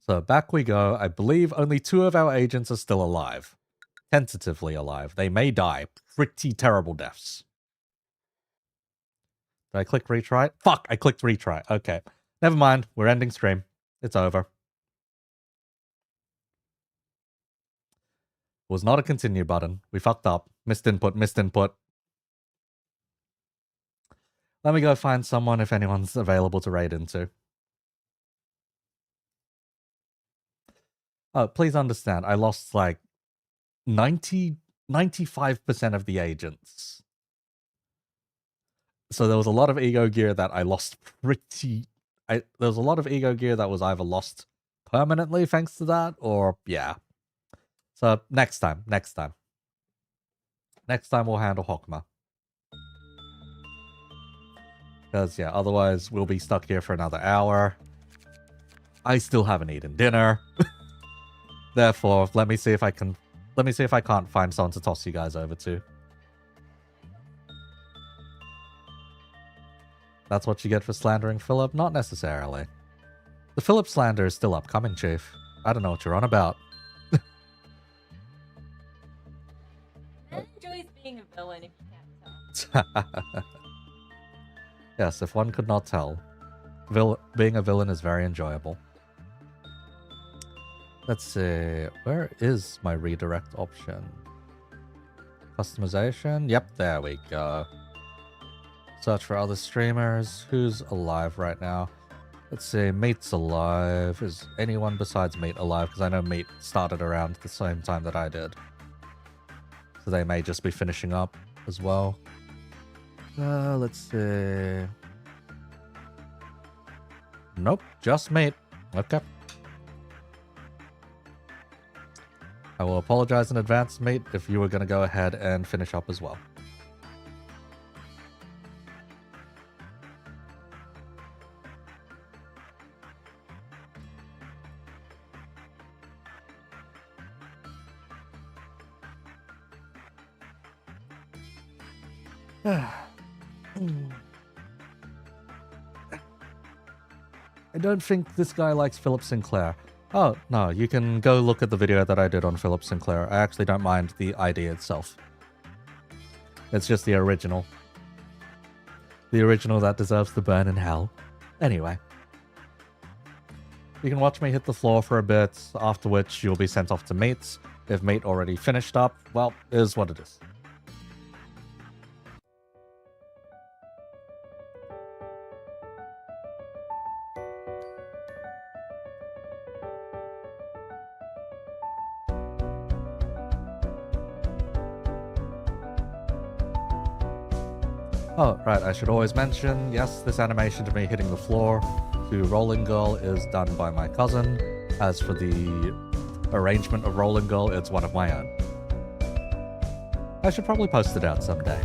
Speaker 1: So back we go. I believe only 2 of our agents are still alive. Tentatively alive. They may die. Pretty terrible deaths. Did I click retry? Fuck, I clicked retry. Okay. Never mind. We're ending stream. It's over. It was not a continue button. We fucked up. Missed input, missed input. Let me go find someone if anyone's available to raid into. Oh, please understand. I lost like 95% of the agents. So there was a lot of ego gear that I lost there was a lot of ego gear that was either lost permanently thanks to that, or yeah. So next time. Next time we'll handle Hokma. Because, yeah, otherwise we'll be stuck here for another hour. I still haven't eaten dinner. Therefore, let me see if I can't find someone to toss you guys over to. That's what you get for slandering Philip? Not necessarily. The Philip slander is still upcoming, Chief. I don't know what you're on about.
Speaker 2: Man enjoys being a villain if you can't tell.
Speaker 1: Yes, if one could not tell. Being a villain is very enjoyable. Let's see. Where is my redirect option? Customization? Yep, there we go. Search for other streamers. Who's alive right now? Let's see. Meat's alive. Is anyone besides Meat alive? Because I know Meat started around the same time that I did. So they may just be finishing up as well. Let's see. Nope, just Meat. Okay. I will apologize in advance, Meat, if you were going to go ahead and finish up as well. I don't think this guy likes Philip Sinclair. Oh, no, you can go look at the video that I did on Philip Sinclair. I actually don't mind the idea itself. It's just the original. The original that deserves to burn in hell. Anyway. You can watch me hit the floor for a bit, after which you'll be sent off to Meat. If Meat already finished up, well, it is what it is. Oh, right, I should always mention, yes, this animation to me hitting the floor to Rolling Girl is done by my cousin. As for the arrangement of Rolling Girl, it's one of my own. I should probably post it out someday.